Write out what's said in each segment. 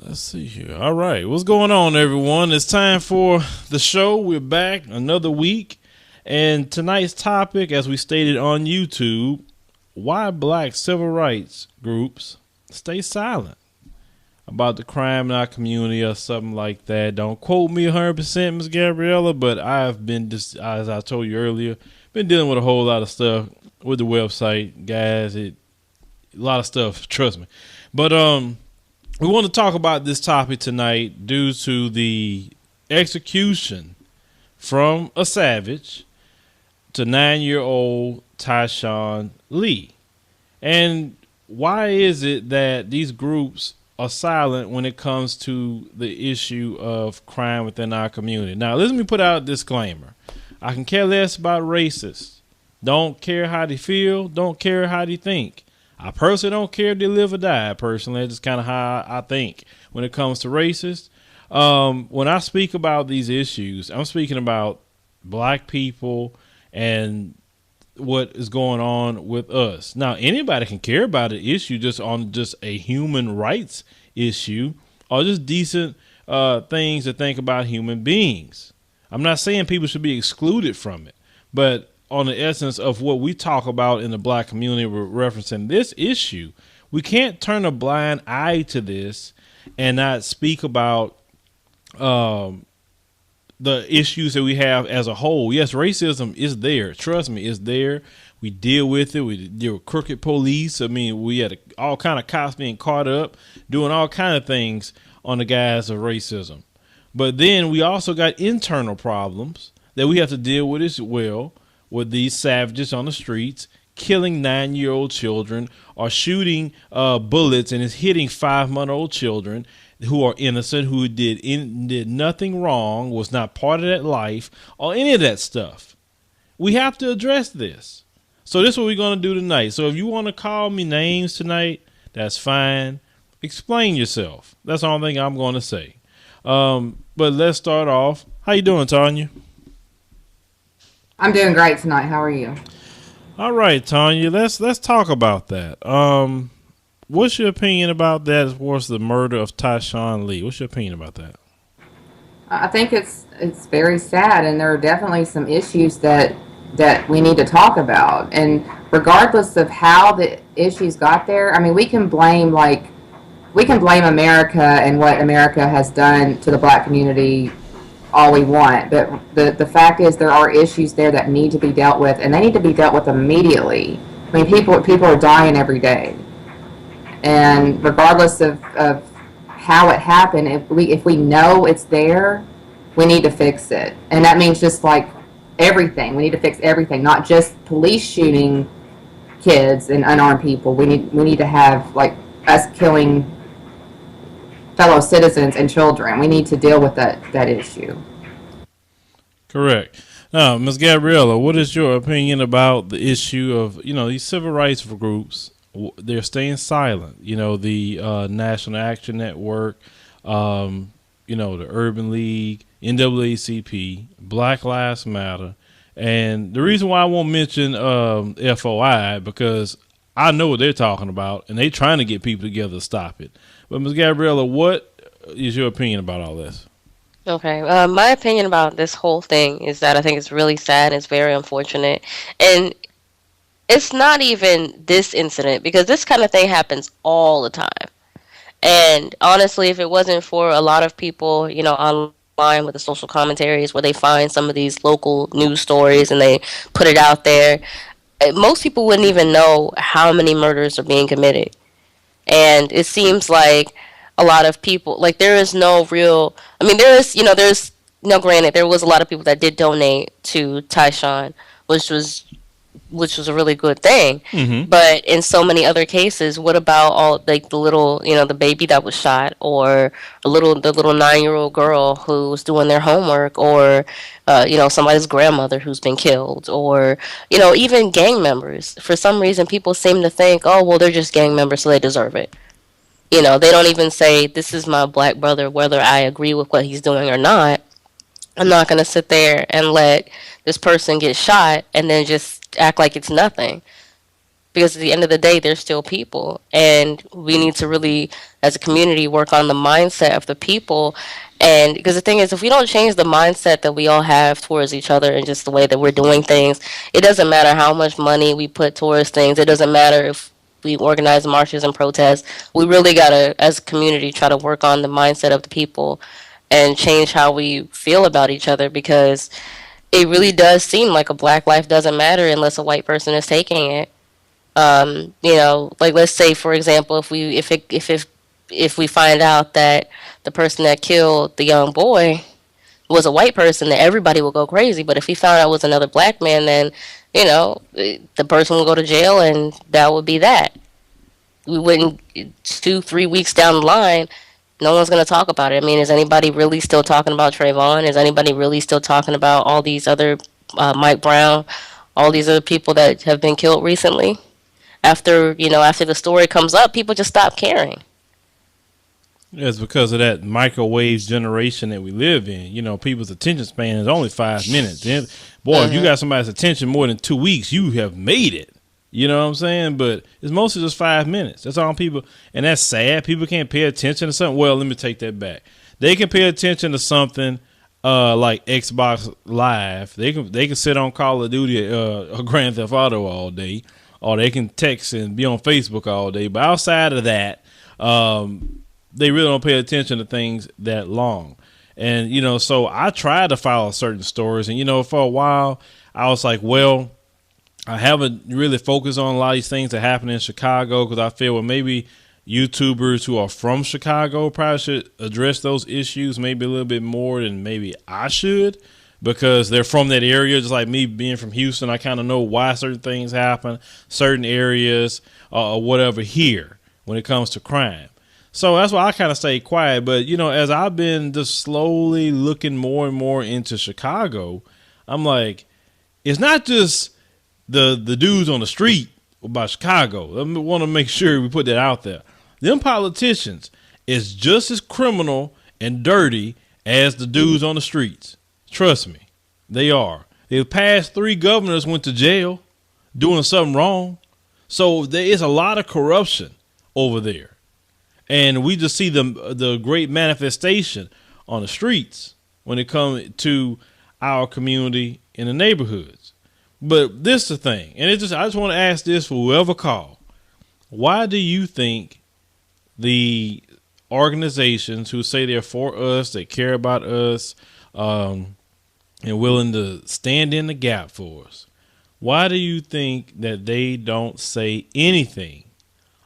Let's see here. All right. What's going on, everyone? It's time for the show. We're back another week. And tonight's topic, as we stated on YouTube, why black civil rights groups stay silent about the crime in our community or something like that. Don't quote me 100%, Ms. Gabriella, but I've been, as I told you earlier, been dealing with a whole lot of stuff with the website, guys. A lot of stuff, trust me. But we want to talk about this topic tonight due to the execution from a savage to 9-year-old Tyshawn Lee. And why is it that these groups are silent when it comes to the issue of crime within our community? Now, let me put out a disclaimer. I can care less about racists. Don't care how they feel. Don't care how they think. I personally don't care if they live or die, personally. That's just kind of how I think when it comes to racists. When I speak about these issues, I'm speaking about black people and what is going on with us. Now, anybody can care about an issue just on just a human rights issue or just decent things to think about human beings. I'm not saying people should be excluded from it, but on the essence of what we talk about in the black community, we're referencing this issue. We can't turn a blind eye to this and not speak about the issues that we have as a whole. Yes, racism is there. Trust me, it's there. We deal with it. We deal with crooked police. I mean, we had all kind of cops being caught up, doing all kind of things on the guise of racism. But then we also got internal problems that we have to deal with as well, with these savages on the streets killing 9-year-old children or shooting bullets and is hitting 5-month-old children who are innocent, who did nothing wrong, was not part of that life or any of that stuff. We have to address this. So this is what we're going to do tonight. So if you want to call me names tonight, that's fine. Explain yourself. That's the only thing I'm going to say. But let's start off. How you doing, Tanya? I'm doing great tonight. How are you? All right, Tanya. Let's talk about that. What's your opinion about that as far as the murder of Tyshawn Lee? What's your opinion about that? I think it's very sad, and there are definitely some issues that we need to talk about. And regardless of how the issues got there, I mean, we can blame America and what America has done to the black community all we want, but the fact is there are issues there that need to be dealt with, and they need to be dealt with immediately. I mean, people are dying every day, and regardless of how it happened, if we know it's there, we need to fix it, and that means just like everything. We need to fix everything, not just police shooting kids and unarmed people. We need to have like us killing fellow citizens and children. We need to deal with that issue. Correct. Now, Ms. Gabriella, what is your opinion about the issue of, these civil rights groups? They're staying silent. The National Action Network, the Urban League, NAACP, Black Lives Matter. And the reason why I won't mention FOI, because I know what they're talking about, and they're trying to get people together to stop it. But Ms. Gabriella, what is your opinion about all this? Okay, my opinion about this whole thing is that I think it's really sad. It's very unfortunate, and it's not even this incident, because this kind of thing happens all the time. And honestly, if it wasn't for a lot of people, online with the social commentaries where they find some of these local news stories and they put it out there, most people wouldn't even know how many murders are being committed. And it seems like a lot of people, like, there is no real, I mean, granted, there was a lot of people that did donate to Tyshawn, which was a really good thing. Mm-hmm. But in so many other cases, what about all, like, the little, the baby that was shot, or the little 9-year-old girl who was doing their homework, or somebody's grandmother who's been killed, or even gang members. For some reason, people seem to think, oh, well, they're just gang members, so they deserve it. They don't even say, this is my black brother, whether I agree with what he's doing or not. I'm not going to sit there and let this person get shot and then just act like it's nothing. because at the end of the day, they're still people, and we need to really, as a community, work on the mindset of the people. And because the thing is, if we don't change the mindset that we all have towards each other and just the way that we're doing things, it doesn't matter how much money we put towards things. It doesn't matter if we organize marches and protests. We really gotta, as a community, try to work on the mindset of the people and change how we feel about each other, because it really does seem like a black life doesn't matter unless a white person is taking it. Like, let's say, for example, if we find out that the person that killed the young boy was a white person, then everybody will go crazy. But if we found out it was another black man, then the person will go to jail, and that would be that. We wouldn't 2-3 weeks down the line. No one's going to talk about it. I mean, is anybody really still talking about Trayvon? Is anybody really still talking about all these other Mike Brown, all these other people that have been killed recently? After the story comes up, people just stop caring. Yeah, it's because of that microwave generation that we live in. People's attention span is only 5 minutes. And boy, if you got somebody's attention more than 2 weeks, you have made it. You know what I'm saying? But it's mostly just 5 minutes. That's all people. And that's sad. People can't pay attention to something. Well, let me take that back. They can pay attention to something like Xbox Live. They can sit on Call of Duty or Grand Theft Auto all day. Or they can text and be on Facebook all day. But outside of that, they really don't pay attention to things that long. And, so I tried to follow certain stories. And, for a while, I was like, well, I haven't really focused on a lot of these things that happen in Chicago, because I feel, well, maybe YouTubers who are from Chicago probably should address those issues maybe a little bit more than maybe I should, because they're from that area. Just like me being from Houston, I kind of know why certain things happen, certain areas or whatever here when it comes to crime. So that's why I kind of stay quiet. But, as I've been just slowly looking more and more into Chicago, I'm like, it's not just the dudes on the street about Chicago. I want to make sure we put that out there. Them politicians is just as criminal and dirty as the dudes on the streets. Trust me, they are. The past 3 governors went to jail doing something wrong. So there is a lot of corruption over there. And we just see the great manifestation on the streets when it comes to our community in the neighborhoods. But this is the thing, and I just want to ask this for whoever called. Why do you think the organizations who say they're for us, they care about us, and willing to stand in the gap for us, why do you think that they don't say anything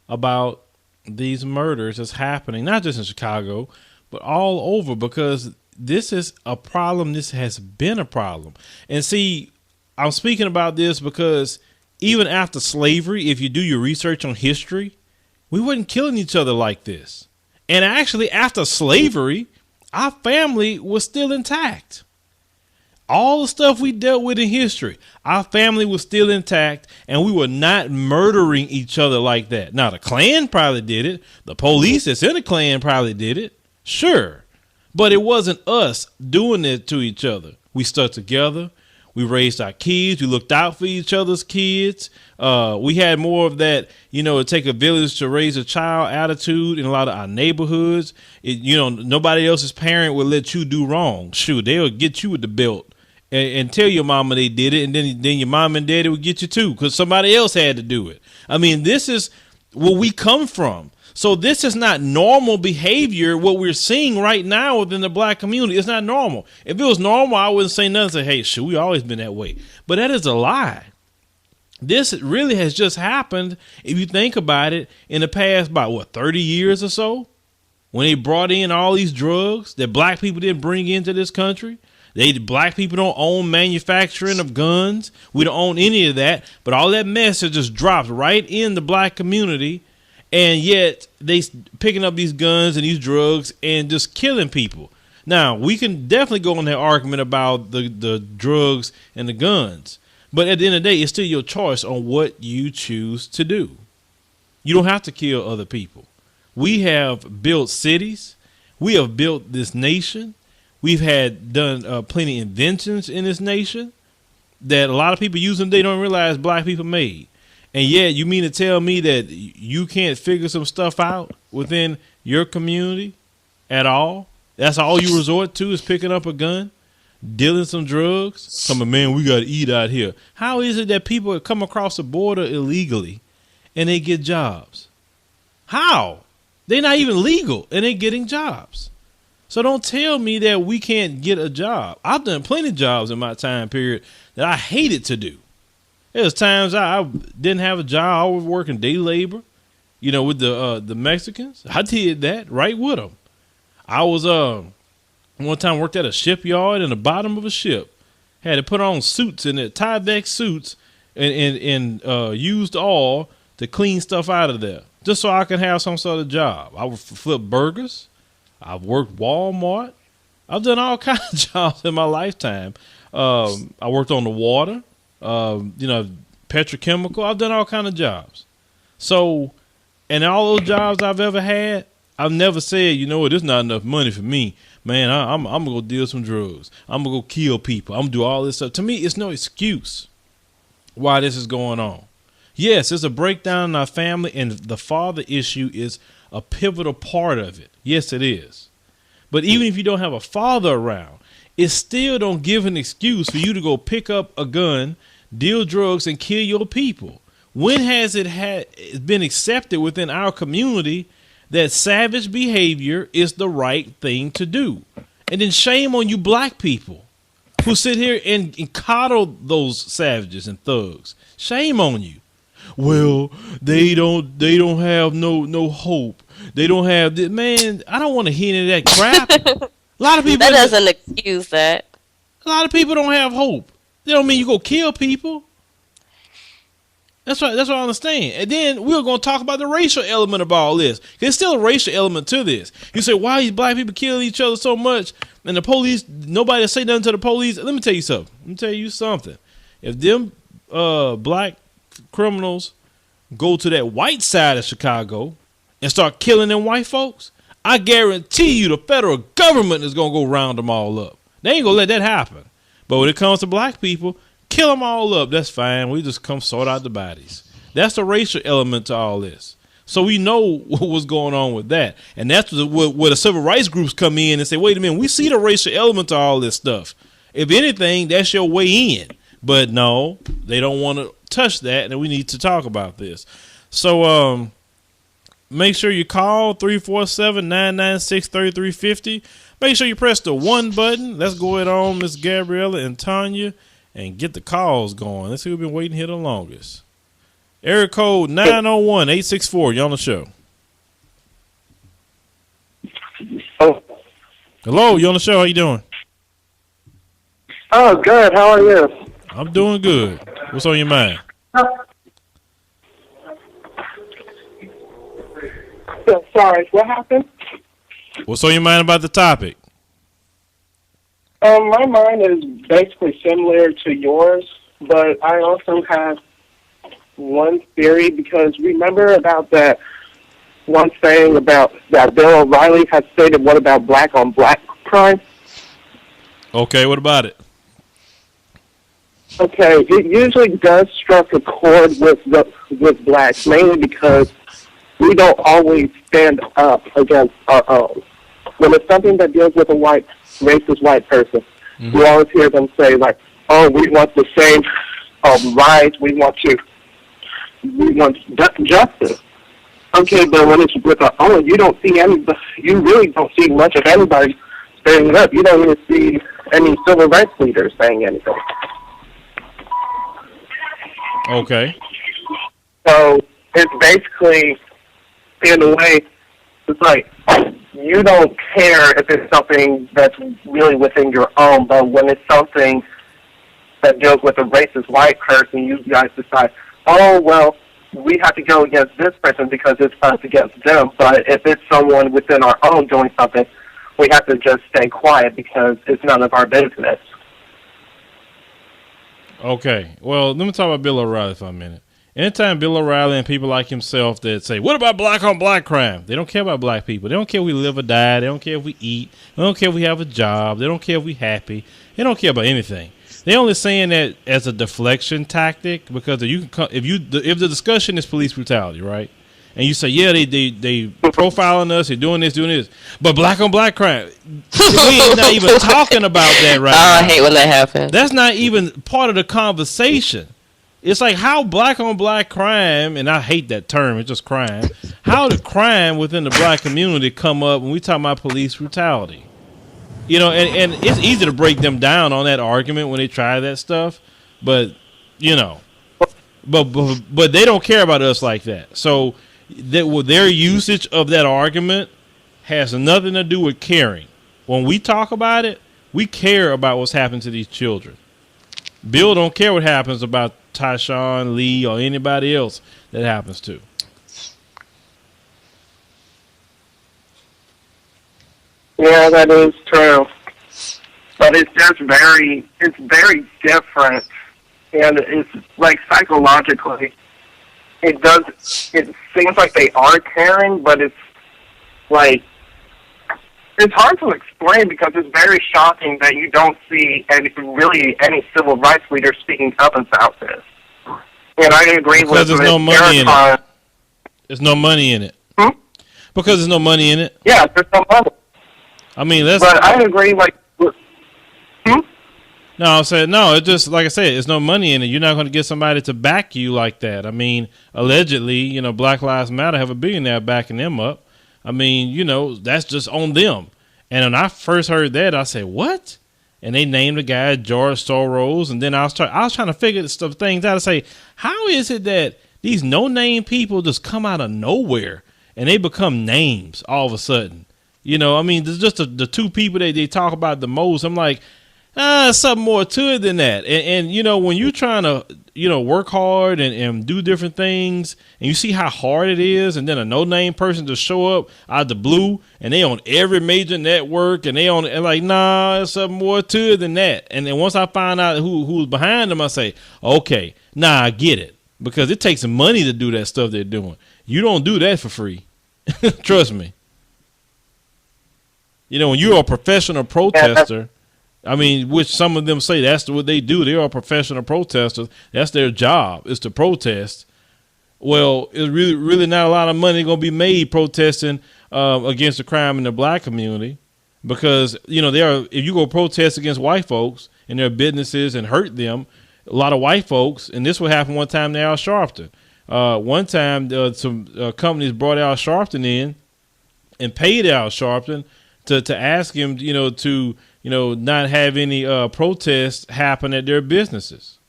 about these murders that's happening, not just in Chicago, but all over? Because this is a problem. This has been a problem. And see, I'm speaking about this because even after slavery, if you do your research on history, we weren't killing each other like this. And actually, after slavery, our family was still intact. All the stuff we dealt with in history, our family was still intact, and we were not murdering each other like that. Now, the Klan probably did it. The police that's in the Klan probably did it. Sure. But it wasn't us doing it to each other. We stuck together. We raised our kids. We looked out for each other's kids. We had more of that, it take a village to raise a child attitude in a lot of our neighborhoods. Nobody else's parent would let you do wrong. Shoot, they'll get you with the belt and tell your mama they did it. And then your mom and daddy would get you too, because somebody else had to do it. I mean, this is where we come from. So this is not normal behavior, what we're seeing right now within the black community. It's not normal. If it was normal, I wouldn't say nothing. Say, hey, shit, we always been that way. But that is a lie. This really has just happened, if you think about it, in the past, about 30 years or so, when they brought in all these drugs that black people didn't bring into this country. Black people don't own manufacturing of guns. We don't own any of that. But all that mess has just dropped right in the black community. And yet they picking up these guns and these drugs and just killing people. Now, we can definitely go on that argument about the drugs and the guns. But at the end of the day, it's still your choice on what you choose to do. You don't have to kill other people. We have built cities. We have built this nation. We've done plenty of inventions in this nation that a lot of people use them. They don't realize black people made. And yet, you mean to tell me that you can't figure some stuff out within your community at all? That's all you resort to is picking up a gun, dealing some drugs? Coming, man, we got to eat out here. How is it that people come across the border illegally and they get jobs? How? They're not even legal and they're getting jobs. So don't tell me that we can't get a job. I've done plenty of jobs in my time period that I hated to do. There's times I didn't have a job. I was working day labor, with the Mexicans. I did that right with them. I was one time worked at a shipyard in the bottom of a ship. Had to put on suits in it, Throwback suits, and used oil to clean stuff out of there, just so I could have some sort of job. I would flip burgers. I've worked Walmart. I've done all kinds of jobs in my lifetime. I worked on the water. Petrochemical. I've done all kind of jobs. So, and all those jobs I've ever had, I've never said, there's not enough money for me. Man, I'm going to go deal some drugs. I'm going to go kill people. I'm going to do all this stuff. To me, it's no excuse why this is going on. Yes, it's a breakdown in our family, and the father issue is a pivotal part of it. Yes, it is. But even if you don't have a father around, it still don't give an excuse for you to go pick up a gun, deal drugs, and kill your people. When has it been accepted within our community that savage behavior is the right thing to do? And then shame on you black people who sit here and coddle those savages and thugs. Shame on you. Well, they don't have no hope. They don't have this. Man, I don't want to hear any of that crap. A lot of people that doesn't excuse that. A lot of people don't have hope. That don't mean you go kill people. That's what I understand. And then we're going to talk about the racial element of all this. There's still a racial element to this. You say, why these black people kill each other so much? And the police, nobody say nothing to the police. Let me tell you something. If them black criminals go to that white side of Chicago and start killing them white folks, I guarantee you the federal government is going to go round them all up. They ain't going to let that happen. But when it comes to black people, kill them all up. That's fine. We just come sort out the bodies. That's the racial element to all this. So we know what's going on with that. And that's where the civil rights groups come in and say, wait a minute, we see the racial element to all this stuff. If anything, that's your way in. But no, they don't want to touch that, and we need to talk about this. So make sure you call 347-996-3350. Make sure you press the 1 button. Let's go ahead on, Miss Gabriella and Tanya, and get the calls going. Let's see who's been waiting here the longest. Area code 901-864. You on the show. Oh. Hello, you on the show. How you doing? Oh, good. How are you? I'm doing good. What's on your mind? Sorry, what happened? What's on your mind about the topic? My mind is basically similar to yours, but I also have one theory, because remember about that one saying about that Bill O'Reilly had stated, what about black on black crime? Okay, what about it? Okay, it usually does strike a chord with blacks, mainly because we don't always stand up against our own. When it's something that deals with a racist white person, you always hear them say, like, oh, we want the same rights, we want justice. Okay, but when it's with our own, you really don't see much of anybody standing up. You don't even see any civil rights leaders saying anything. Okay. So it's basically, in a way, it's like you don't care if it's something that's really within your own, but when it's something that deals with a racist white person, you guys decide, oh, well, we have to go against this person because it's us against them. But if it's someone within our own doing something, we have to just stay quiet because it's none of our business. Okay. Well, let me talk about Bill O'Reilly for a minute. Anytime Bill O'Reilly and people like himself that say, what about black on black crime? They don't care about black people. They don't care if we live or die. They don't care if we eat. They don't care if we have a job. They don't care if we're happy. They don't care about anything. They only saying that as a deflection tactic because if the discussion is police brutality, right? And you say, yeah, they profiling us, they're doing this, but black on black crime, we ain't not even talking about that right now. I hate when that happens. That's not even part of the conversation. It's like how black on black crime, and I hate that term, it's just crime. How the crime within the black community come up when we talk about police brutality? You know, and it's easy to break them down on that argument when they try that stuff, but you know, but they don't care about us like that. So their usage of that argument has nothing to do with caring. When we talk about it, we care about what's happened to these children. Bill don't care what happens about Tyshawn, Lee, or anybody else that happens to. Yeah, that is true. But it's just very different. And it's like psychologically, it seems like they are caring, but it's like, it's hard to explain because it's very shocking that you don't see any civil rights leaders speaking up about this. And I agree because with there's no money in it. There's no money in it. Because there's no money in it. Yeah, there's no money. I mean, but I agree, like, No, I'm saying, no, it's just, like I said, there's no money in it. You're not going to get somebody to back you like that. I mean, allegedly, you know, Black Lives Matter have a billionaire backing them up. I mean, you know, that's just on them. And when I first heard that, I said, what? And they named the guy George Soros. And then I was trying to figure some things out to say, how is it that these no-name people just come out of nowhere and they become names all of a sudden? You know, I mean, there's just the two people that they talk about the most. I'm like, something more to it than that. And you know, when you're trying to, you know, work hard and do different things, and you see how hard it is, and then a no-name person just show up out of the blue, and they on every major network, and they on, and like, nah, there's something more to it than that. And then once I find out who's behind them, I say, okay, nah, I get it. Because it takes some money to do that stuff they're doing. You don't do that for free. Trust me. You know, when you're a professional protester, I mean, which some of them say that's what they do. They are professional protesters. That's their job, is to protest. Well, it's really not a lot of money going to be made protesting against the crime in the black community, because, you know, if you go protest against white folks and their businesses and hurt them, a lot of white folks, and this would happen one time to Al Sharpton. One time, some companies brought Al Sharpton in and paid Al Sharpton to ask him, you know, to, you know, not have any protests happen at their businesses.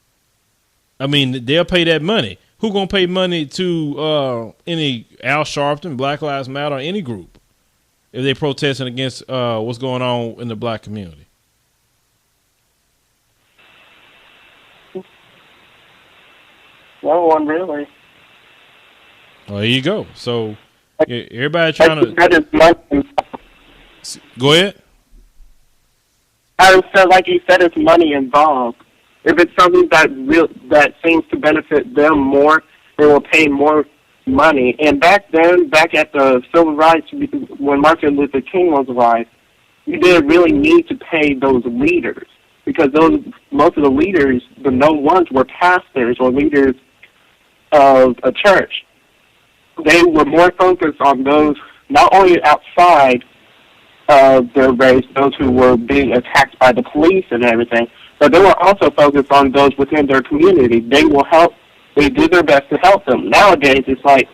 I mean, they'll pay that money. Who gonna pay money to any Al Sharpton, Black Lives Matter, or any group if they protesting against what's going on in the black community? No one really. Well, there you go. So everybody trying to that is money. Go ahead. I said, like you said, it's money involved. If it's something that seems to benefit them more, they will pay more money. And back then, back at the civil rights, when Martin Luther King was alive, you didn't really need to pay those leaders, because most of the leaders, the known ones, were pastors or leaders of a church. They were more focused on those not only outside of their race, those who were being attacked by the police and everything, but they were also focused on those within their community. They do their best to help them. Nowadays, it's like,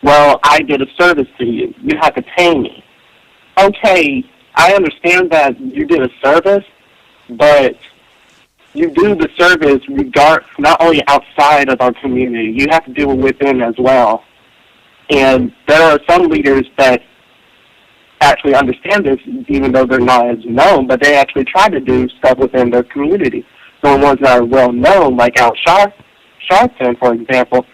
well, I did a service to you. You have to pay me. Okay, I understand that you did a service, but you do the service not only outside of our community. You have to do it within as well. And there are some leaders that actually understand this, even though they're not as known, but they actually try to do stuff within their community. So the ones that are well known, like Al Sharpton, for example,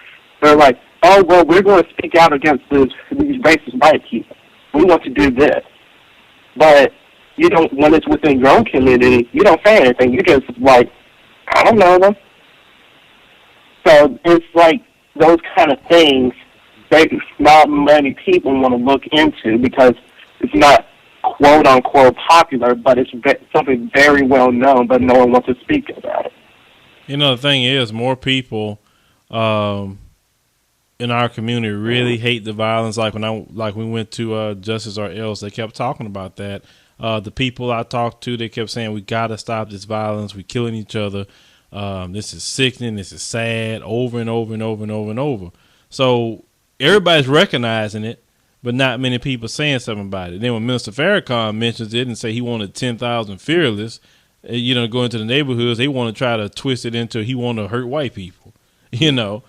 they're like, oh, well, we're going to speak out against these racist white people. We want to do this. But you don't, when it's within your own community, you don't say anything. You just like, I don't know them. So it's like those kind of things that not many people want to look into, because it's not quote-unquote popular, but it's something very well known, but no one wants to speak about it. You know, the thing is, more people in our community really hate the violence. Like we went to Justice or Else, they kept talking about that. The people I talked to, they kept saying we gotta stop this violence. We're killing each other. This is sickening. This is sad. Over and over and over and over and over. So everybody's recognizing it, but not many people saying something about it. Then when Minister Farrakhan mentions it and say he wanted 10,000 fearless, go into the neighborhoods, they want to try to twist it into he want to hurt white people, and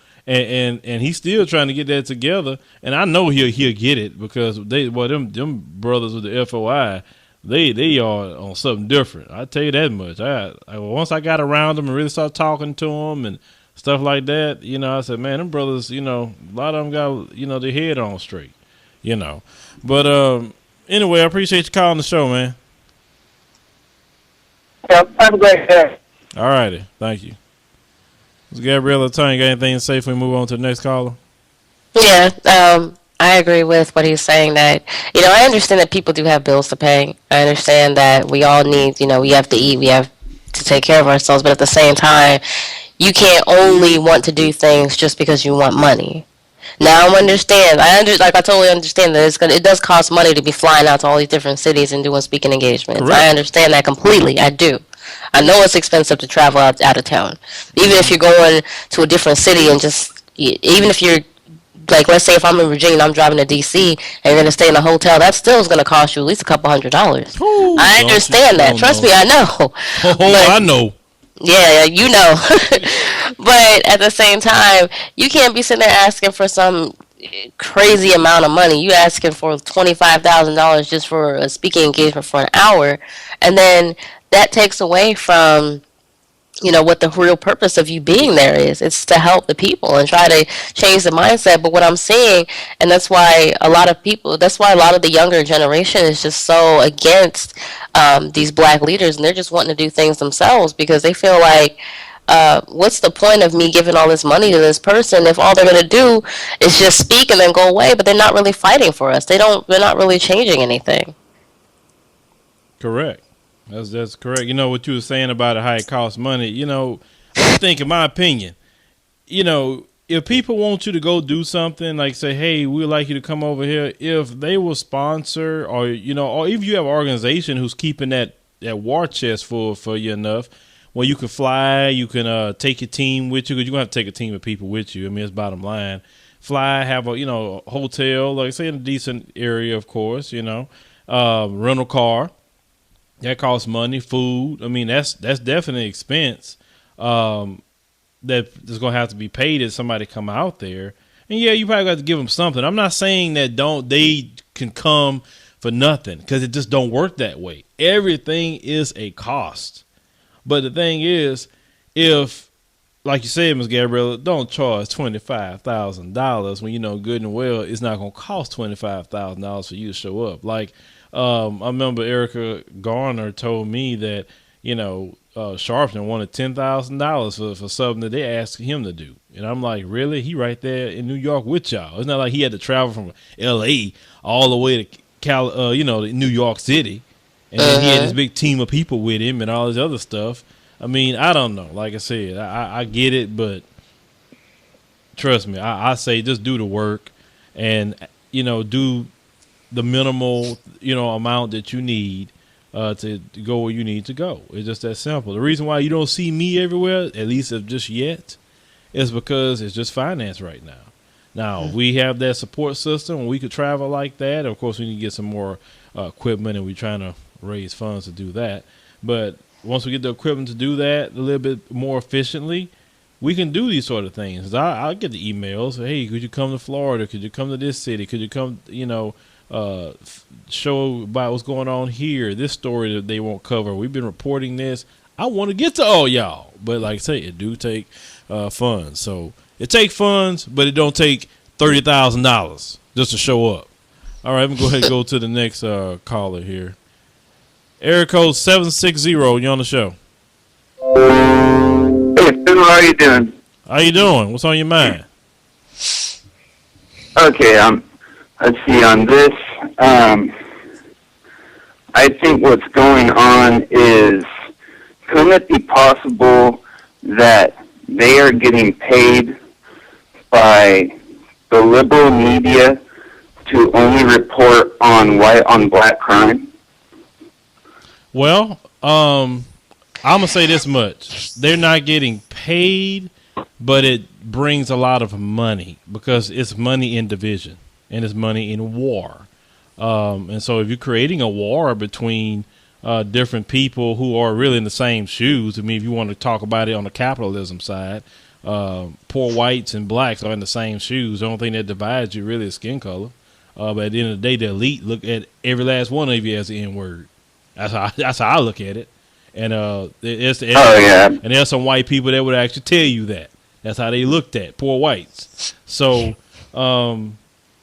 he's still trying to get that together. And I know he'll get it because them brothers with the FOI, they are on something different. I tell you that much. Once I got around them and really started talking to them and stuff like that, I said, man, them brothers, a lot of them got their head on straight, But anyway, I appreciate you calling the show, man. Yeah, have a great day. All righty. Thank you. Ms. Gabriella, Tony, got anything to say before we move on to the next caller? Yeah, I agree with what he's saying that, I understand that people do have bills to pay. I understand that we all need, we have to eat, we have to take care of ourselves, but at the same time, you can't only want to do things just because you want money. Now I understand. I totally understand that it does cost money to be flying out to all these different cities and doing speaking engagements. Correct. I understand that completely. I do. I know it's expensive to travel out of town. Even if you're going to a different city and even if you're, like, let's say if I'm in Virginia and I'm driving to D.C. and you're going to stay in a hotel, that still is going to cost you at least a couple $100s. Ooh, I understand that. Trust me, I know. I know. Yeah, you know. But at the same time, you can't be sitting there asking for some crazy amount of money. You asking for $25,000 just for a speaking engagement for an hour, and then that takes away from what the real purpose of you being there is. It's to help the people and try to change the mindset. But what I'm seeing, and that's why a lot of the younger generation is just so against these black leaders, and they're just wanting to do things themselves because they feel like, what's the point of me giving all this money to this person if all they're going to do is just speak and then go away, but they're not really fighting for us. They're not really changing anything. Correct. That's correct. What you were saying about it, how it costs money. I think, in my opinion, if people want you to go do something, like say, hey, we'd like you to come over here, if they will sponsor or if you have an organization who's keeping that war chest full for you enough, well, you can fly, you can take your team with you, because you're going to have to take a team of people with you. I mean, it's bottom line. Fly, have a hotel, like say in a decent area, of course, rental car. That costs money, food. I mean, that's definitely expense that's going to have to be paid if somebody come out there. And yeah, you probably got to give them something. I'm not saying that they can come for nothing, because it just don't work that way. Everything is a cost. But the thing is, if, like you said, Ms. Gabriella, don't charge $25,000 when you know good and well it's not going to cost $25,000 for you to show up. Like, I remember Erica Garner told me that, Sharpton wanted $10,000 for something that they asked him to do. And I'm like, really? He right there in New York with y'all. It's not like he had to travel from L.A. all the way to New York City. And then he had this big team of people with him and all this other stuff. I mean, I don't know. Like I said, I get it, but trust me, I say just do the work and, do the minimal, amount that you need to go where you need to go. It's just that simple. The reason why you don't see me everywhere, at least just yet, is because it's just finance right now. Now, we have that support system and we could travel like that. Of course, we need to get some more equipment, and we're trying to raise funds to do that. But once we get the equipment to do that a little bit more efficiently, we can do these sort of things. I'll get the emails. Hey, could you come to Florida? Could you come to this city? Could you come, show about what's going on here, this story that they won't cover. We've been reporting this. I want to get to all y'all. But like I say, it do take funds. So it take funds, but it don't take $30,000 just to show up. All right, I'm going to go ahead and go to the next caller here. Area code 760, you're on the show. Hey, Phil, how you doing? How you doing? What's on your mind? Okay, let's see, on this, I think what's going on is, couldn't it be possible that they are getting paid by the liberal media to only report on white on black crime? Well, I'm gonna say this much: they're not getting paid, but it brings a lot of money because it's money in division and it's money in war. And so, if you're creating a war between different people who are really in the same shoes, I mean, if you want to talk about it on the capitalism side, poor whites and blacks are in the same shoes. The only thing that divides you really is skin color. But at the end of the day, the elite look at every last one of you as the N word. That's how I look at it. And and there's some white people that would actually tell you that. That's how they looked at poor whites. So,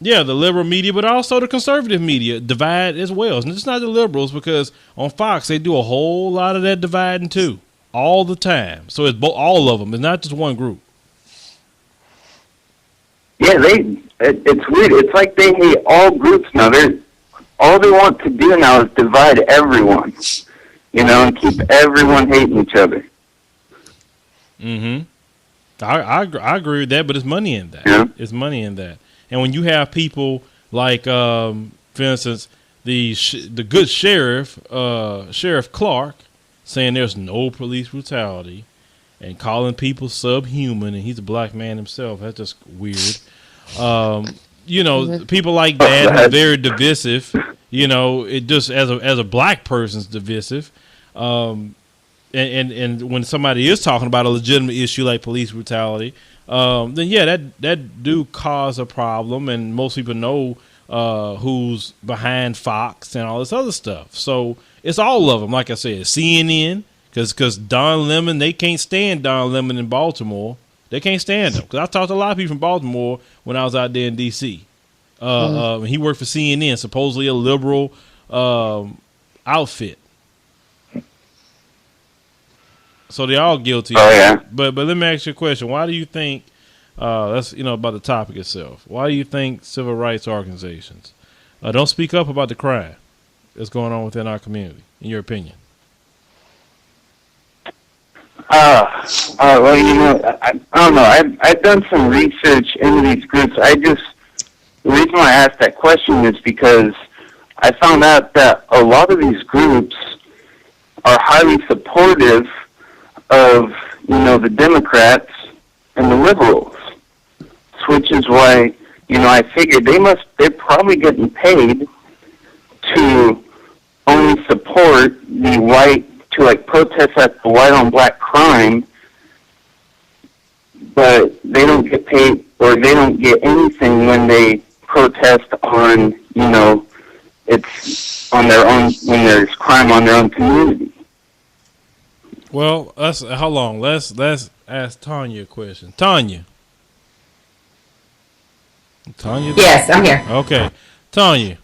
yeah, the liberal media, but also the conservative media divide as well. And it's not the liberals, because on Fox they do a whole lot of that dividing too, all the time. So it's all of them. It's not just one group. Yeah, it's weird. It's like they hate all groups now. All they want to do now is divide everyone, and keep everyone hating each other. Mm-hmm. I agree with that, but it's money in that. Yeah. It's money in that. And when you have people like, for instance, the good sheriff, Sheriff Clark, saying there's no police brutality and calling people subhuman, and he's a black man himself. That's just weird. People like that are very divisive. It just as a black person's divisive. And when somebody is talking about a legitimate issue like police brutality, then yeah, that do cause a problem, and most people know who's behind Fox and all this other stuff. So it's all of them. Like I said, CNN, because Don Lemon, they can't stand Don Lemon in Baltimore. They can't stand him. Because I talked to a lot of people from Baltimore when I was out there in D.C. He worked for CNN, supposedly a liberal outfit. So they're all guilty. Oh, yeah. But let me ask you a question. Why do you think, that's about the topic itself, why do you think civil rights organizations don't speak up about the crime that's going on within our community, in your opinion? Well, I don't know. I've done some research into these groups. The reason why I asked that question is because I found out that a lot of these groups are highly supportive of, the Democrats and the liberals, which is why, I figured they're probably getting paid to only support the white, to protest at the white on black crime, but they don't get paid, or they don't get anything when they protest on, it's on their own, when there's crime on their own community. Well, how long? Let's ask Tanya a question. Tanya. Yes, I'm here. Okay, Tanya.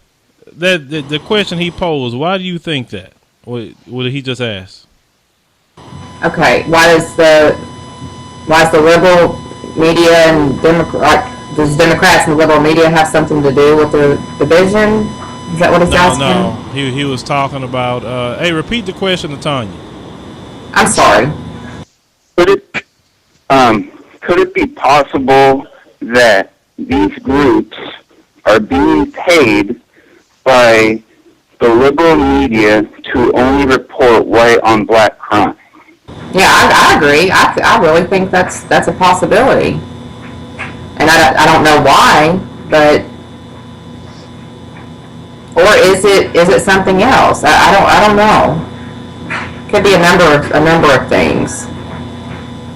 The question he posed. Why do you think that? What did he just ask? Okay, why does the liberal media and does Democrats and the liberal media have something to do with the division? Is that what he's asking? No. He was talking about. Hey, repeat the question to Tanya. I'm sorry. Could it be possible that these groups are being paid by the liberal media to only report white on black crime? Yeah, I agree. I really think that's a possibility, and I don't know why, but or is it something else? I don't know. Could be a number of things.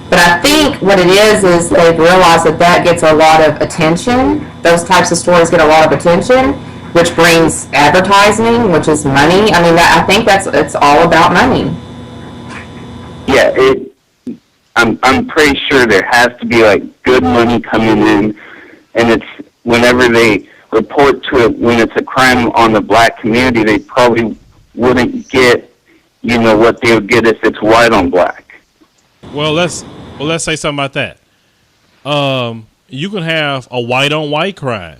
But I think what it is they've realized that gets a lot of attention. Those types of stories get a lot of attention, which brings advertising, which is money. I mean, I think it's all about money. Yeah, I'm pretty sure there has to be good money coming in, and it's whenever they report to it when it's a crime on the black community, they probably wouldn't get what they would get if it's white on black. Well, let's say something about that. You can have a white on white crime,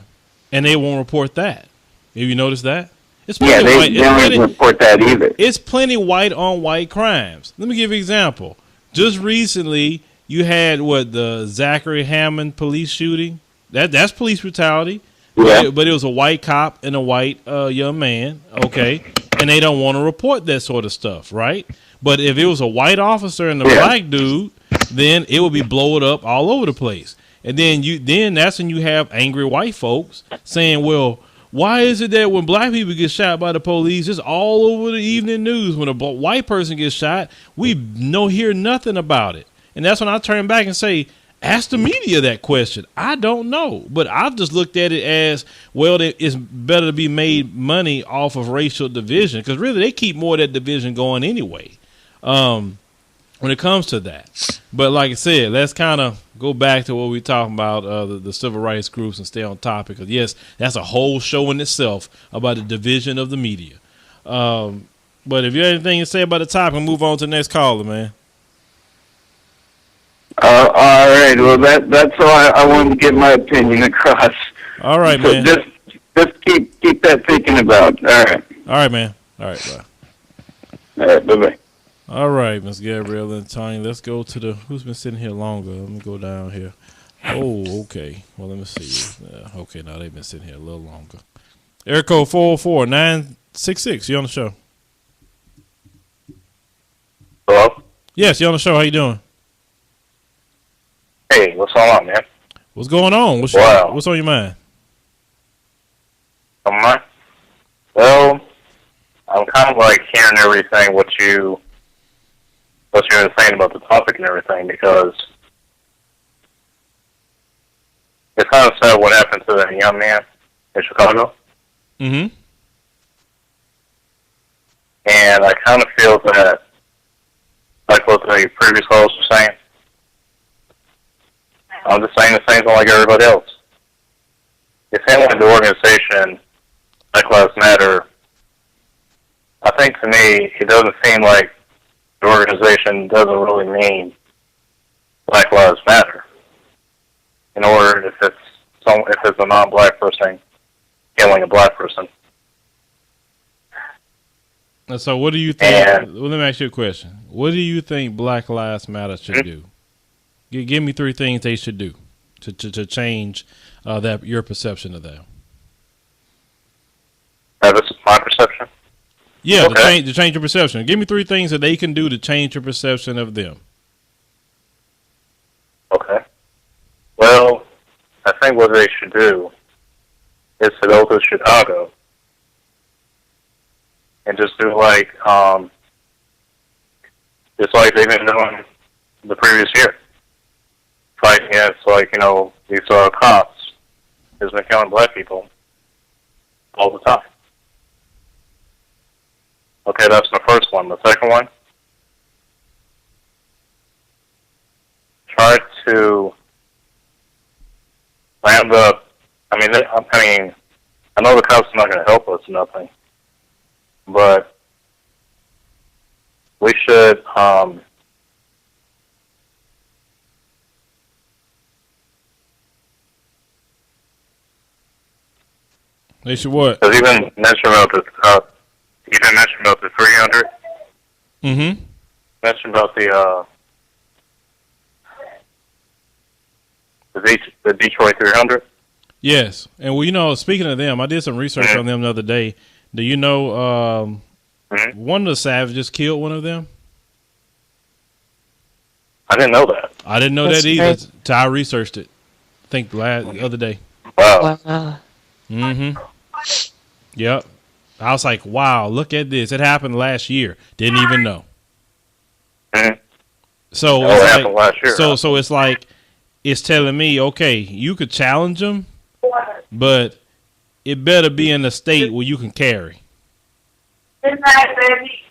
and they won't report that. Have you noticed that? Yeah, they don't report that either. It's plenty white on white crimes. Let me give you an example. just recently you had the Zachary Hammond police shooting. That's police brutality. Yeah. But it was a white cop and a white young man. Okay, and they don't want to report that sort of stuff, right? But if it was a white officer and a black dude, then it would be blowed up all over the place. And then that's when you have angry white folks saying, well, why is it that when black people get shot by the police, it's all over the evening news? When a white person gets shot, we hear nothing about it. And that's when I turn back and say, ask the media that question. I don't know. But I've just looked at it as, well, it's better to be made money off of racial division, because really they keep more of that division going anyway. When it comes to that. But like I said, let's kind of go back to what we talking about, the civil rights groups, and stay on topic. Because yes, that's a whole show in itself about the division of the media. But if you have anything to say about the topic, we'll move on to the next caller, man. All right. Well, that's all I wanted to get my opinion across. All right, so man. Just keep that thinking about. All right. All right, man. All right, bye. All right. Bye-bye. All right, Miss Gabrielle and Tanya. Let's go to who's been sitting here longer. Let me go down here. Oh, okay. Well, let me see. Okay, now they've been sitting here a little longer. Air code 404-966. You on the show? Hello? Yes, you on the show. How you doing? Hey, what's going on, man? What's going on? What's on your mind? On mine? Well, I'm kind of like hearing everything what you're saying about the topic and everything, because it's kind of sad what happened to that young man in Chicago. Mm-hmm. And I kind of feel that, like what the previous callers were saying, I'm just saying the same thing like everybody else. It seems like the organization, Black Lives Matter, I think to me, it doesn't seem like the organization doesn't really mean Black Lives Matter. In order, if it's a non-black person killing a black person. So what do you think? Well, let me ask you a question. What do you think Black Lives Matter should do? Give me 3 things they should do to change your perception of them. This is my perception? Yeah, okay. to change your perception. Give me 3 things that they can do to change your perception of them. Okay. Well, I think what they should do is to go to Chicago and just do just like they've been doing the previous year. Fighting against, these cops who's been killing black people all the time. Okay, that's the first one. The second one, try to land up. I know the cops are not going to help us, nothing, but we should. They should what? Because even mentioned about the 300. Mm-hmm. Mentioned about the Detroit 300. Yes, and well, speaking of them, I did some research on them the other day. Do you know one of the savages killed one of them? I didn't know that. I didn't know That's that either. crazy. Till I researched it. I think the other day. Wow. Mm-hmm. Yep. I was like, wow, look at this. It happened last year. Didn't even know. Mm-hmm. So it happened last year. So it's like it's telling me, okay, you could challenge them, but it better be in a state where you can carry. Good night, baby.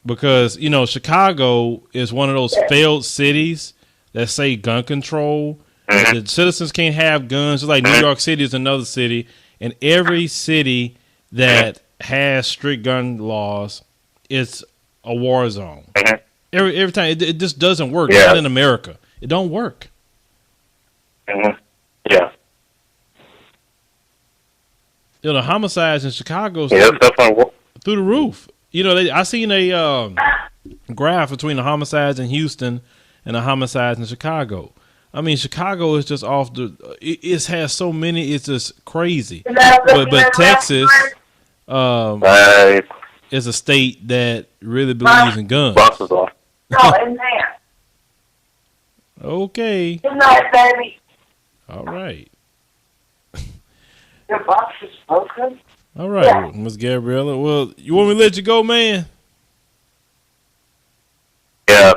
Because, Chicago is one of those failed cities that say gun control. The citizens can't have guns. Just like New York City is another city. And every city that has strict gun laws, it's a war zone. Every time. It just doesn't work. Yeah. Not in America. It don't work. Mm-hmm. Yeah. The homicides in Chicago Yeah, that's definitely through the roof. I seen graph between the homicides in Houston and the homicides in Chicago. I mean, Chicago is just off the. It has so many. It's just crazy. But Texas is a state that really believes in guns. Okay. Good night, baby. All right. Your box is broken? All right, Miss Gabriella. Well, you want me to let you go, man? Yeah.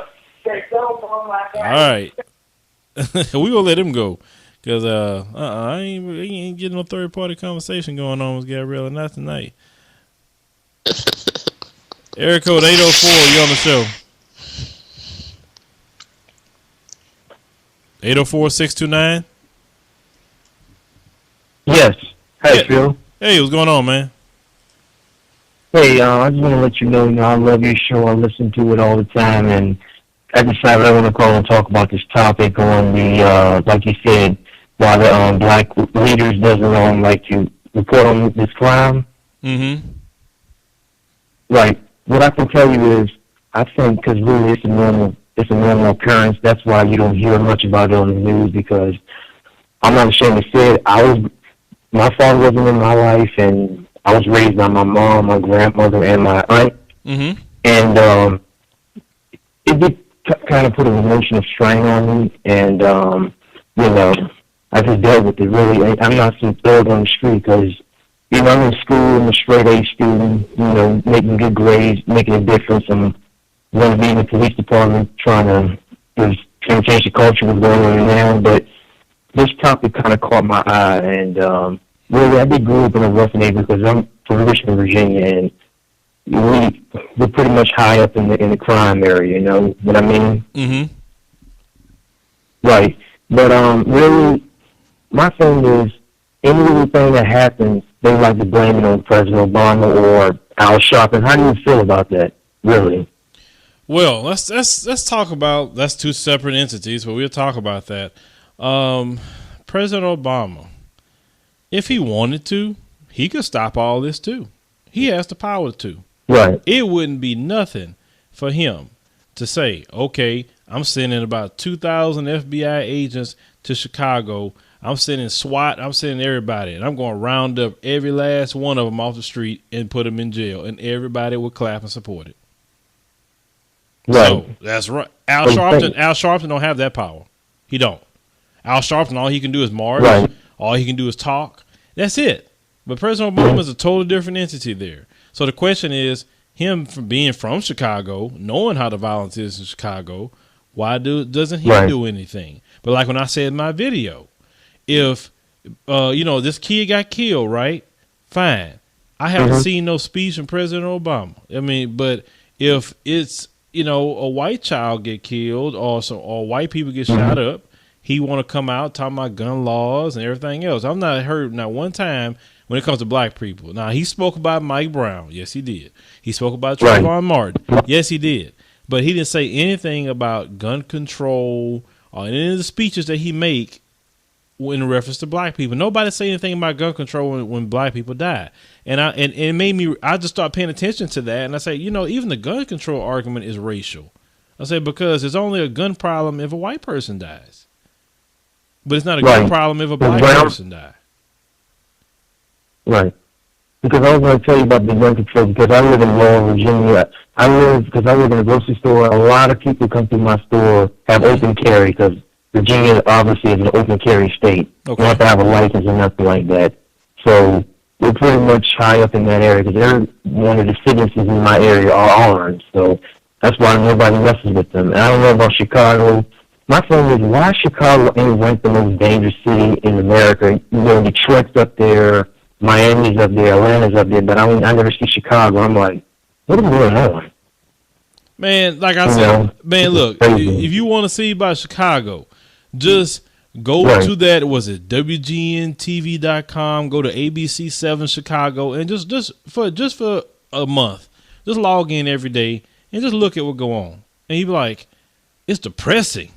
All right. We gonna let him go, cause I ain't getting no third party conversation going on with Gabriella. Not tonight. Area code 804. You on the show? 804-629. Yes. Hey, Yeah. Phil. Hey, what's going on, man? Hey, I just want to let you know, I love your show. I listen to it all the time, and I decided I want to call and talk about this topic on the, like you said, why the black leaders doesn't like to report on this crime. Mm-hmm. Right. What I can tell you is, I think because really it's a normal occurrence. That's why you don't hear much about it on the news, because I'm not ashamed to say it. My father wasn't in my life, and I was raised by my mom, my grandmother, and my aunt. Mm-hmm. And it did kind of put an emotional strain on me, and I just dealt with it. Really, I'm not some thug on the street, because I'm in school, I'm a straight A student, making good grades, making a difference. I'm going to be in the police department, trying to change the culture what's going on now. But this topic kind of caught my eye, and really, I did grow up in a rough neighborhood, because I'm from Richmond, Virginia, and we're pretty much high up in the crime area. You know what I mean? Mm-hmm. Right. But really, my thing is, any little thing that happens, they like to blame it on President Obama or Al Sharpton. How do you feel about that? Really? Well, let's talk about, that's two separate entities, but we'll talk about that. President Obama, if he wanted to, he could stop all this too. He has the power to. Right. It wouldn't be nothing for him to say, okay, I'm sending about 2,000 FBI agents to Chicago. I'm sending SWAT. I'm sending everybody. And I'm going to round up every last one of them off the street and put them in jail. And everybody will clap and support it. Right. So that's right. Al Sharpton don't have that power. He don't. Al Sharpton, all he can do is march. Right. All he can do is talk. That's it. But President Obama is a totally different entity there. So the question is, him from being from Chicago, knowing how the violence is in Chicago, why doesn't he do anything? But like when I said in my video, if this kid got killed, right? Fine. I haven't seen no speech from President Obama. I mean, but if it's a white child get killed or white people get shot up, he want to come out talking about gun laws and everything else. I've not heard not one time when it comes to black people. Now, he spoke about Mike Brown. Yes, he did. He spoke about Trayvon Martin. Yes, he did. But he didn't say anything about gun control or any of the speeches that he make in reference to black people. Nobody say anything about gun control when black people died. And it made me, I just started paying attention to that. And I say, even the gun control argument is racial. I say, because it's only a gun problem if a white person dies. But it's not a gun problem if a black person dies. Right. Because I was going to tell you about the gun control, because I live in Laurel, Virginia. Because I live in a grocery store. A lot of people come through my store have open carry, because Virginia obviously is an open carry state. Okay. You don't have to have a license or nothing like that. So we're pretty much high up in that area, because every one of the citizens in my area are armed. So that's why nobody messes with them. And I don't know about Chicago. My thing is, why Chicago ain't ranked the most dangerous city in America? Detroit's up there, Miami's up there, Atlanta's up there, but I never see Chicago. I'm like, what is going on? Man, like I said, man, look, if you want to see about Chicago, just go to that, was it WGNTV.com, go to ABC7 Chicago, and just for a month, just log in every day and just look at what go on. And you be like, it's depressing.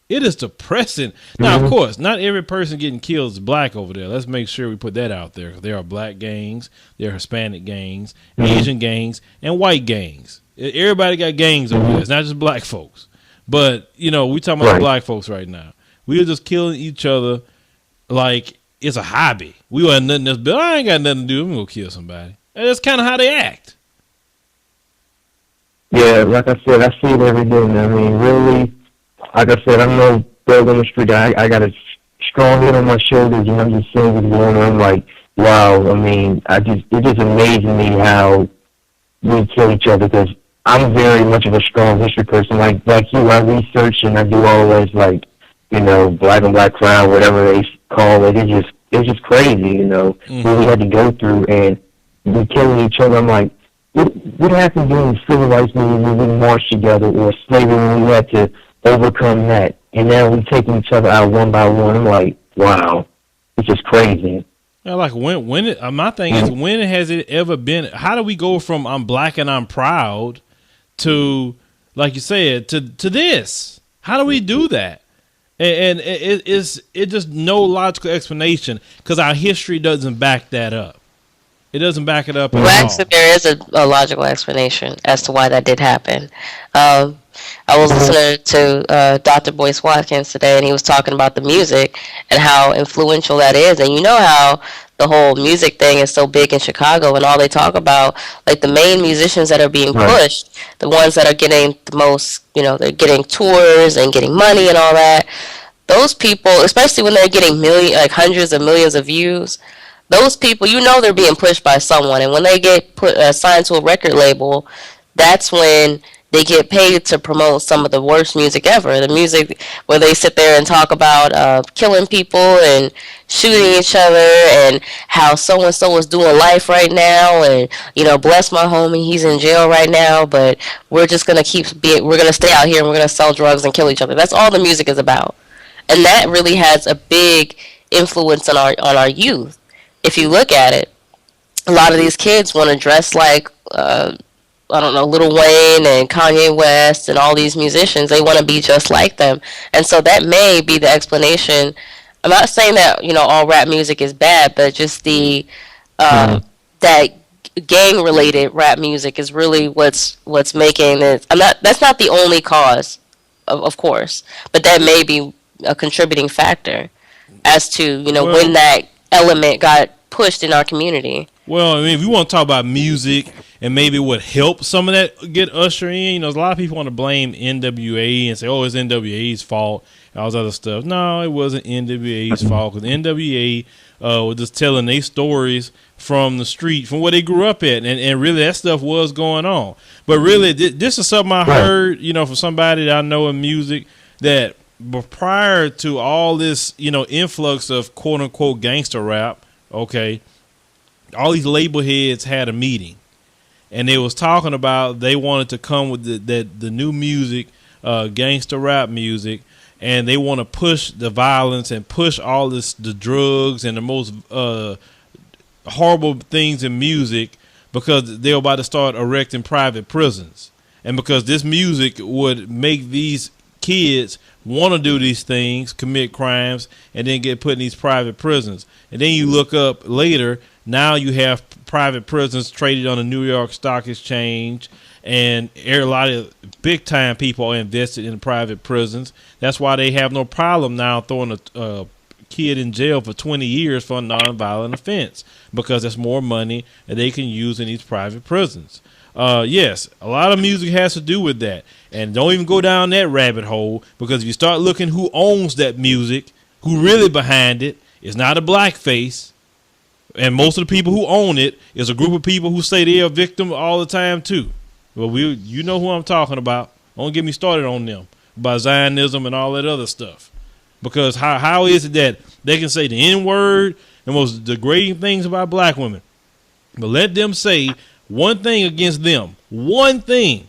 It is depressing. Now, of course, not every person getting killed is black over there. Let's make sure we put that out there. There are black gangs, there are Hispanic gangs, Asian gangs, and white gangs. Everybody got gangs over there. It's not just black folks. But, we talking about black folks right now. We are just killing each other like it's a hobby. We want nothing else, but I ain't got nothing to do. I'm going to kill somebody. And that's kind of how they act. Yeah, like I said, I see it every day. I mean, really, like I said, I'm no thug on the street. I got a strong head on my shoulders, and I'm just seeing what's going on. I'm like, wow. I mean, it just amazes me how we kill each other, because I'm very much of a strong history person. Like you, I research and I do all those, like, black and black crowd, whatever they call it. It's just crazy, what we had to go through, and we killing each other. I'm like, what happened during the civil rights movement when we marched together, or slavery when we had to overcome that? And now we're taking each other out one by one. I'm like, wow, it's just crazy. Yeah, like my thing is, when has it ever been? How do we go from I'm black and I'm proud to, like you said, to this? How do we do that? And it's just no logical explanation, because our history doesn't back that up. It doesn't back it up at all. Well, actually, there is a logical explanation as to why that did happen. I was listening to Dr. Boyce Watkins today, and he was talking about the music and how influential that is. And you know how the whole music thing is so big in Chicago, and all they talk about, like the main musicians that are being pushed, the ones that are getting the most, they're getting tours and getting money and all that. Those people, especially when they're getting hundreds of millions of views, those people, they're being pushed by someone. And when they get signed to a record label, that's when they get paid to promote some of the worst music ever. The music where they sit there and talk about killing people and shooting each other, and how so-and-so is doing life right now, and, bless my homie, he's in jail right now, but we're just going to we're going to stay out here and we're going to sell drugs and kill each other. That's all the music is about. And that really has a big influence on our youth. If you look at it, a lot of these kids want to dress like, Lil Wayne and Kanye West and all these musicians. They want to be just like them. And so that may be the explanation. I'm not saying that, all rap music is bad, but just that gang-related rap music is really what's making it. That's not the only cause, of course, but that may be a contributing factor as to, when that element got pushed in our community. Well, I mean, if you want to talk about music and maybe what helped some of that get ushered in, a lot of people want to blame NWA and say, oh, it's NWA's fault, and all this other stuff. No, it wasn't NWA's fault, because NWA was just telling their stories from the street, from where they grew up at, and really that stuff was going on. But really, this is something I heard, from somebody that I know in music, that prior to all this, influx of quote-unquote gangster rap, okay, all these label heads had a meeting, and they was talking about they wanted to come with the new music, gangster rap music, and they want to push the violence and push all the drugs and the most horrible things in music, because they're about to start erecting private prisons, and because this music would make these kids want to do these things, commit crimes, and then get put in these private prisons. And then you look up later, now you have private prisons traded on the New York Stock Exchange, and a lot of big time people are invested in private prisons. That's why they have no problem now throwing a kid in jail for 20 years for a nonviolent offense, because there's more money that they can use in these private prisons. Yes, a lot of music has to do with that. And don't even go down that rabbit hole, because if you start looking who owns that music, who really behind it, it's not a black face. And most of the people who own it is a group of people who say they're a victim all the time too. Well, you know who I'm talking about. Don't get me started on them, about Zionism and all that other stuff. Because how is it that they can say the N-word, the most degrading things about black women, but let them say one thing against them, the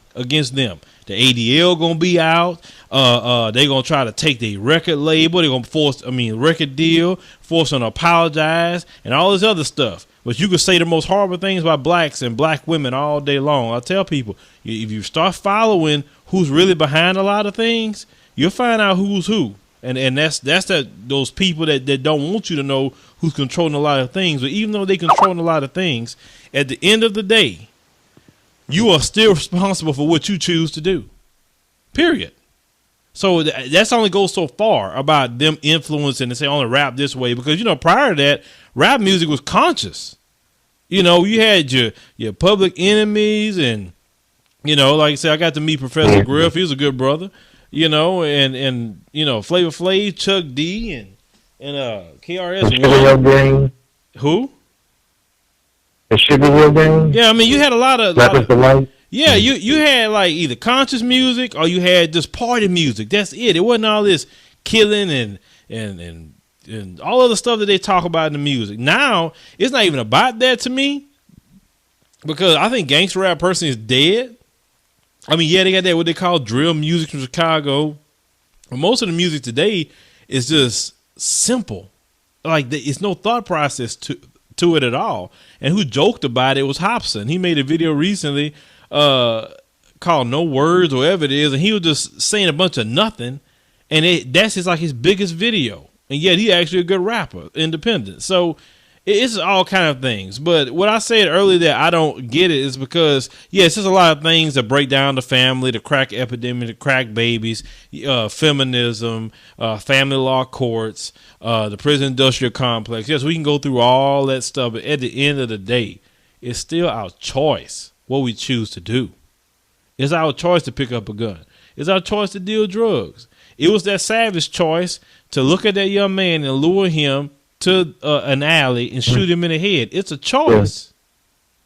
ADL gonna be out. They gonna try to take the record label. They're gonna record deal, force them to apologize, and all this other stuff. But you could say the most horrible things about blacks and black women all day long. I tell people, if you start following who's really behind a lot of things, you'll find out who's who. And that's those people that don't want you to know who's controlling a lot of things. But even though they controlling a lot of things, at the end of the day, you are still responsible for what you choose to do. Period. So that's only goes so far about them influencing and say only rap this way, because you know prior to that, rap music was conscious. You know, you had your Public Enemies, and you know, like I said, I got to meet Professor Griff. He was a good brother. You know, and you know, Flavor Flav, Chuck D, and KRS-One. Who? The Sugar Hill Gang? Yeah, I mean, you had a lot of... Yeah, you had like either conscious music or you had just party music. That's it. It wasn't all this killing and all of the stuff that they talk about in the music. Now, it's not even about that to me, because I think gangster rap person is dead. I mean, yeah, they got that what they call drill music from Chicago. But most of the music today is just simple. Like, it's no thought process to it at all. And who joked about it was Hobson. He made a video recently called No Words or whatever it is, and he was just saying a bunch of nothing, and that's his biggest video. And yet he actually a good rapper, independent. So it's all kind of things. But what I said earlier that I don't get it is because, yes, there's a lot of things that break down the family, the crack epidemic, the crack babies, feminism, family law courts, the prison industrial complex. Yes, we can go through all that stuff, but at the end of the day, it's still our choice what we choose to do. It's our choice to pick up a gun. It's our choice to deal drugs. It was that savage choice to look at that young man and lure him to an alley and shoot him in the head. It's a choice.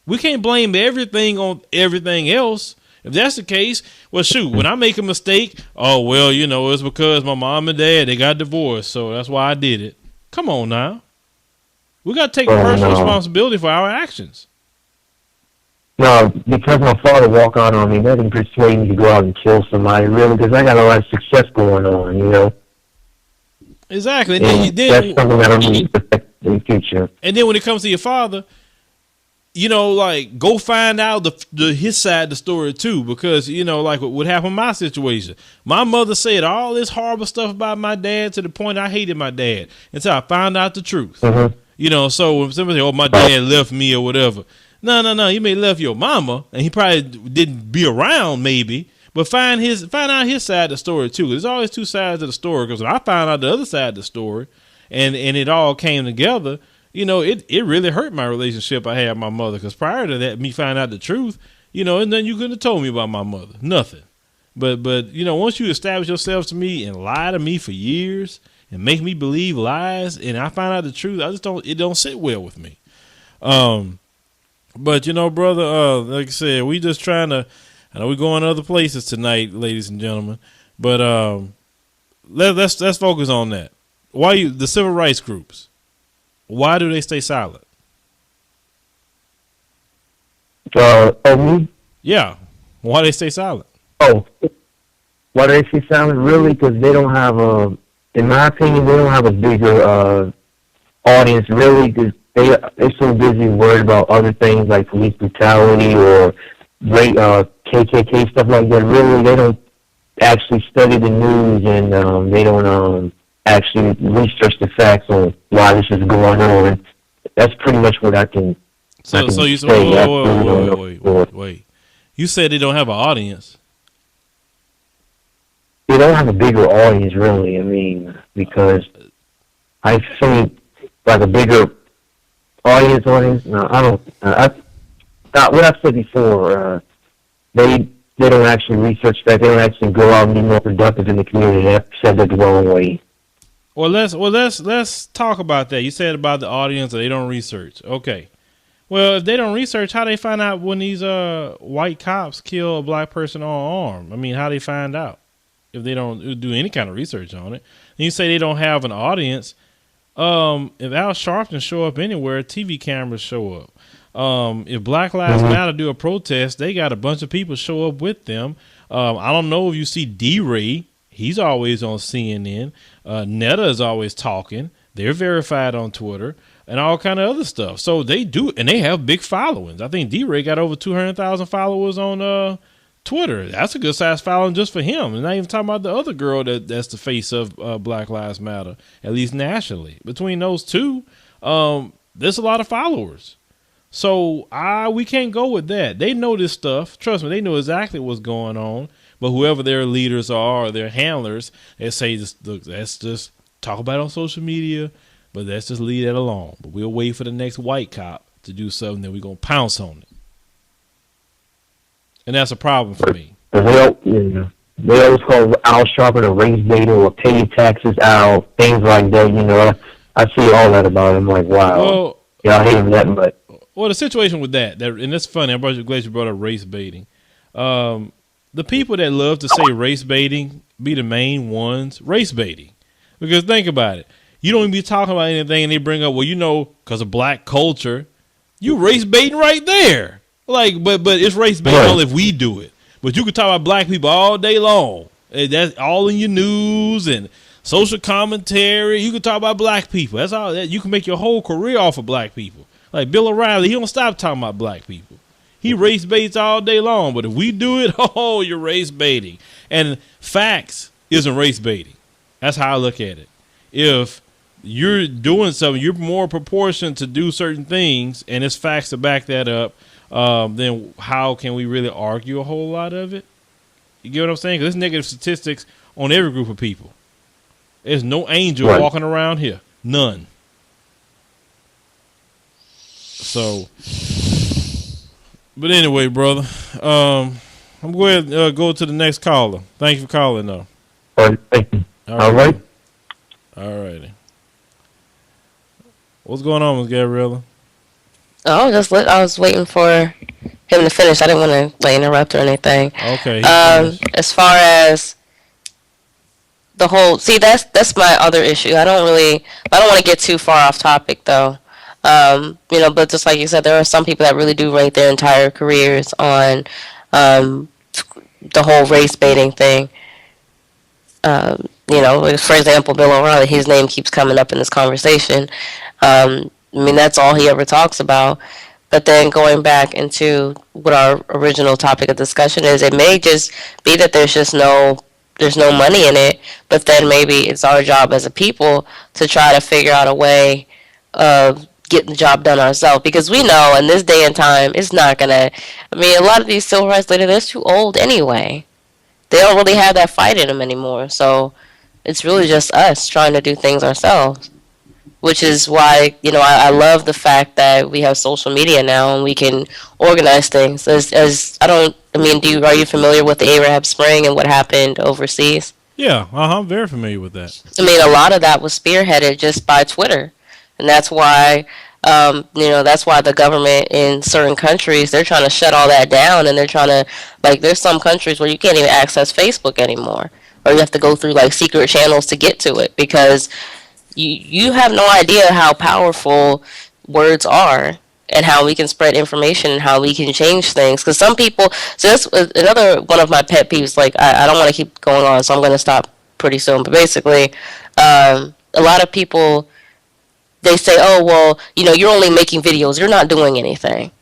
We can't blame everything on everything else. If that's the case, well, shoot, when I make a mistake, oh, well, you know, it's because my mom and dad, they got divorced, so that's why I did it. Come on now. We got to take personal responsibility for our actions. No, because my father walked out on me, that didn't persuade me to go out and kill somebody, really, because I got a lot of success going on, you know. Exactly. And that's something that I need to protect in the future. And then when it comes to your father, you know, like, go find out his side of the story too, because, you know, like what happened in my situation. My mother said all this horrible stuff about my dad to the point I hated my dad until I found out the truth. Mm-hmm. You know, so when somebody say, oh, my dad left me or whatever. No, he may have left your mama, and he probably didn't be around maybe. But find out his side of the story too. There's always two sides of the story. Because when I found out the other side of the story, and it all came together, you know, it really hurt my relationship I had with my mother. Because prior to that, me finding out the truth, you know, and then you couldn't have told me about my mother, nothing. But you know, once you establish yourself to me and lie to me for years and make me believe lies, and I find out the truth, it don't sit well with me. But you know, brother, like I said, we just trying to. I know we're going other places tonight, ladies and gentlemen, but let's focus on that. The civil rights groups, why do they stay silent? Me? Yeah, why do they stay silent? Oh, why do they stay silent? Really, because they don't have in my opinion, they don't have a bigger audience. Really, because they're so busy worried about other things like police brutality or KKK stuff like that. Really, they don't actually study the news, and they don't actually research the facts on why this is going on. That's pretty much what I can. So you said, wait. You said they don't have an audience. They don't have a bigger audience, really. I mean, because I think like a bigger audience. No, I don't. What I said before, they don't actually research that. They don't actually go out and be more productive in the community. That said that the wrong way. Well, let's talk about that. You said about the audience that they don't research. Okay. Well, if they don't research, how they find out when these white cops kill a black person unarmed? I mean, how they find out if they don't do any kind of research on it? And you say they don't have an audience. If Al Sharpton show up anywhere, TV cameras show up. If Black Lives Matter do a protest, they got a bunch of people show up with them. I don't know if you see D-Ray. He's always on CNN. Netta is always talking. They're verified on Twitter and all kind of other stuff. So they do, and they have big followings. I think D-Ray got over 200,000 followers on Twitter. That's a good size following just for him. And not even talking about the other girl that's the face of Black Lives Matter, at least nationally. Between those two, there's a lot of followers. So we can't go with that. They know this stuff. Trust me, they know exactly what's going on. But whoever their leaders are or their handlers, they say, look, let's just talk about it on social media, but let's just leave that alone. But we'll wait for the next white cop to do something, then we're going to pounce on it. And that's a problem for me. They always call Al Sharpton a race baiter or pay your taxes out, things like that. You know, I see all that about him. Like, wow. Well, I hate him that much. Well, the situation with that and it's funny, I'm glad you brought up race baiting. The people that love to say race baiting be the main ones race baiting. Because think about it. You don't even be talking about anything and they bring up, well, you know, because of black culture, you race baiting right there. Like, but it's race baiting only if we do it. But you can talk about black people all day long. That's all in your news and social commentary. You can talk about black people. That's all. You can make your whole career off of black people. Like Bill O'Reilly, he don't stop talking about black people. He race baits all day long. But if we do it, oh, you're race baiting. And facts isn't race baiting. That's how I look at it. If you're doing something, you're more proportioned to do certain things, and it's facts to back that up, then how can we really argue a whole lot of it? You get what I'm saying? Because there's negative statistics on every group of people. There's no angel walking around here. None. So, but anyway, brother, I'm going to go to the next caller. Thank you for calling, though. All right, thank you. All right. All righty. What's going on with Gabriella? Oh, I was waiting for him to finish. I didn't want to interrupt or anything. Okay. As far as the whole, that's my other issue. I don't want to get too far off topic though. But just like you said, there are some people that really do rate their entire careers on the whole race baiting thing. For example, Bill O'Reilly, his name keeps coming up in this conversation. That's all he ever talks about. But then going back into what our original topic of discussion is, it may just be that there's no money in it, but then maybe it's our job as a people to try to figure out a way of getting the job done ourselves. Because we know in this day and time, it's not going to, a lot of these civil rights leaders, they're too old anyway. They don't really have that fight in them anymore. So it's really just us trying to do things ourselves. Which is why, I love the fact that we have social media now and we can organize things. Are you familiar with the Arab Spring and what happened overseas? Yeah, I'm very familiar with that. A lot of that was spearheaded just by Twitter. And that's why, the government in certain countries, they're trying to shut all that down. And they're trying to, there's some countries where you can't even access Facebook anymore. Or you have to go through, secret channels to get to it because you have no idea how powerful words are and how we can spread information and how we can change things. Because some people, so that's another one of my pet peeves. I don't want to keep going on, so I'm going to stop pretty soon. But basically, a lot of people, they say, oh, well, you're only making videos. You're not doing anything.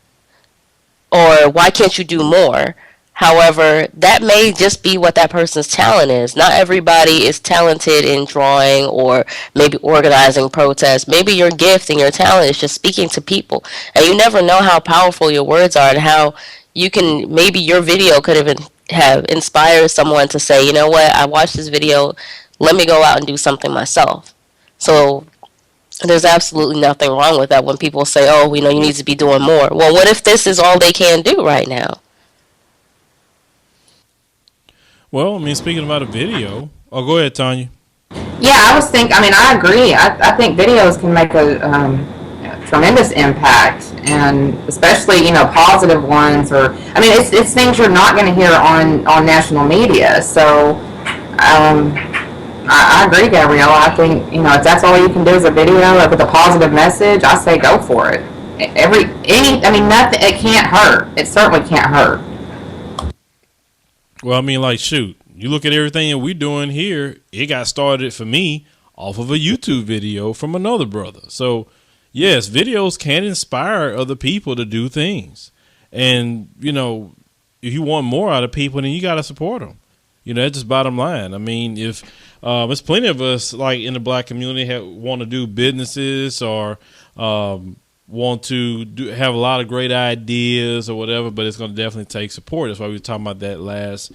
Or why can't you do more? However, that may just be what that person's talent is. Not everybody is talented in drawing or maybe organizing protests. Maybe your gift and your talent is just speaking to people. And you never know how powerful your words are and how you can, maybe your video could have inspired someone to say, you know what, I watched this video, let me go out and do something myself. So there's absolutely nothing wrong with that when people say, oh, you need to be doing more. Well, what if this is all they can do right now? Well, speaking about a video. Oh, go ahead, Tanya. Yeah, I agree. I think videos can make a tremendous impact, and especially, positive ones, or, it's things you're not going to hear on national media. So, I agree, Gabrielle. I think, if that's all you can do is a video with a positive message, I say go for it. Nothing, it can't hurt. It certainly can't hurt. Well, shoot, you look at everything that we're doing here, it got started for me off of a YouTube video from another brother. So, yes, videos can inspire other people to do things. And, if you want more out of people, then you got to support them. That's just bottom line. If there's plenty of us, in the black community, want to do businesses or, want to have a lot of great ideas or whatever, but it's going to definitely take support. That's why we were talking about that last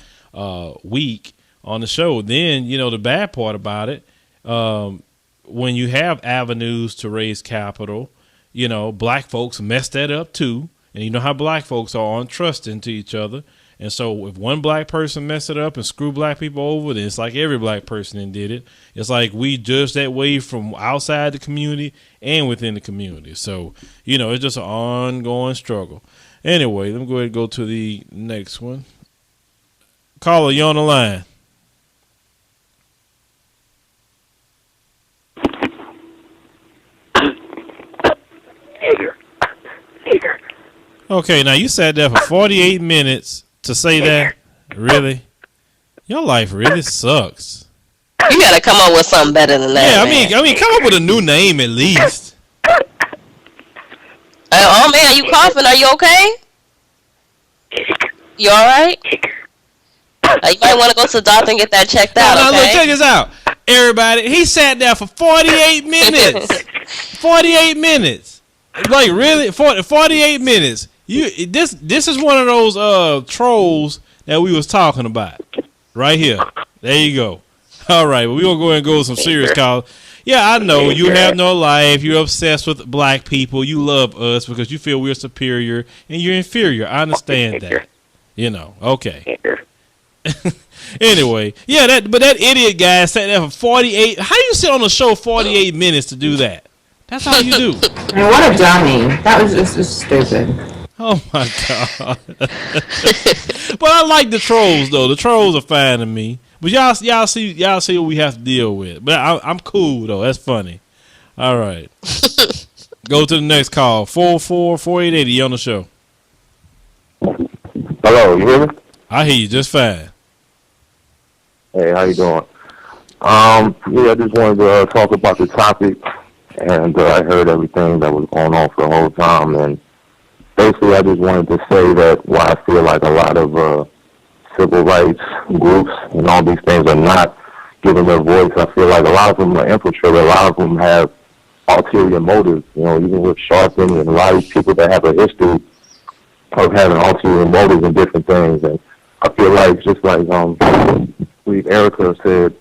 week on the show. Then, the bad part about it, when you have avenues to raise capital, black folks mess that up too. And you know how black folks are untrusting to each other. And so if one black person mess it up and screw black people over, then it's like every black person that did it. It's like we judge that way from outside the community and within the community. So, it's just an ongoing struggle. Anyway, let me go ahead and go to the next one. Caller, you on the line. Okay, now you sat there for 48 minutes to say that? Really? Your life really sucks. You gotta come up with something better than that. Yeah, I mean, come up with a new name at least. Oh man, are you coughing? Are you okay? You all right? You might want to go to the doctor and get that checked out. No, okay? Look, check this out, everybody. He sat there for 48 minutes. 48 minutes. Like really, 48 minutes. This is one of those trolls that we was talking about right here. There you go. All right, well, we're gonna go ahead and go with some serious calls. Yeah, I know you have no life. You're obsessed with black people. You love us because you feel we're superior and you're inferior. I understand that. Okay. Anyway, yeah, but that idiot guy sat there for 48. How you sit on the show 48 minutes to do that? That's all you do. I mean, what a dummy. That was just stupid. Oh my God. But I like the trolls though. The trolls are fine to me. But y'all see what we have to deal with. But I'm cool though. That's funny. All right. Go to the next call. 444-4880. You on the show. Hello, you hear me? I hear you just fine. Hey, how you doing? I just wanted to talk about the topic, and I heard everything that was going on for the whole time, and basically I just wanted to say that why I feel like a lot of civil rights groups and all these things are not giving their voice. I feel like a lot of them are infiltrated. A lot of them have ulterior motives, even with Sharpton and a lot of these people that have a history of having ulterior motives and different things. And I feel like just like Erica said,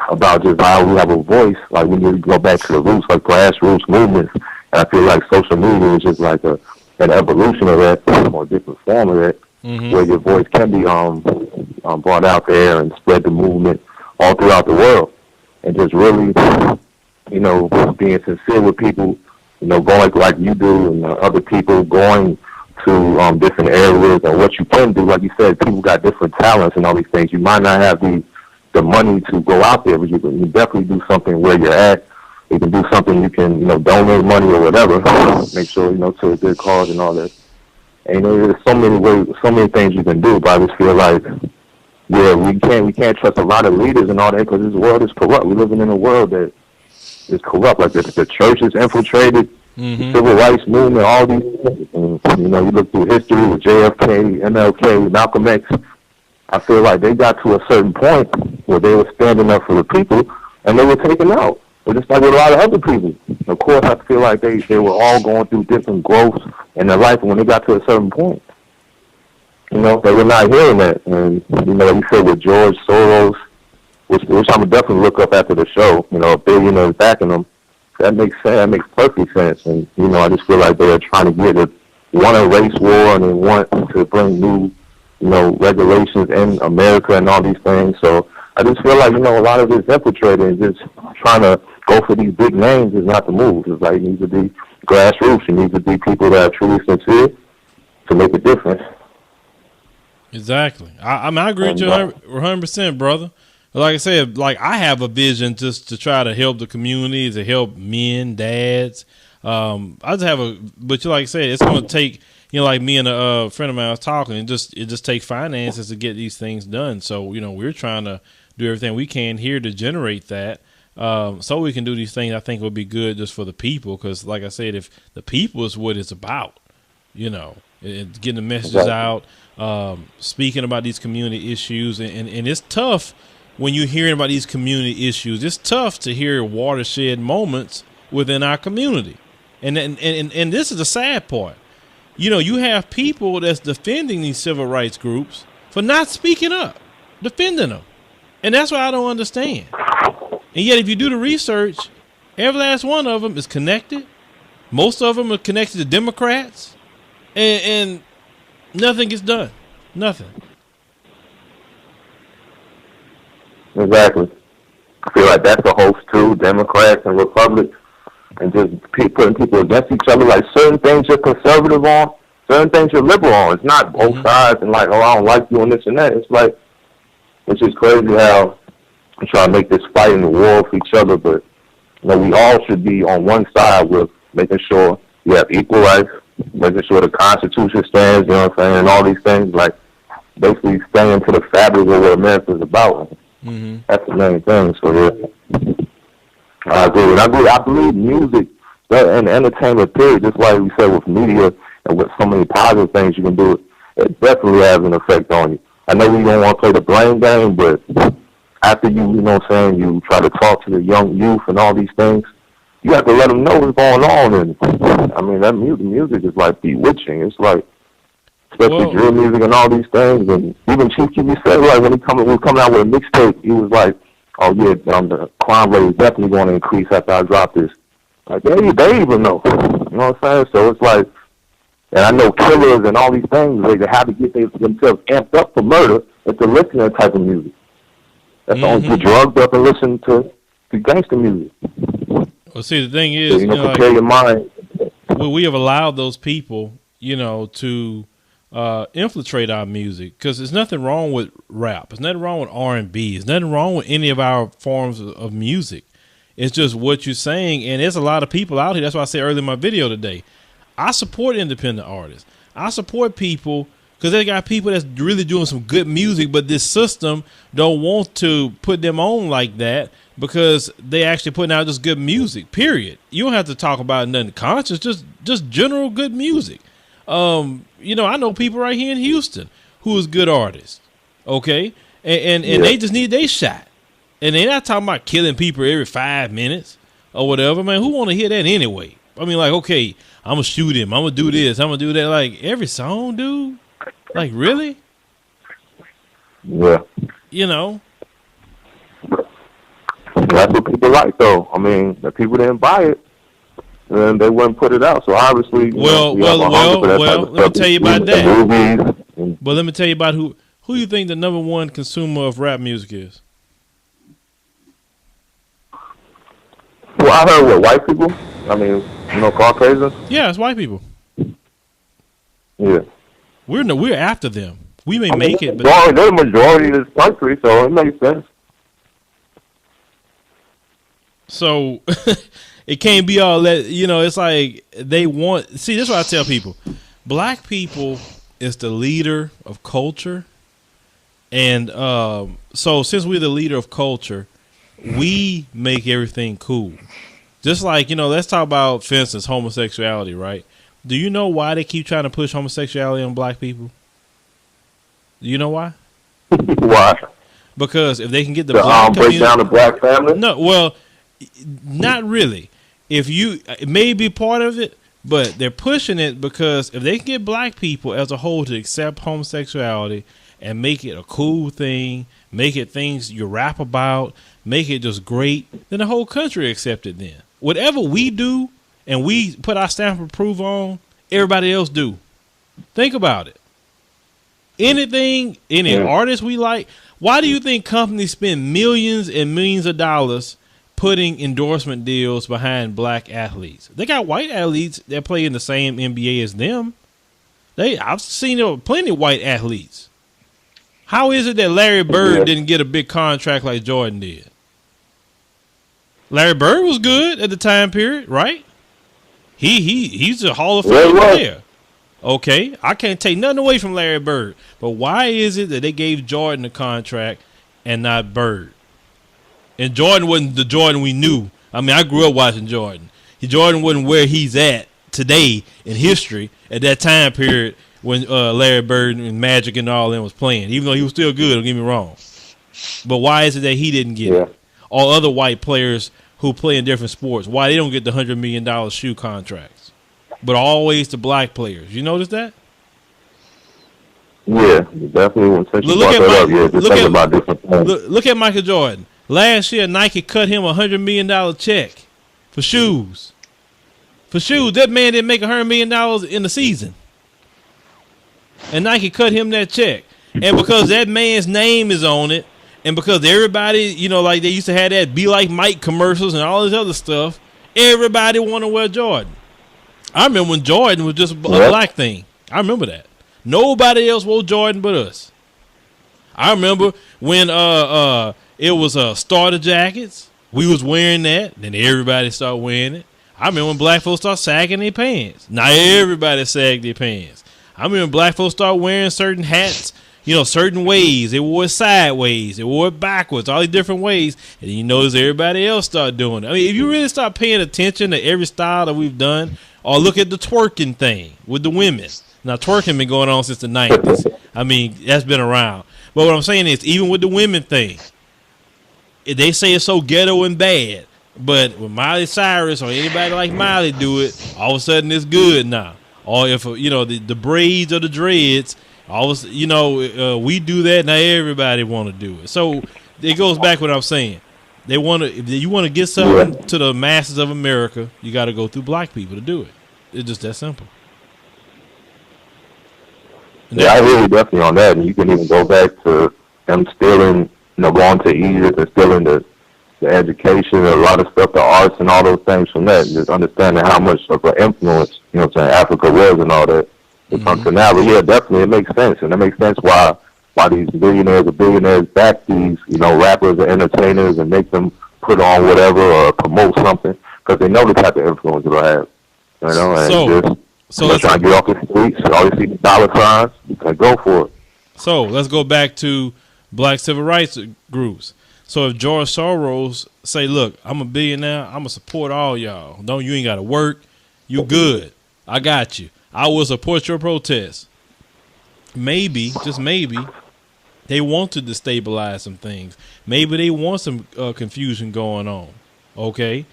about just how we have a voice, like we need to go back to the roots, like grassroots movements. And I feel like social media is just like an evolution of that, or a different form of that, where your voice can be brought out there and spread the movement all throughout the world. And just really, being sincere with people, going like you do, and other people going to different areas and what you can do. Like you said, people got different talents and all these things. You might not have the money to go out there, but you can definitely do something where you're at. You can do something, you can, donate money or whatever. Make sure, to a good cause and all that. And there's so many ways, so many things you can do, but I just feel like, we can't trust a lot of leaders and all that because this world is corrupt. We're living in a world that is corrupt. Like the church is infiltrated, the civil rights movement, all these things. And, you look through history with JFK, MLK, Malcolm X. I feel like they got to a certain point where they were standing up for the people and they were taken out. But just like with a lot of other people. Of course, I feel like they were all going through different growths in their life, and when they got to a certain point, they were not hearing that. And, like you said, with George Soros, which I'm going to definitely look up after the show, a billionaire backing them, that makes sense. That makes perfect sense. And, I just feel like they are trying to want a race war, and they want to bring new, regulations in America and all these things. So I just feel like, a lot of this infiltrating and just trying to go for these big names is not the move. It's like it needs to be grassroots. It needs to be people that are truly sincere to make a difference. Exactly. I agree with you 100%, brother. Like I said, I have a vision just to try to help the community, to help men, dads. I just have but like I said, it's going to take, like me and a friend of mine was talking, it just takes finances to get these things done. So, we're trying to do everything we can here to generate that. So we can do these things I think would be good just for the people. Because like I said, if the people is what it's about, getting the messages out, speaking about these community issues. And it's tough when you're hearing about these community issues. It's tough to hear watershed moments within our community. And this is the sad part. You know, you have people that's defending these civil rights groups for not speaking up, defending them. And that's what I don't understand. And yet, if you do the research, every last one of them is connected. Most of them are connected to Democrats. And nothing gets done. Nothing. Exactly. I feel like that's the host too, Democrats and Republicans, and just putting people against each other. Like certain things you're conservative on, certain things you're liberal on. It's not both sides and like, oh, I don't like you on this and that. It's like, it's just crazy how we try to make this fight and the war for each other, but you know, we all should be on one side with making sure we have equal rights, making sure the Constitution stands, you know what I'm saying, and all these things, like basically staying to the fabric of what America's about. Mm-hmm. That's the main thing. So yeah, I agree. I believe music and entertainment period, just like we said with media and with so many positive things you can do, it definitely has an effect on you. I know we don't want to play the blame game, but after you know what I'm saying, you try to talk to the young youth and all these things, you have to let them know what's going on. And I mean, that music is like bewitching. It's like, especially drill music and all these things. And even Chief Keef said, like, when he was coming out with a mixtape, he was like, oh yeah, the crime rate is definitely going to increase after I drop this. Like, they even know. You know what I'm saying? So it's like, and I know killers and all these things, they have to get themselves amped up for murder if they're listening to that type of music. That's only get drugged up and listen to gangster music. Well, see, the thing is, so, you know, prepare your mind. We have allowed those people, you know, to infiltrate our music, because there's nothing wrong with rap. There's nothing wrong with R&B. There's nothing wrong with any of our forms of music. It's just what you're saying, and there's a lot of people out here. That's why I said earlier in my video today, I support independent artists. I support people because they got people that's really doing some good music, but this system don't want to put them on like that because they actually putting out just good music, period. You don't have to talk about nothing conscious, just general good music. You know, I know people right here in Houston who is good artists, okay? And they just need their shot. And they're not talking about killing people every 5 minutes or whatever, man. Who want to hear that anyway? I mean, like, okay, I'm going to shoot him. I'm going to do this. I'm going to do that. Like, every song, dude? Like, really? Yeah. You know? That's what people like, though. I mean, the people didn't buy it, and they wouldn't put it out. So, obviously, well, let me tell you about that. But let me tell you about who you think the number one consumer of rap music is. Well, I heard what, white people? I mean, you know, Caucasians? Yeah, it's white people. Yeah. We're after them. We may make it, but they're the majority of this country, so it makes sense. So it can't be all that, you know, it's like they want, see, this is what I tell people. Black people is the leader of culture. And so since we're the leader of culture, we make everything cool. Just like, you know, let's talk about, for instance, homosexuality, right? Do you know why they keep trying to push homosexuality on black people? Do you know why? Why? Because if they can get the black break down the black family? No, well, not really. It may be part of it, but they're pushing it because if they can get black people as a whole to accept homosexuality and make it a cool thing, make it things you rap about, make it just great, then the whole country accept it then. Whatever we do and we put our stamp of approval on, everybody else do. Think about it. Anything, any artist we like, why do you think companies spend millions and millions of dollars putting endorsement deals behind black athletes? They got white athletes that play in the same NBA as them. I've seen plenty of white athletes. How is it that Larry Bird didn't get a big contract like Jordan did? Larry Bird was good at the time period, right? He's a Hall of Fame player. Okay, I can't take nothing away from Larry Bird, but why is it that they gave Jordan a contract and not Bird? And Jordan wasn't the Jordan we knew. I mean, I grew up watching Jordan. Jordan wasn't where he's at today in history at that time period when Larry Bird and Magic and all them was playing, even though he was still good, don't get me wrong. But why is it that he didn't get it? All other white players who play in different sports, why they don't get the $100 million shoe contracts, but always the black players. You notice that? Yeah, definitely. When since you Look brought at that up, Mike- yeah, just look think at- about different things. Look at Michael Jordan. Last year, Nike cut him a $100 million check for shoes. For shoes, that man didn't make $100 million in the season, and Nike cut him that check. And because that man's name is on it, and because everybody, you know, like they used to have that "Be Like Mike" commercials and all this other stuff, everybody want to wear Jordan. I remember when Jordan was just a black thing. I remember that. Nobody else wore Jordan but us. I remember when it was starter jackets. We was wearing that. Then everybody started wearing it. I remember when black folks started sagging their pants. Now everybody sagged their pants. I remember black folks started wearing certain hats, you know, certain ways. They wore it sideways. They wore it backwards, all these different ways. And you notice everybody else started doing it. I mean, if you really start paying attention to every style that we've done, or look at the twerking thing with the women. Now, twerking been going on since the 90s. I mean, that's been around. But what I'm saying is, even with the women thing, they say it's so ghetto and bad. But when Miley Cyrus or anybody like Miley do it, all of a sudden it's good now. Or if, you know, the braids or the dreads, all of a, you know, we do that, now everybody want to do it. So it goes back to what I'm saying. They want to. If you want to get something to the masses of America, you got to go through black people to do it. It's just that simple. Yeah, I really definitely on that. And you can even go back to them stealing, you know, going to Egypt and stealing the education and a lot of stuff, the arts and all those things from that. Just understanding how much of an influence, you know what I'm saying, Africa was and all that. To now, but yeah, definitely it makes sense. And it makes sense why these billionaires or billionaires back these, you know, rappers or entertainers and make them put on whatever or promote something because they know the type of influence it'll have. You know, and so they're trying to get off the streets. All you see the dollar signs, you can go for it. So let's go back to black civil rights groups. So if George Soros say, "Look, I'm a billionaire. I'm gonna support all y'all. You ain't gotta work. You good. I got you. I will support your protest." Maybe, just maybe, they want to destabilize some things. Maybe they want some confusion going on. Okay,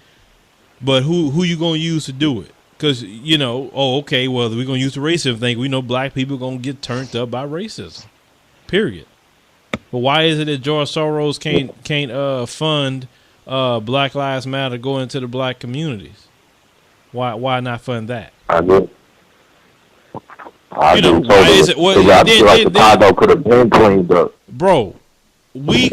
but who you gonna use to do it? Because, you know, we're going to use the racism thing. We know black people are going to get turned up by racism, period. But why is it that George Soros can't fund Black Lives Matter going into the black communities? Why not fund that? I do. Why is it? Well, Chicago could have been cleaned up. Bro, we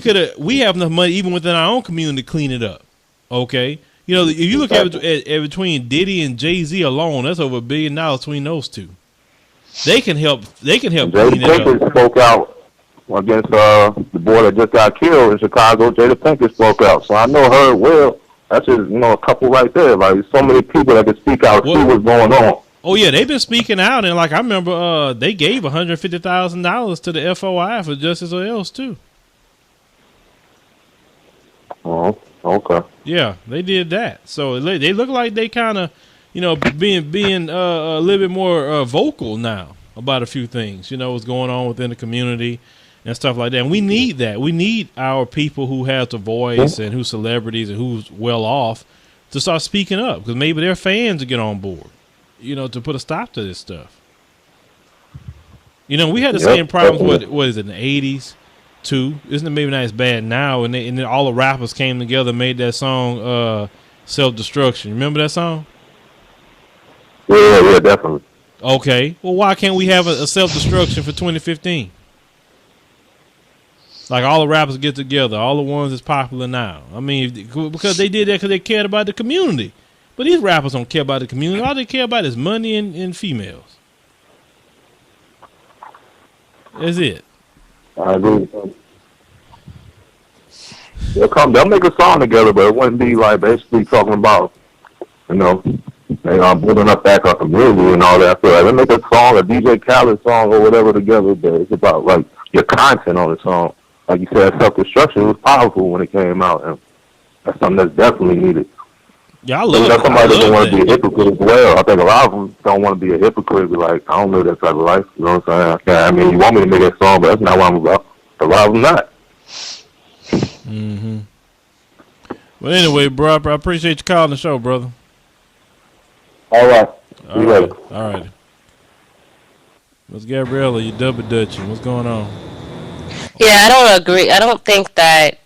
have enough money even within our own community to clean it up. Okay? You know, if you look at between Diddy and Jay-Z alone, that's over $1 billion between those two. They can help clean it up. Jada spoke out against the boy that just got killed in Chicago. Jada Pinkett spoke out, so I know her well. That's just, you know, a couple right there. Like, so many people that can speak out, see what's going on. Oh yeah, they've been speaking out, and like I remember, they gave $150,000 to the FOI for Justice or Else too. Oh, okay. Yeah, they did that. So they look like they kind of, you know, being a little bit more vocal now about a few things. You know, what's going on within the community and stuff like that. And we need that. We need our people who have the voice and who's celebrities and who's well off to start speaking up, because maybe their fans will get on board, you know, to put a stop to this stuff. You know, we had the same problems with, what is it, in the 80s too? Isn't it maybe not as bad now? And then all the rappers came together and made that song Self-Destruction. Remember that song? Yeah, definitely. Okay. Well, why can't we have a Self-Destruction for 2015? Like all the rappers get together, all the ones that's popular now. I mean, because they did that because they cared about the community. But these rappers don't care about the community. All they care about is money and females. That's it. I agree. They'll make a song together, but it wouldn't be like basically talking about, you know, building up back our community and all that. So like, they make a song, a DJ Khaled song or whatever together, but it's about like your content on the song. Like you said, Self-Destruction was powerful when it came out, and that's something that's definitely needed. Yeah, I love it. That's somebody that doesn't want to be a hypocrite as well. I think a lot of them don't want to be a hypocrite. Be like, I don't live that type of life. You know what I'm saying? I mean, you want me to make that song, but that's not what I'm about. A lot of them not. Mm-hmm. But anyway, bro, I appreciate you calling the show, brother. All right. All right. All right. Miss Gabriella, you double dutching. What's going on? Yeah, I don't agree. I don't think that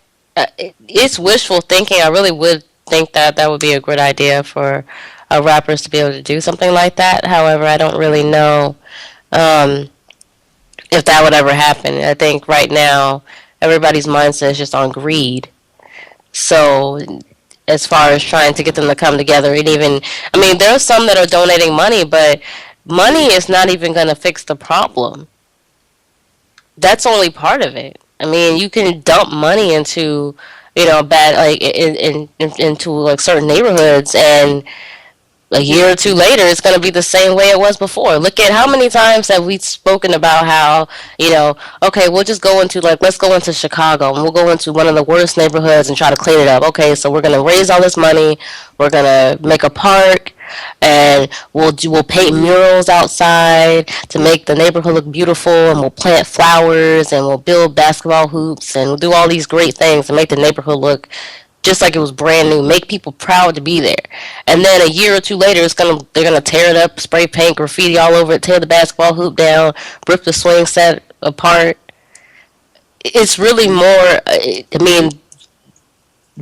it's wishful thinking. I really would think that that would be a good idea for rappers to be able to do something like that. However, I don't really know um, if that would ever happen. I think right now everybody's mindset is just on greed. So as far as trying to get them to come together, and even, I mean, there are some that are donating money, but money is not even going to fix the problem. That's only part of it. I mean, you can dump money into, bad, like into like certain neighborhoods, and a year or two later, it's going to be the same way it was before. Look at how many times have we spoken about how, okay, we'll just go into, like, let's go into Chicago, and we'll go into one of the worst neighborhoods and try to clean it up. Okay, so we're going to raise all this money, we're going to make a park, and we'll paint murals outside to make the neighborhood look beautiful, and we'll plant flowers, and we'll build basketball hoops, and we'll do all these great things to make the neighborhood look just like it was brand new, make people proud to be there. And then a year or two later, they're gonna tear it up, spray paint, graffiti all over it, tear the basketball hoop down, rip the swing set apart. It's really more. I mean,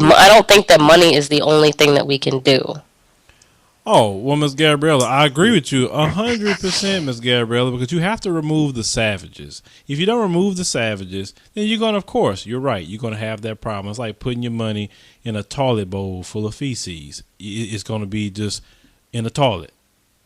I don't think that money is the only thing that we can do. Oh, well, Miss Gabriella, I agree with you 100%, Miss Gabriella, because you have to remove the savages. If you don't remove the savages, then you're going to, of course, you're right, you're going to have that problem. It's like putting your money in a toilet bowl full of feces. It's going to be just in a toilet.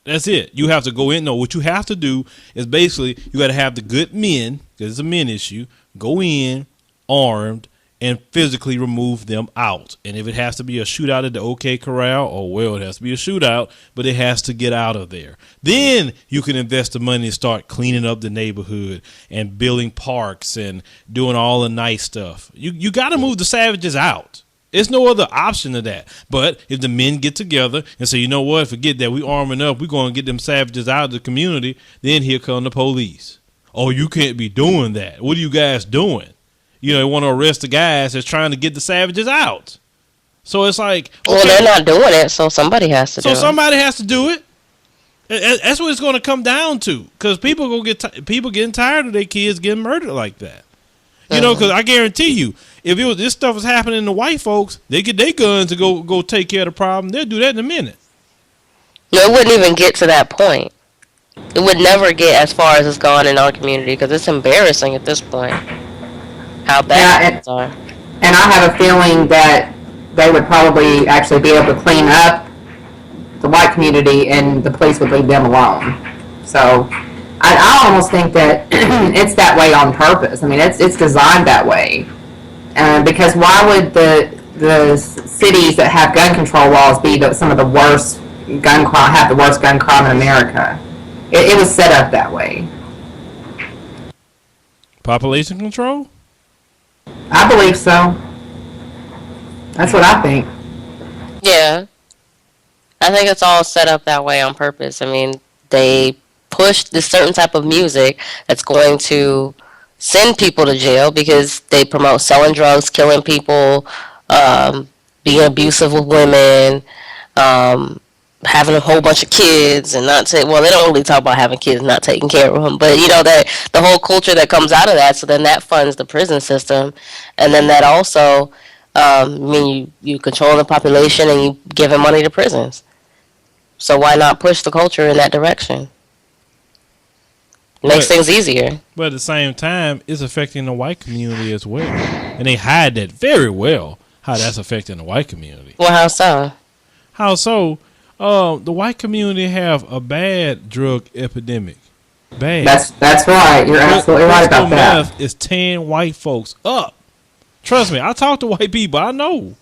That's it. You have to go in. No, what you have to do is basically you got to have the good men, because it's a men issue, go in armed and physically remove them out. And if it has to be a shootout at the OK Corral, oh, well, it has to be a shootout, but it has to get out of there. Then you can invest the money and start cleaning up the neighborhood and building parks and doing all the nice stuff. You got to move the savages out. There's no other option to that. But if the men get together and say, you know what, forget that, we arming up, we're going to get them savages out of the community, then here come the police. Oh, you can't be doing that. What are you guys doing? They want to arrest the guys that's trying to get the savages out. So it's like, okay, well, they're not doing it, so somebody has to do it. So somebody has to do it. That's what it's going to come down to, because people getting tired of their kids getting murdered like that. Because I guarantee you, if this stuff was happening to white folks, they get their guns to go take care of the problem. They'll do that in a minute. No, it wouldn't even get to that point. It would never get as far as it's gone in our community, because it's embarrassing at this point how bad things are. And I have a feeling that they would probably actually be able to clean up the white community and the police would leave them alone. So I almost think that it's that way on purpose. I mean, it's designed that way. Because why would the cities that have gun control laws be some of the worst gun crime, have the worst gun crime in America? It was set up that way. Population control? I believe so. That's what I think. Yeah. I think it's all set up that way on purpose. I mean, they push this certain type of music that's going to send people to jail because they promote selling drugs, killing people, being abusive with women, having a whole bunch of kids and not take, well, they don't really talk about having kids and not taking care of them, but that the whole culture that comes out of that, so then that funds the prison system, and then that also, you control the population and you giving money to prisons. So why not push the culture in that direction? Makes things easier. But at the same time, it's affecting the white community as well. And they hide that very well, how that's affecting the white community. Well, how so? How so? The white community have a bad drug epidemic. Bad. That's right. You're absolutely right about that. Meth is tearing white folks up. Trust me, I talk to white people. I know.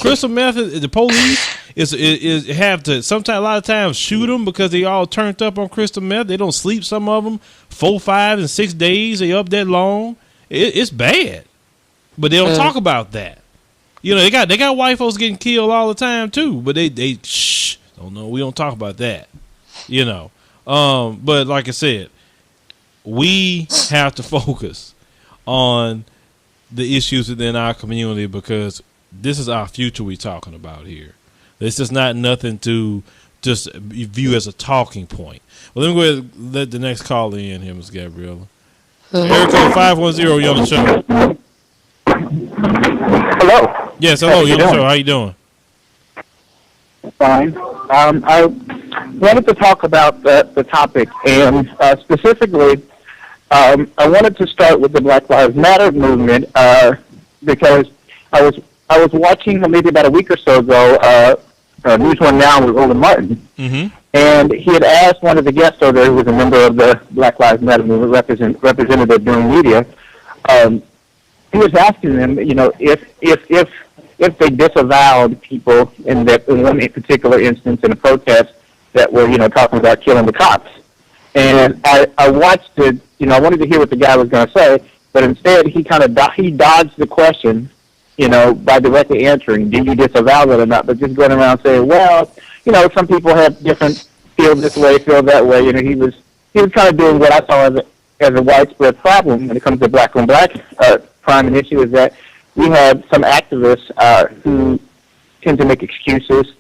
Crystal meth, the police is have to sometimes, a lot of times, shoot them because they all turned up on crystal meth. They don't sleep. Some of them 4, 5, and 6 days. They up that long. It's bad, but they don't talk about that. They got white folks getting killed all the time too, but they don't know. We don't talk about that. But like I said, we have to focus on the issues within our community, because this is our future we talking about here. This is not nothing to just view as a talking point. Well, let me go ahead and let the next caller in here, Ms. Gabriella. Eric 510, you on the show. Hello. Yes, hello, you on the show. How you doing? Fine. I wanted to talk about the topic, and specifically, I wanted to start with the Black Lives Matter movement because I was watching maybe about a week or so ago News One Now with Roland Martin, and he had asked one of the guests over there, who was a member of the Black Lives Matter movement, representative during media. He was asking them, you know, if they disavowed people in one particular instance in a protest that were, you know, talking about killing the cops. And I watched it, you know, I wanted to hear what the guy was going to say, but instead he kind of he dodged the question, you know, by directly answering, do you disavow that or not? But just going around saying, well, you know, some people have different, feel this way, feel that way. You know, he was kind of doing what I saw as a widespread problem when it comes to black on black crime and issue, is that we have some activists who tend to make excuses.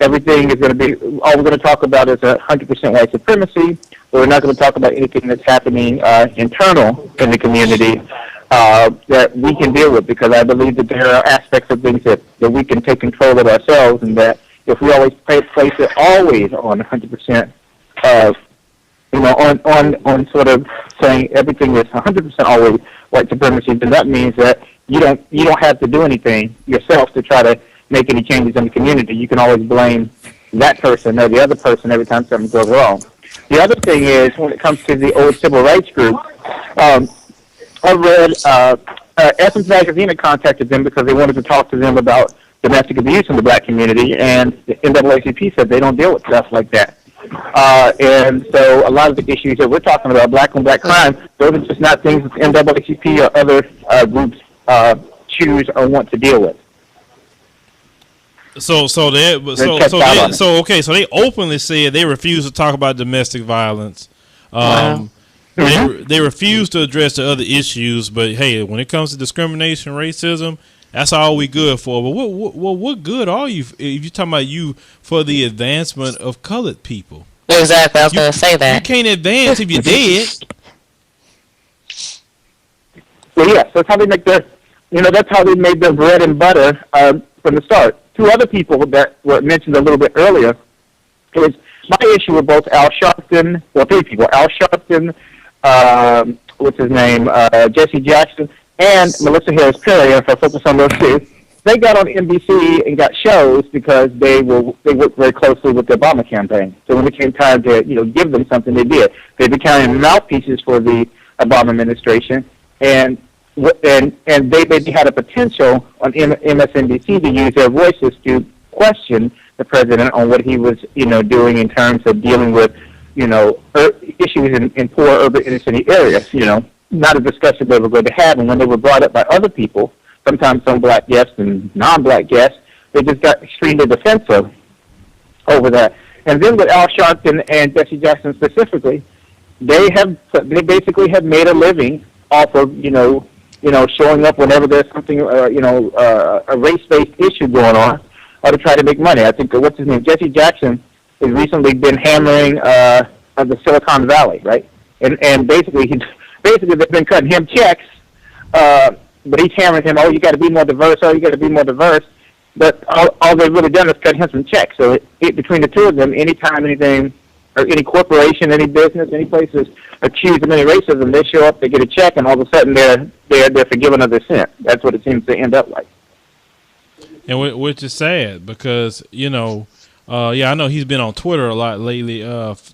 Everything is going to be, all we're going to talk about is 100% white supremacy, but we're not going to talk about anything that's happening internal in the community that we can deal with, because I believe that there are aspects of things that we can take control of ourselves, and that if we always place it always on 100%, you know, on sort of saying everything is 100% always white supremacy, then that means that you don't have to do anything yourself to try to make any changes in the community. You can always blame that person or the other person every time something goes wrong. The other thing is, when it comes to the old civil rights group, I read Essence Magazine had contacted them because they wanted to talk to them about domestic abuse in the black community, and the NAACP said they don't deal with stuff like that. And so a lot of the issues that we're talking about, black on black crime, those are just not things that the NAACP or other groups choose or want to deal with. So they openly said they refuse to talk about domestic violence. They refuse to address the other issues, but hey, when it comes to discrimination, racism, that's all we good for. But what good are you if you're talking about you for the advancement of colored people? Exactly, I was going to say that. You can't advance if you're dead. Well, yes, that's how they make their, that's how they made their bread and butter from the start. Two other people that were mentioned a little bit earlier is my issue with both Al Sharpton, well, three people, Al Sharpton, what's his name, Jesse Jackson, and Melissa Harris Perry, if I focus on those two. They got on NBC and got shows because they worked very closely with the Obama campaign. So when it came time to give them something, they did. They became mouthpieces for the Obama administration, and they had a potential on MSNBC to use their voices to question the president on what he was doing in terms of dealing with issues in poor urban inner city areas. Not a discussion they were going to have, and when they were brought up by other people, sometimes some black guests and non-black guests, they just got extremely defensive over that. And then with Al Sharpton and Jesse Jackson specifically, they basically have made a living off of showing up whenever there's something a race-based issue going on, or to try to make money. I think what's his name, Jesse Jackson, has recently been hammering the Silicon Valley, right? And basically they've been cutting him checks. But he's hammering him, you got to be more diverse, you got to be more diverse. But all they've really done is cut him some checks. So between the two of them, anytime anything, or any corporation, any business, any place is accused of any racism, they show up, they get a check, and all of a sudden they're forgiven of their sin. That's what it seems to end up like. And which is sad because, I know he's been on Twitter a lot lately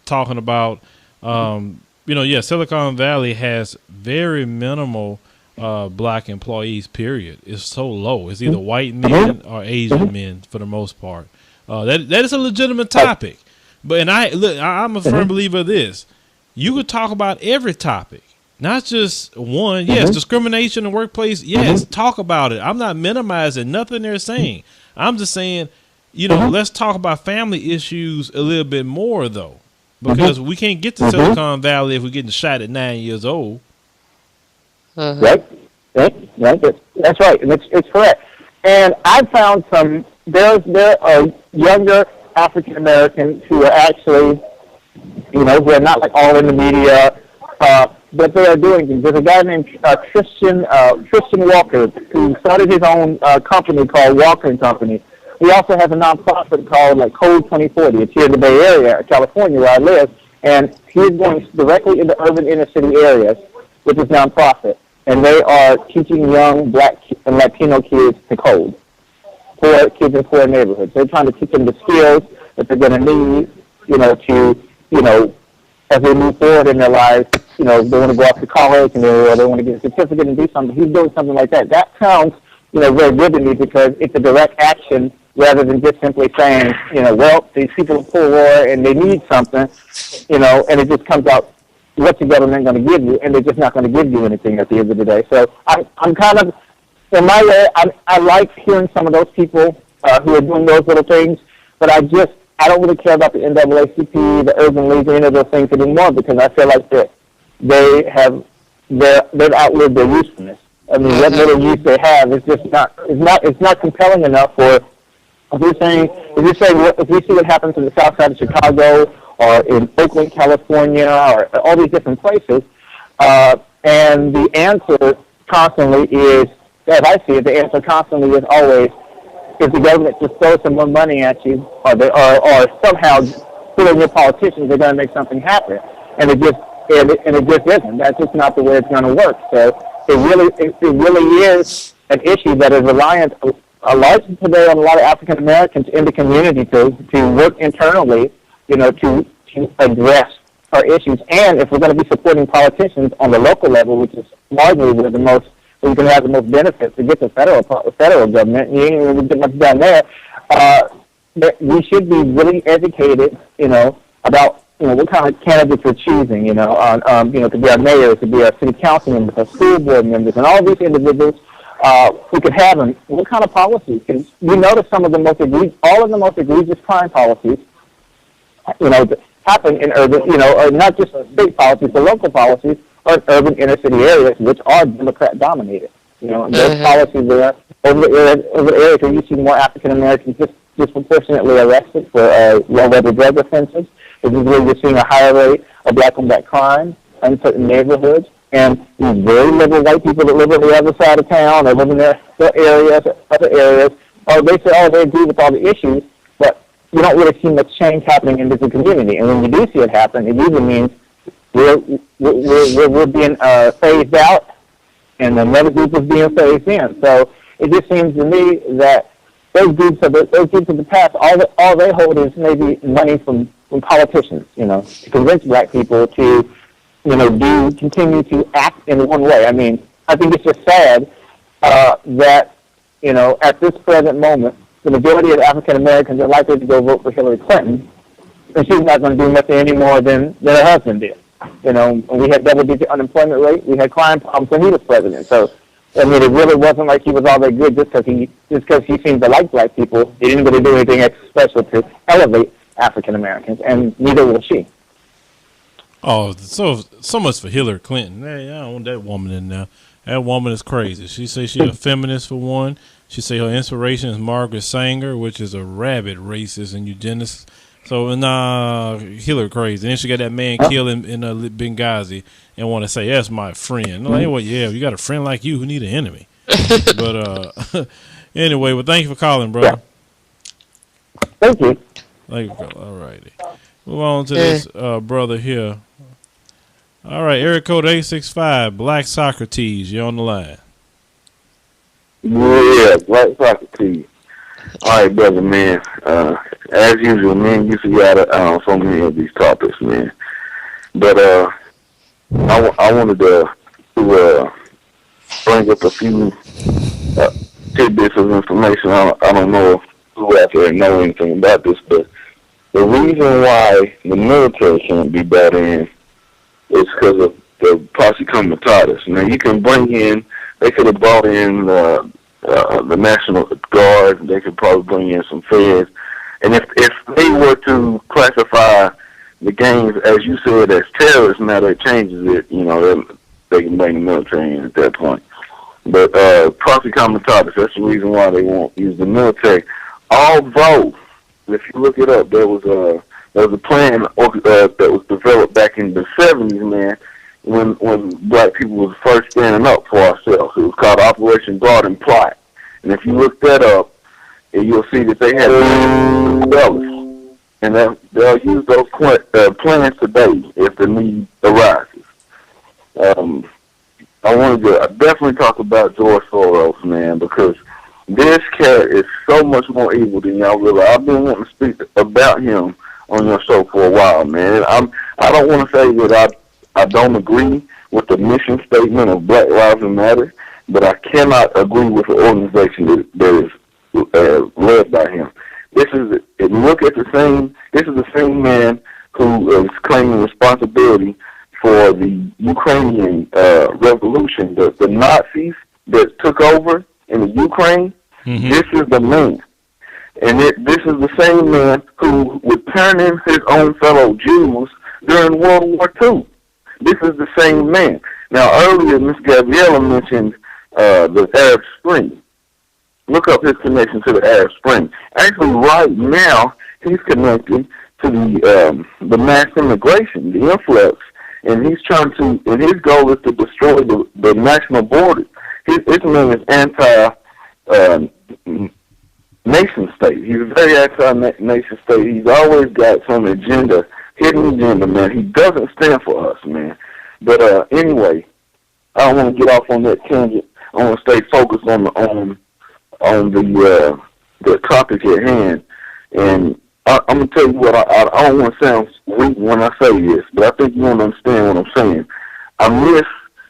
talking about, Silicon Valley has very minimal black employees, period. It's so low. It's either white men or Asian men for the most part. That is a legitimate topic. But I'm a firm believer of this. You could talk about every topic, not just one. Yes, discrimination in the workplace. Yes, talk about it. I'm not minimizing nothing they're saying. I'm just saying, let's talk about family issues a little bit more though, because we can't get to Silicon Valley if we're getting shot at 9 years old. Right. That's right, and it's correct. And I found there are younger African Americans who are actually, who are not like all in the media, but they are doing things. There's a guy named Christian Walker who started his own company called Walker and Company. He also has a nonprofit called like Code 2040. It's here in the Bay Area, California, where I live, and he's going directly into urban inner city areas with his nonprofit, and they are teaching young Black and Latino kids to code. For kids in poor neighborhoods. They're trying to teach them the skills that they're going to need, as they move forward in their lives, they want to go off to college and they want to get a certificate and do something. He's doing something like that. That sounds, very good to me because it's a direct action rather than just simply saying, well, these people are poor and they need something, and it just comes out, what's the government going to give you? And they're just not going to give you anything at the end of the day. So I'm kind of, in my way, I like hearing some of those people who are doing those little things, but I don't really care about the NAACP, the Urban League, or any of those things anymore because I feel like they've outlived their usefulness. I mean, what little use they have is just it's not compelling enough for. If we see what happens in the South Side of Chicago or in Oakland, California, or all these different places, and the answer constantly is. As I see it, the answer constantly is always, if the government just throws some more money at you, or somehow put in your politicians, they're going to make something happen, and it just isn't. That's just not the way it's going to work. So it really is an issue that is reliant largely today on a lot of African Americans in the community to work internally, to address our issues. And if we're going to be supporting politicians on the local level, which is largely where you can have the most benefits to get the federal government. You ain't really get much done there. We should be really educated, about what kind of candidates we're choosing. To be our mayors, to be our city council members, our school board members, and all these individuals. We could have them. What kind of policies? Because we notice all of the most egregious crime policies, happen in urban, or not just state policies, but local policies. Or urban inner city areas, which are Democrat dominated. Those policies there over the areas where you see more African Americans disproportionately arrested for low-level drug offenses. This is where you're seeing a higher rate of black on black crime in certain neighborhoods, and these very liberal white people that live on the other side of town, or live in their areas, other areas, they say, they agree with all the issues, but you don't really see much change happening in the community. And when you do see it happen, it usually means we're being phased out, and another group is being phased in. So it just seems to me that those groups of the past, all they hold is maybe money from politicians, to convince black people to, continue to act in one way. I mean, I think it's just sad that, at this present moment, the majority of African Americans are likely to go vote for Hillary Clinton, and she's not going to do nothing any more than her husband did. We had double-digit unemployment rate. We had crime problems when he was president. So, I mean, it really wasn't like he was all that good just because he seemed to like black people. He didn't really do anything extra special to elevate African Americans, and neither will she. Oh, so much for Hillary Clinton. Hey, I don't want that woman in there. That woman is crazy. She say she a feminist for one. She say her inspiration is Margaret Sanger, which is a rabid racist and eugenicist. So, Hillary crazy. And then she got that man killed in Benghazi and want to say, that's my friend. I'm like, well, yeah, you got a friend like you who need an enemy. But anyway, well, thank you for calling, brother. Thank you. All righty. Move on to this brother here. All right, area code 865, Black Socrates. You're on the line. Yeah, Black Socrates. All right, brother, man. As usual, man, you forgot so many of these topics, man. But I wanted to bring up a few tidbits of information. I don't know who out there know anything about this, but the reason why the military can't be brought in is because of the posse comitatus. Now, you can bring in, they could have brought in the National Guard, they could probably bring in some feds. And if they were to classify the gangs, as you said, as terrorists, now that changes it, they can bring the military in at that point. But proxy comitatus, that's the reason why they won't use the military. Although, if you look it up, there was a plan that was developed back in the 70s, man, when black people was first standing up for ourselves. It was called Operation Garden Plot. And if you look that up, you'll see that they had fellas. And they'll use those plans today if the need arises. I wanted to definitely talk about George Soros, man, because this cat is so much more evil than y'all realize. I've been wanting to speak about him on your show for a while, man. I don't want to say that I don't agree with the mission statement of Black Lives Matter, but I cannot agree with the organization that is led by him. This is the same man who is claiming responsibility for the Ukrainian revolution, the Nazis that took over in the Ukraine. Mm-hmm. This is the man. And this is the same man who would turn in his own fellow Jews during World War II. This is the same man. Now, earlier, Ms. Gabriella mentioned the Arab Spring. Look up his connection to the Arab Spring. Actually, right now, he's connected to the mass immigration, the influx, and he's trying to, and his goal is to destroy the national borders. His man is anti-nation state. He's very anti-nation state. He's always got some agenda, hidden agenda, man. He doesn't stand for us, man. But anyway, I don't want to get off on that tangent. I want to stay focused on the topic at hand. And I'm going to tell you what, I don't want to sound weak when I say this, but I think you want to understand what I'm saying. I miss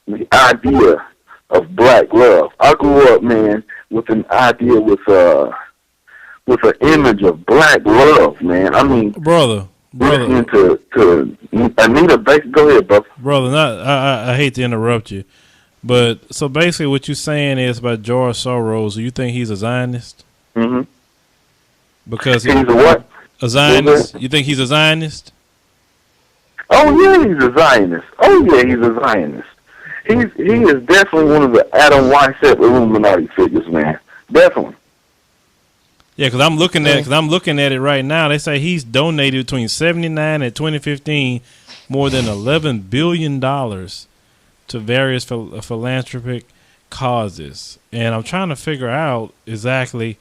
the idea of black love. I grew up, man, with an idea with an image of black love, man. I mean, brother. Listening to Anita Baker. Go ahead, brother. Brother, I hate to interrupt you, but so basically what you're saying is about George Soros, you think he's a Zionist? Mm-hmm. Because he's a what? A Zionist? You think he's a Zionist? Oh, yeah, he's a Zionist. Oh, yeah, he's a Zionist. He is definitely one of the Adam Weishaupt Illuminati figures, man. Definitely. Yeah, because I'm looking at it right now. They say he's donated between 1979 and 2015 more than $11 billion to various philanthropic causes. And I'm trying to figure out exactly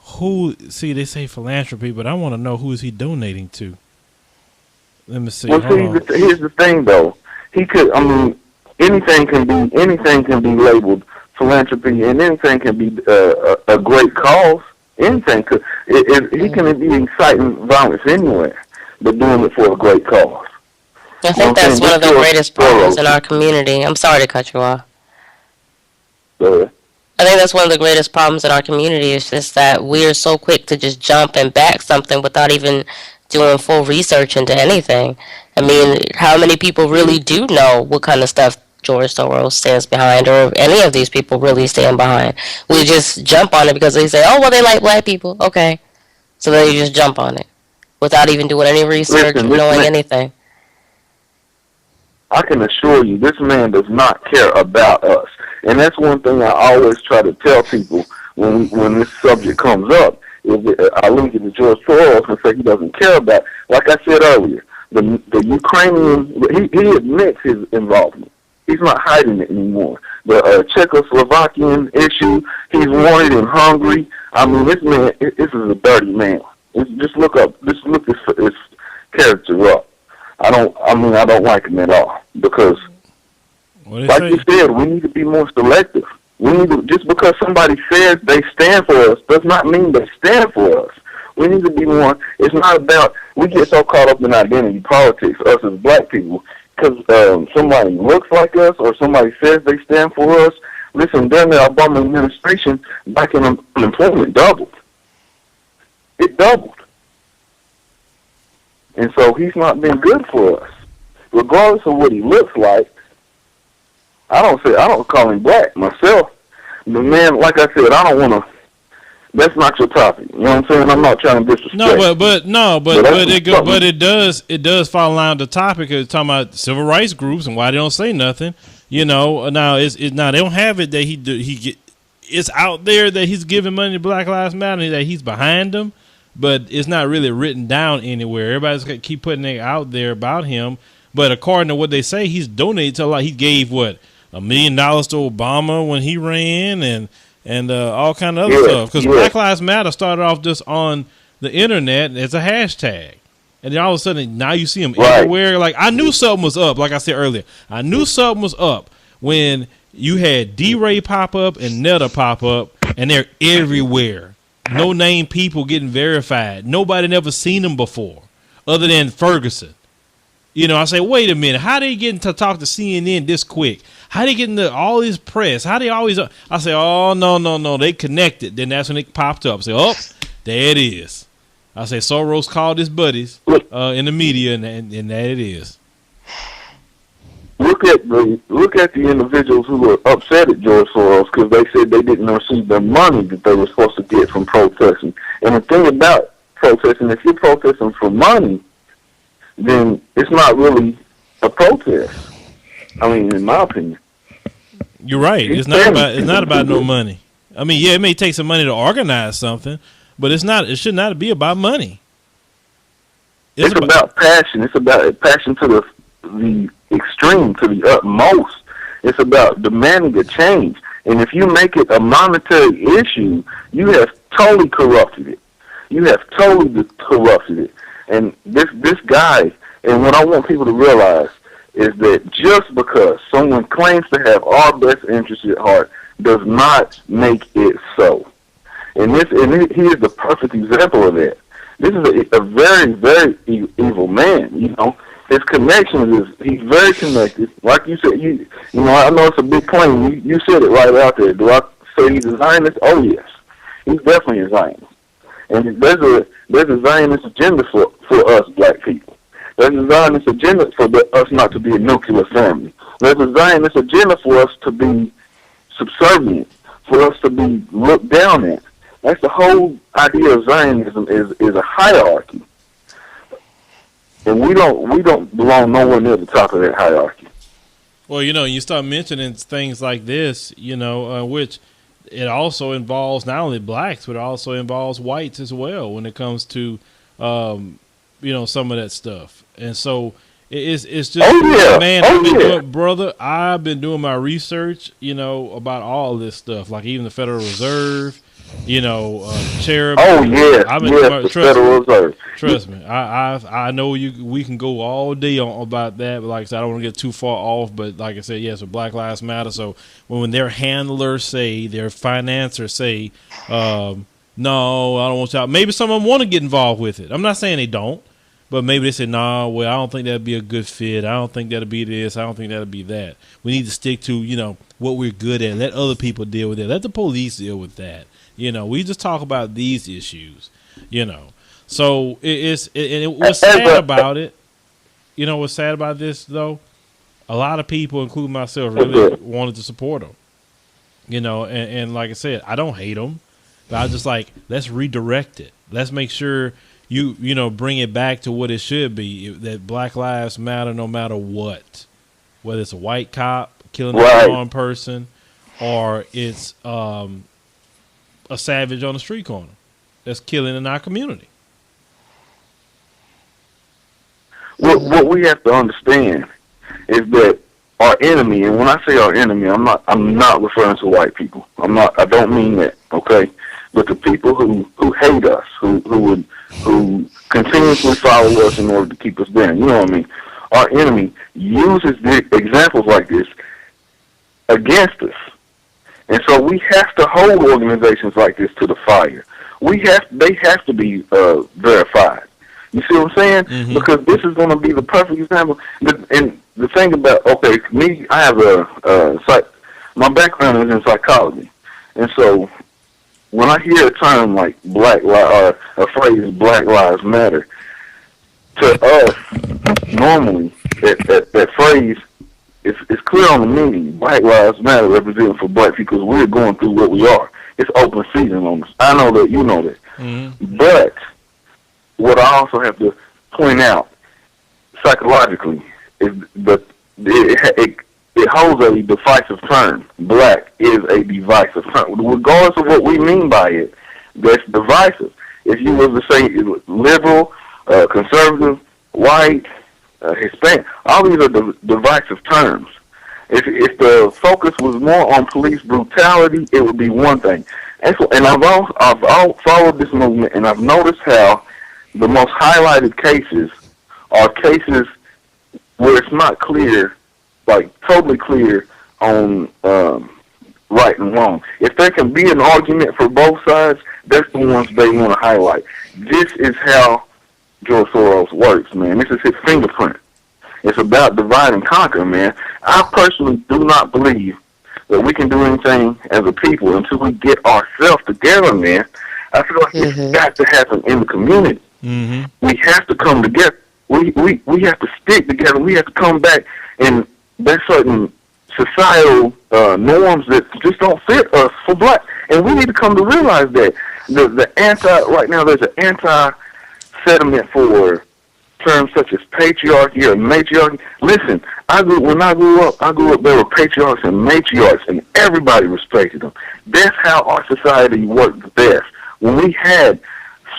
who. See, they say philanthropy, but I want to know who is he donating to. Let me see. Well, here's the thing, though. He could. I mean, anything can be labeled philanthropy, and anything can be a great cause. Anything could. He can be inciting violence anywhere, but doing it for a great cause. I think that's one of the greatest problems in our community. I'm sorry to cut you off. Go ahead. I think that's one of the greatest problems in our community is just that we are so quick to just jump and back something without even doing full research into anything. I mean, how many people really do know what kind of stuff George Soros stands behind, or any of these people really stand behind? We just jump on it because they say, oh, well, they like black people. Okay. So then you just jump on it without even doing any research, knowing anything. I can assure you, this man does not care about us. And that's one thing I always try to tell people when this subject comes up. I link it to George Soros and say he doesn't care about. Like I said earlier, the Ukrainian, he admits his involvement. He's not hiding it anymore. The Czechoslovakian issue, he's wanted in Hungary. I mean, this man, this is a dirty man. Just look his character up. I don't like him at all because, like you said, we need to be more selective. We need to, just because somebody says they stand for us does not mean they stand for us. We need to be more. It's not about, we get so caught up in identity politics, us as black people, because somebody looks like us or somebody says they stand for us. Listen, during the Obama administration, back in unemployment doubled. It doubled. And so he's not been good for us. Regardless of what he looks like, I don't call him black myself. But man, like I said, I don't want to. That's not your topic. You know what I'm saying? I'm not trying to disrespect. It does fall around the topic. It's talking about civil rights groups and why they don't say nothing. You know, now now they don't have it that he get. It's out there that he's giving money to Black Lives Matter, that he's behind them, but it's not really written down anywhere. Everybody's gonna keep putting it out there about him, but according to what they say, he's donated to a lot. He gave what $1 million to Obama when he ran, and all kind of other stuff. Because Black Lives Matter started off just on the internet as a hashtag. And then all of a sudden, now you see them everywhere. Like, I knew something was up, like I said earlier. I knew something was up when you had D-Ray pop up and Netta pop up, and they're everywhere. No name people getting verified. Nobody never seen them before, other than Ferguson. You know, I say, wait a minute. How they getting to talk to CNN this quick? How they getting to all this press? How they always... I say, oh, no. They connected. Then that's when it popped up. I say, oh, there it is. I say, Soros called his buddies in the media, and there it is. Look at the individuals who were upset at George Soros because they said they didn't receive the money that they were supposed to get from protesting. And the thing about protesting, if you're protesting for money, then it's not really a protest. I mean, in my opinion. You're right. It's not about no money. I mean, yeah, it may take some money to organize something, but it should not be about money. It's about passion. It's about passion to the extreme, to the utmost. It's about demanding a change. And if you make it a monetary issue, you have totally corrupted it. You have totally corrupted it. And this guy, and what I want people to realize is that just because someone claims to have our best interests at heart does not make it so. And he is the perfect example of that. This is a very, very evil man. You know, his connections he's very connected. Like you said, you know, I know it's a big claim. You said it right out there. Do I say he's a Zionist? Oh yes, he's definitely a Zionist. And there's a Zionist agenda for us black people. There's a Zionist agenda for us not to be a nuclear family. There's a Zionist agenda for us to be subservient, for us to be looked down at. That's the whole idea of Zionism is a hierarchy, and we don't belong nowhere near the top of that hierarchy. Well, you know, you start mentioning things like this, you know, which it also involves not only blacks, but it also involves whites as well when it comes to, you know, some of that stuff. And so it's just, man, I've been doing my research, you know, about all of this stuff, like even the Federal Reserve, you know, Cherub. Trust me. I know we can go all day on about that, but like I said, I don't want to get too far off. But like I said, yes, with Black Lives Matter. So when their handlers say, their financiers say, no, I don't want y'all. Maybe some of them want to get involved with it. I'm not saying they don't, but maybe they say, nah, well, I don't think that'd be a good fit. I don't think that'll be this. I don't think that'll be that. We need to stick to, you know, what we're good at. Let other people deal with it. Let the police deal with that. You know, we just talk about these issues, you know. So what's sad about it, you know, what's sad about this, though, a lot of people, including myself, really wanted to support them. You know, and like I said, I don't hate them, but I just like, let's redirect it. Let's make sure you know, bring it back to what it should be, that Black Lives Matter no matter what. Whether it's a white cop killing a unarmed person or it's a savage on the street corner that's killing in our community. What we have to understand is that our enemy, and when I say our enemy, I'm not referring to white people. I don't mean that, okay? But the people who hate us, who continuously follow us in order to keep us down. You know what I mean? Our enemy uses examples like this against us. And so we have to hold organizations like this to the fire. They have to be verified. You see what I'm saying? Mm-hmm. Because this is going to be the perfect example. And the thing about, okay, me, I have my background is in psychology. And so when I hear a term like or a phrase Black Lives Matter, to us, normally, that phrase, it's clear on the meaning. Black Lives Matter representing for black people because we're going through what we are. It's open season on us. I know that, you know that. Mm-hmm. But what I also have to point out psychologically is that it it holds a divisive term. Black is a divisive term. Regardless of what we mean by it, that's divisive. If you were to say liberal, conservative, white, Hispanic, all these are divisive terms. If the focus was more on police brutality, it would be one thing. And I've followed this movement, and I've noticed how the most highlighted cases are cases where it's not clear, like totally clear on right and wrong. If there can be an argument for both sides, that's the ones they want to highlight. This is how George Soros works, man. This is his fingerprint. It's about divide and conquer, man. I personally do not believe that we can do anything as a people until we get ourselves together, man. I feel like it's got to happen in the community. We have to come together. We have to stick together. We have to come back, and there's certain societal norms that just don't fit us for black, and we need to come to realize that right now there's an anti-sentiment for terms such as patriarchy or matriarchy. Listen, when I grew up, there were patriarchs and matriarchs, and everybody respected them. That's how our society worked best. When we had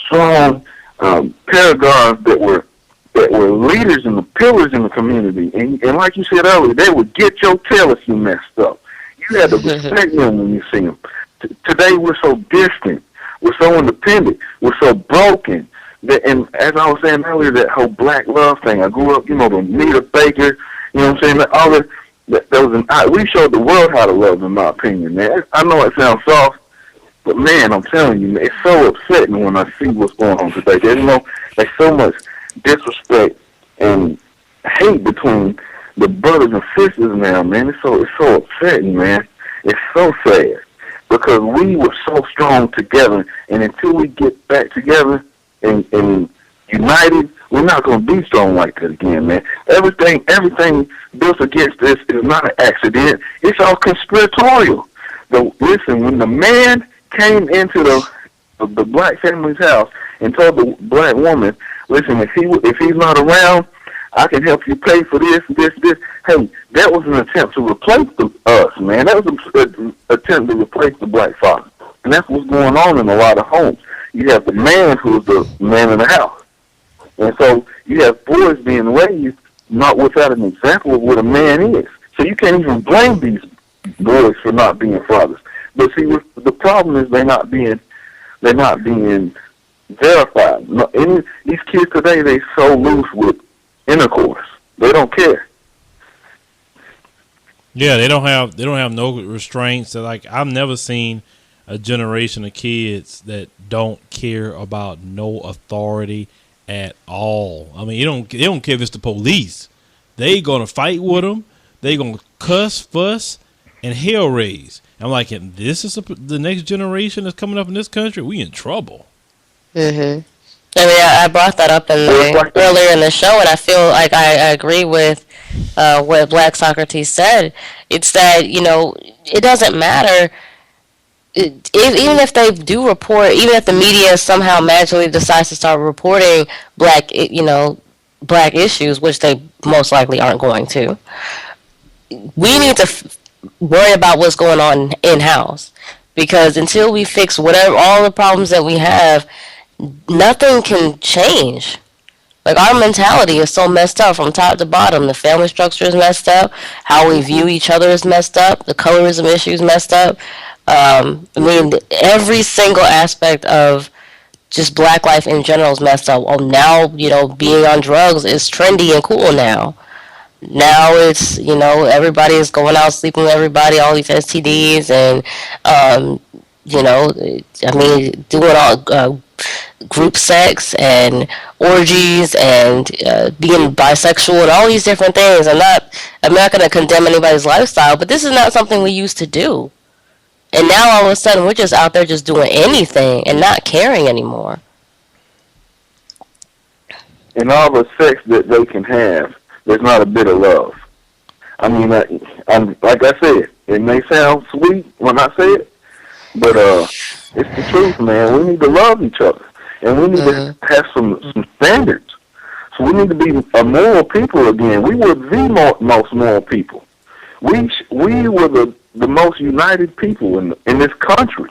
strong paragons that were leaders and the pillars in the community, and like you said earlier, they would get your tail if you messed up. You had to respect them when you see them. Today we're so distant, we're so independent, we're so broken. And as I was saying earlier, that whole black love thing. I grew up, the Nita Baker, you know what I'm saying? We showed the world how to love, in my opinion, man. I know it sounds soft, but man, I'm telling you, it's so upsetting when I see what's going on today. There's so much disrespect and hate between the brothers and sisters now, man. It's so upsetting, man. It's so sad because we were so strong together, and until we get back together and united, we're not going to be strong like that again, man. Everything built against this is not an accident. It's all conspiratorial. Listen, when the man came into the black family's house and told the black woman, listen, if he's not around, I can help you pay for this. Hey, that was an attempt to replace us, man. That was an attempt to replace the black father. And that's what's going on in a lot of homes. You have the man who's the man in the house. And so you have boys being raised not without an example of what a man is. So you can't even blame these boys for not being fathers. But see, the problem is they're not being verified. These kids today, they so loose with intercourse. They don't care. Yeah, they don't have no restraints. Like, I've never seen a generation of kids that don't care about no authority at all. I mean, they don't care if it's the police. They gonna fight with them. They gonna cuss, fuss, and hell raise. I'm like, if this is the next generation that's coming up in this country, we in trouble. I mean, I brought that up earlier in the show, and I feel like I agree with what Black Socrates said. It's that, it doesn't matter. Even if they do report, even if the media somehow magically decides to start reporting black issues, which they most likely aren't going to, we need to worry about what's going on in-house. Because until we fix all the problems that we have, nothing can change. Like, our mentality is so messed up from top to bottom. The family structure is messed up. How we view each other is messed up. The colorism issue is messed up. I mean, every single aspect of just black life in general is messed up. Oh, now, being on drugs is trendy and cool now. Now it's, everybody is going out sleeping with everybody, all these STDs, and, doing all group sex and orgies and being bisexual and all these different things. I'm not going to condemn anybody's lifestyle, but this is not something we used to do. And now all of a sudden we're just out there just doing anything and not caring anymore. In all the sex that they can have, there's not a bit of love. I mean, like I said, it may sound sweet when I say it, but it's the truth, man. We need to love each other, and we need to have some standards. So we need to be a moral people again. We were the most moral people. We were the most united people in this country.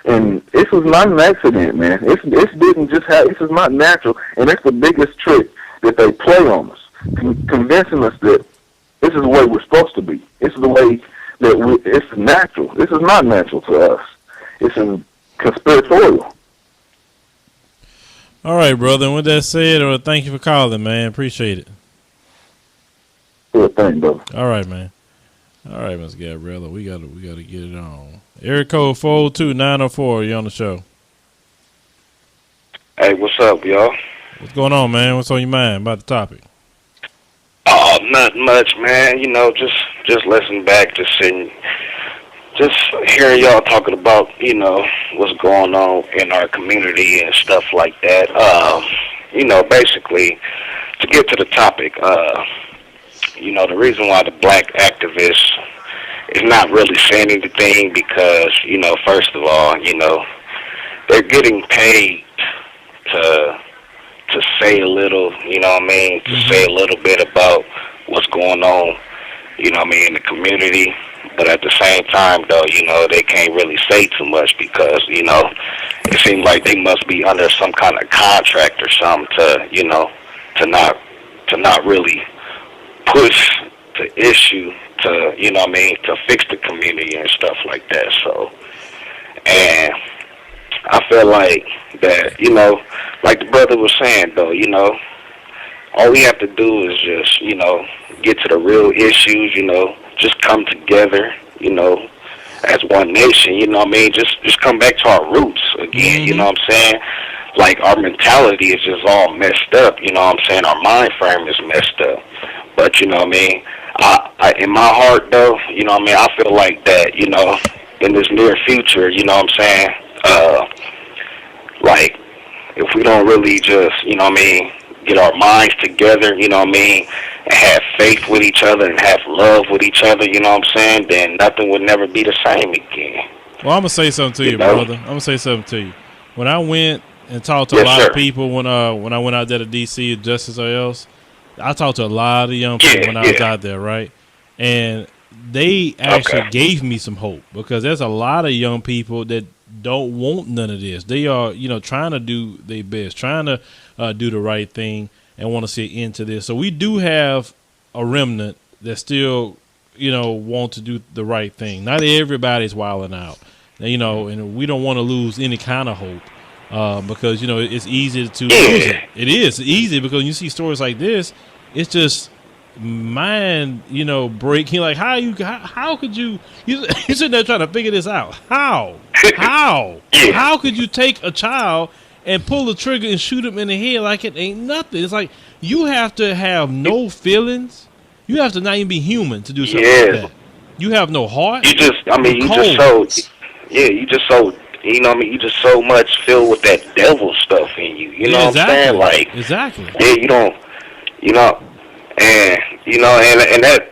And this was not an accident, man. This didn't just happen. This is not natural, and it's the biggest trick that they play on us, convincing us that this is the way we're supposed to be. This is the way that it's natural. This is not natural to us. It's conspiratorial. All right, brother. And with that said, thank you for calling, man. Appreciate it. Good thing, brother. All right, man. All right, Miss Gabriella. We gotta get it on. Area code 402-904. You on the show? Hey, what's up, y'all? What's going on, man? What's on your mind about the topic? Oh, not much, man. You know, just listening back, just sitting, just hearing y'all talking about, you know, what's going on in our community and stuff like that. You know, basically, to get to the topic, you know, the reason why the black activists is not really saying anything because, you know, first of all, you know, they're getting paid to say a little, you know what I mean, to say a little bit about what's going on, you know what I mean, in the community. But at the same time, though, you know, they can't really say too much because, you know, it seems like they must be under some kind of contract or something to, you know, to not really push the issue to, you know what I mean, to fix the community and stuff like that. So, and I feel like that, you know, like the brother was saying, though, you know, all we have to do is just, you know, get to the real issues, you know, just come together, you know, as one nation, you know what I mean, just come back to our roots again, you know what I'm saying? Like, our mentality is just all messed up, you know what I'm saying? Our mind frame is messed up. But, you know what I mean, I in my heart, though, you know what I mean, I feel like that, you know, in this near future, you know what I'm saying, like, if we don't really just, you know what I mean, get our minds together, you know what I mean, and have faith with each other and have love with each other, you know what I'm saying, then nothing would never be the same again. Well, I'm going to say something to you, brother. I'm going to say something to you. When I went and talked to a lot of people when I went out there to D.C. or Justice or else, I talked to a lot of young people when I was out there, right? And they actually gave me some hope because there's a lot of young people that don't want none of this. They are, you know, trying to do their best, trying to do the right thing and want to see an end to this. So we do have a remnant that still, you know, want to do the right thing. Not everybody's wilding out, you know, and we don't want to lose any kind of hope because, you know, it's easy to lose it. It is easy because you see stories like this, it's just mind, you know, breaking. Like, how could you sitting there trying to figure this out? How could you take a child and pull the trigger and shoot him in the head like it ain't nothing? It's like you have to have no feelings. You have to not even be human to do something like that. You have no heart. You just, I mean, you just so, you know what I mean, you just so much filled with that devil stuff in you. You know what I'm saying? Like, yeah, you don't, you know, and you know, and that's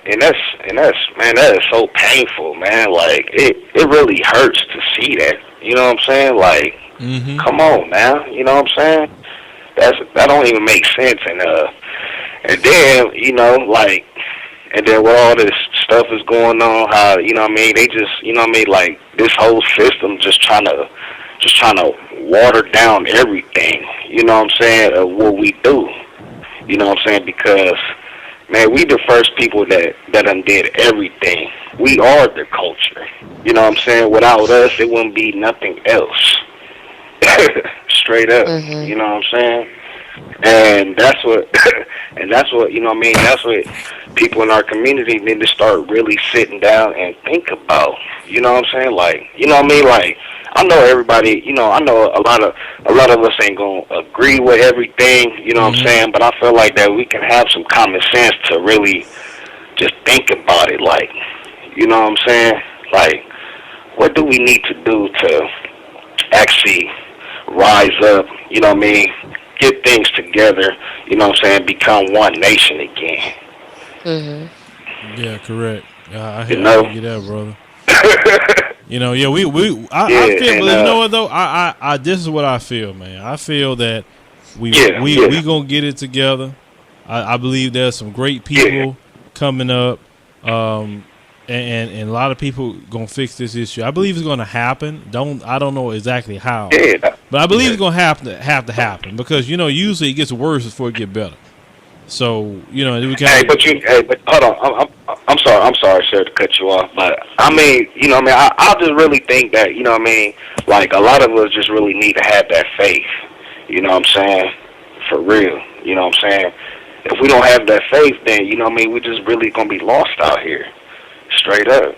man, that is so painful, man. Like, it really hurts to see that. You know what I'm saying? Like, come on now. You know what I'm saying? That don't even make sense. And then, you know, like, and then with all this stuff is going on, how, you know what I mean, they just, you know what I mean, like, this whole system just trying to water down everything, you know what I'm saying, of what we do. You know what I'm saying? Because, man, we the first people that done did everything. We are the culture. You know what I'm saying? Without us, it wouldn't be nothing else. Straight up. You know what I'm saying? And that's what, you know what I mean, that's what people in our community need to start really sitting down and think about. You know what I'm saying? Like, you know what I mean? Like, I know everybody, you know, I know a lot of us ain't gonna agree with everything, you know what I'm saying? But I feel like that we can have some common sense to really just think about it. Like, you know what I'm saying? Like, what do we need to do to actually rise up, you know what I mean? Get things together, you know what I'm saying, become one nation again. Yeah, correct. I hear you that, brother. You know, yeah, I feel, but you know what though? I this is what I feel, man. I feel that we gonna get it together. I believe there's some great people coming up. and a lot of people gonna fix this issue. I believe it's gonna happen. I don't know exactly how, but I believe it's gonna have to happen because usually it gets worse before it get better. So we can. But hold on. I'm sorry, sir, to cut you off, but I mean, I just really think that, like a lot of us just really need to have that faith. You know what I'm saying? For real. You know what I'm saying? If we don't have that faith, then we're just really gonna be lost out here. Straight up,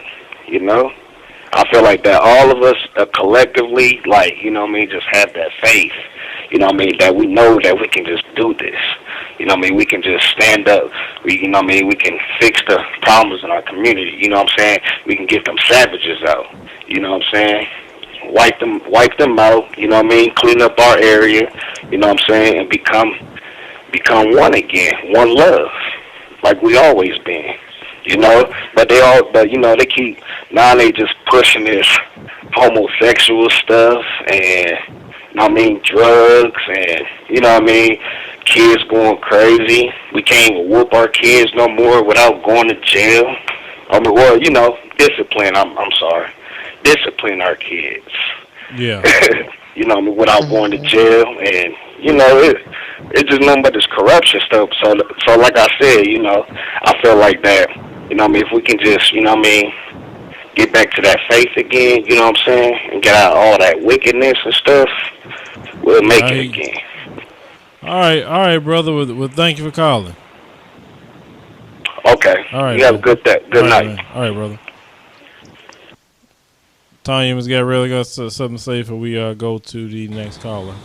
I feel like that all of us collectively, like, just have that faith, that we know that we can just do this, we can just stand up, we can fix the problems in our community, we can get them savages out, wipe them out, clean up our area, and become one again, one love, like we always been. But they keep, now they just pushing this homosexual stuff and, drugs and, kids going crazy. We can't even whoop our kids no more without going to jail. Discipline, I'm sorry. Discipline our kids. Yeah. Without going to jail and, it's just nothing but this corruption stuff. So like I said, I feel like that, if we can just, get back to that faith again, and get out all that wickedness and stuff, we'll make it again. All right, brother. Well, thank you for calling. Okay. All right. You have a good day. Good night. Man. All right, brother. Tanya, Ms. Gabrielle got something to say before we go to the next caller.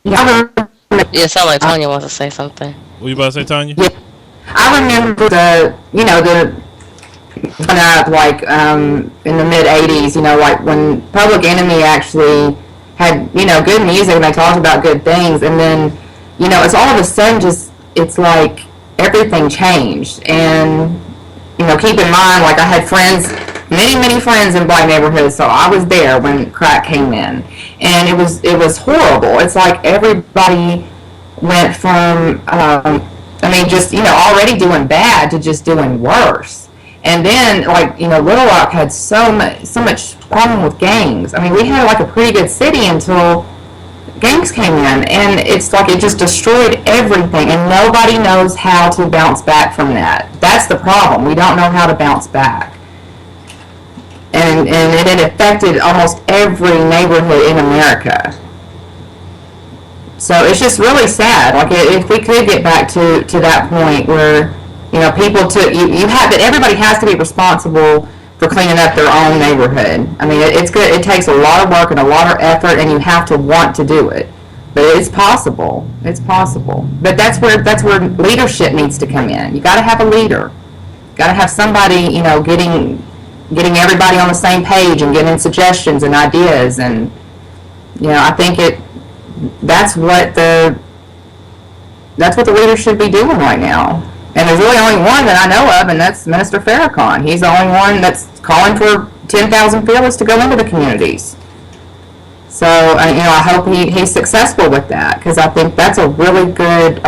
Yeah, it sounds like Tanya wants to say something. What you about to say, Tanya? Yeah. I remember in the mid 80s, like when Public Enemy actually had, good music and they talked about good things, and then, it's all of a sudden it's like everything changed. And, keep in mind, like I had friends, many friends in black neighborhoods, so I was there when crack came in, and it was horrible. It's like everybody went from, already doing bad to just doing worse. And then, Little Rock had so much problem with gangs. I mean, we had like a pretty good city until gangs came in, and it's like it just destroyed everything, and nobody knows how to bounce back from that. That's the problem. We don't know how to bounce back. And it affected almost every neighborhood in America. So it's just really sad. Like if we could get back to that point where, people everybody has to be responsible for cleaning up their own neighborhood. I mean, it's good. It takes a lot of work and a lot of effort, and you have to want to do it. But it's possible. It's possible. But that's where leadership needs to come in. You got to have a leader. Got to have somebody, getting everybody on the same page and getting suggestions and ideas. And I think that's what the leaders should be doing right now. And there's really only one that I know of, and that's Minister Farrakhan. He's the only one that's calling for 10,000 fearless to go into the communities. So, I hope he's successful with that, because I think that's a really good,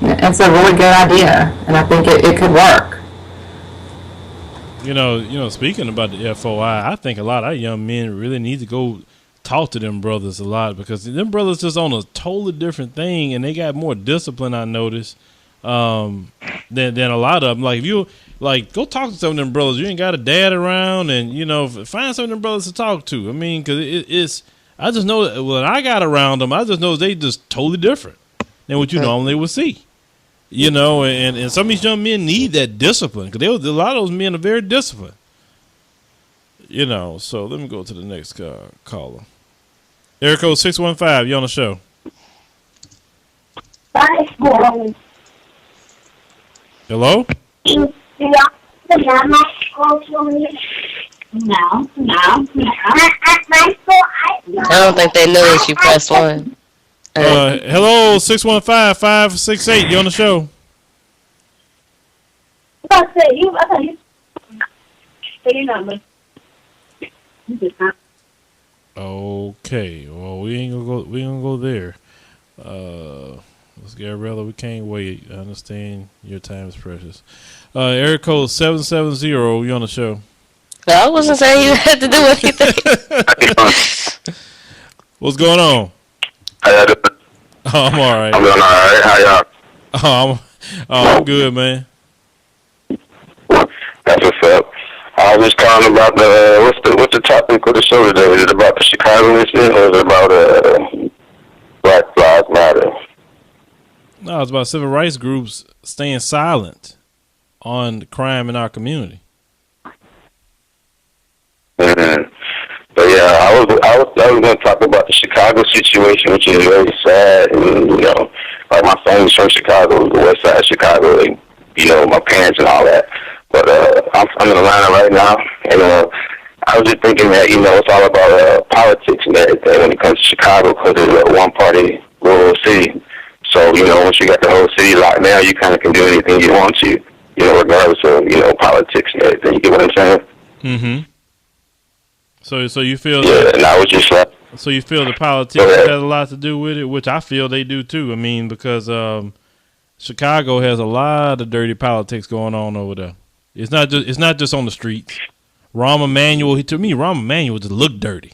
it's a really good idea, and I think it could work. Speaking about the FOI, I think a lot of our young men really need to go talk to them brothers a lot, because them brothers just on a totally different thing, and they got more discipline, I noticed, than a lot of them. Like if you go talk to some of them brothers, you ain't got a dad around, and find some of them brothers to talk to. I mean, because it's I just know that when I got around them, I just know they just totally different than what you normally would see. And some of these young men need that discipline, because a lot of those men are very disciplined. So let me go to the next caller. Area code 615, you on the show. Hello? I don't think they noticed you pressed one. Hello, 615-568, you on the show. Okay, well we ain't gonna go there. Miss Gabriella, we can't wait. I understand your time is precious. Area code 770, you on the show. No, I wasn't saying you had to do anything. What's going on? How y'all doing? Oh, I'm all right. I'm doing all right. How y'all? I'm good, man. That's what's up. I was calling about what's the topic of the show today? Is it about the Chicago incident or is it about Black Lives Matter? No, it's about civil rights groups staying silent on crime in our community. Mm-hmm. But yeah, I was going to talk about the Chicago situation, which is very sad. And, like my family's from Chicago, the west side of Chicago, and, my parents and all that. But I'm in Atlanta right now, and I was just thinking that, it's all about politics and everything when it comes to Chicago because it's a one-party rural city. So, once you got the whole city locked down, you kind of can do anything you want to, regardless of, politics and everything. You get what I'm saying? Mm-hmm. So you feel and I was just like, so you feel the politics has a lot to do with it, which I feel they do too. I mean, because Chicago has a lot of dirty politics going on over there. It's not just on the streets. Rahm Emanuel, to me, Rahm Emanuel just looked dirty.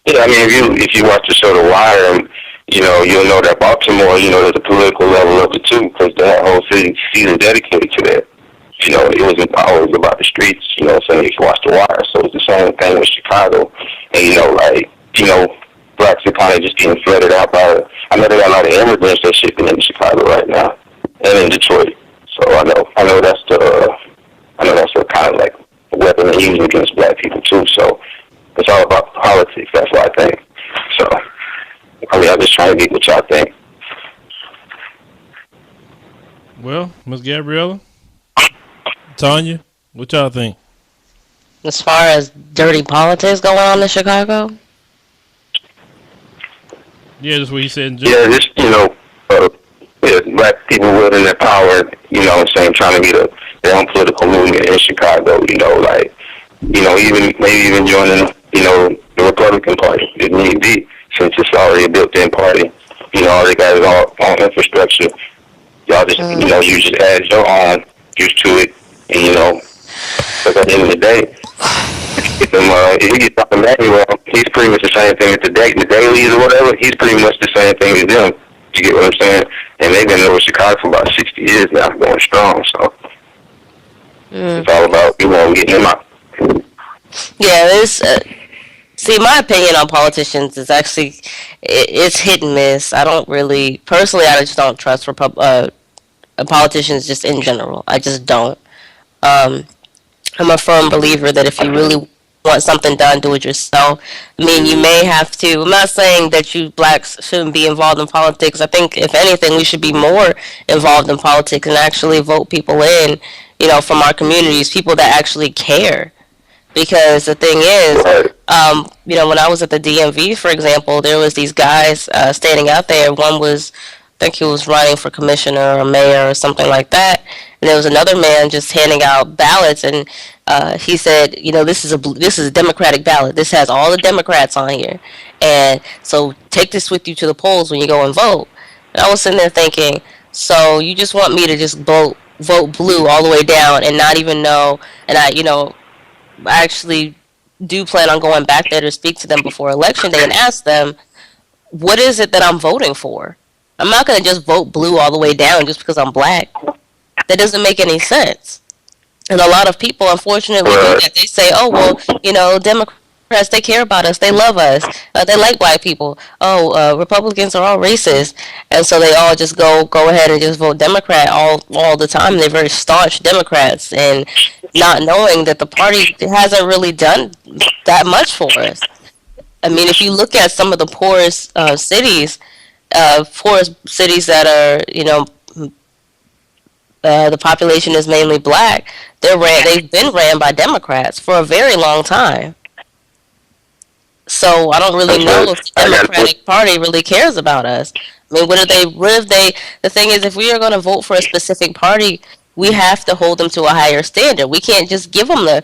Yeah, I mean, if you watch the show The Wire, you'll know that Baltimore, there's a political level of it too, because that whole season dedicated to that. It wasn't always about the streets, saying if you watch The Wire. So it's the same thing with Chicago. And, blacks are kind of just getting flooded out by, I know they got a lot of immigrants that's shipping into Chicago right now, and in Detroit. So I know that's the kind of like weapon they're using against black people too. So it's all about politics. That's what I think. So, I'm just trying to get what y'all think. Well, Ms. Gabriella, Tanya, what y'all think? As far as dirty politics going on in Chicago? Yeah, that's what he said. Yeah, just, black people wielding their power, trying to get their own political movement in Chicago, even joining, the Republican Party, if need be, since it's already a built-in party. All they got is all infrastructure. Y'all just, you just add your own use to it, and, because at the end of the day, if you get something Emmanuel, he's pretty much the same thing as the dailies or whatever. He's pretty much the same thing as them. You get what I'm saying? And they've been over Chicago for about 60 years now, going strong. So it's all about getting them out. Yeah, see, my opinion on politicians is actually it's hit and miss. I don't really personally. I just don't trust politicians just in general. I just don't. I'm a firm believer that if you really want something done, do it yourself. I mean, you may have to. I'm not saying that you blacks shouldn't be involved in politics. I think, if anything, we should be more involved in politics and actually vote people in, from our communities, people that actually care. Because the thing is, when I was at the DMV, for example, there was these guys standing out there. One was, I think he was running for commissioner or mayor or something like that. And there was another man just handing out ballots, and he said, this is a Democratic ballot. This has all the Democrats on here, and so take this with you to the polls when you go and vote. And I was sitting there thinking, so you just want me to just vote blue all the way down and not even know? And I actually do plan on going back there to speak to them before Election Day and ask them, what is it that I'm voting for? I'm not going to just vote blue all the way down just because I'm black. That doesn't make any sense. And a lot of people, unfortunately, do that. They say, oh, well, Democrats, they care about us. They love us. They like white people. Oh, Republicans are all racist. And so they all just go ahead and just vote Democrat all the time. They're very staunch Democrats, and not knowing that the party hasn't really done that much for us. I mean, if you look at some of the poorest cities that are, the population is mainly black, they've been ran by Democrats for a very long time. So I don't really know if the Democratic Party really cares about us. I mean, the thing is, if we are going to vote for a specific party, we have to hold them to a higher standard. We can't just give them they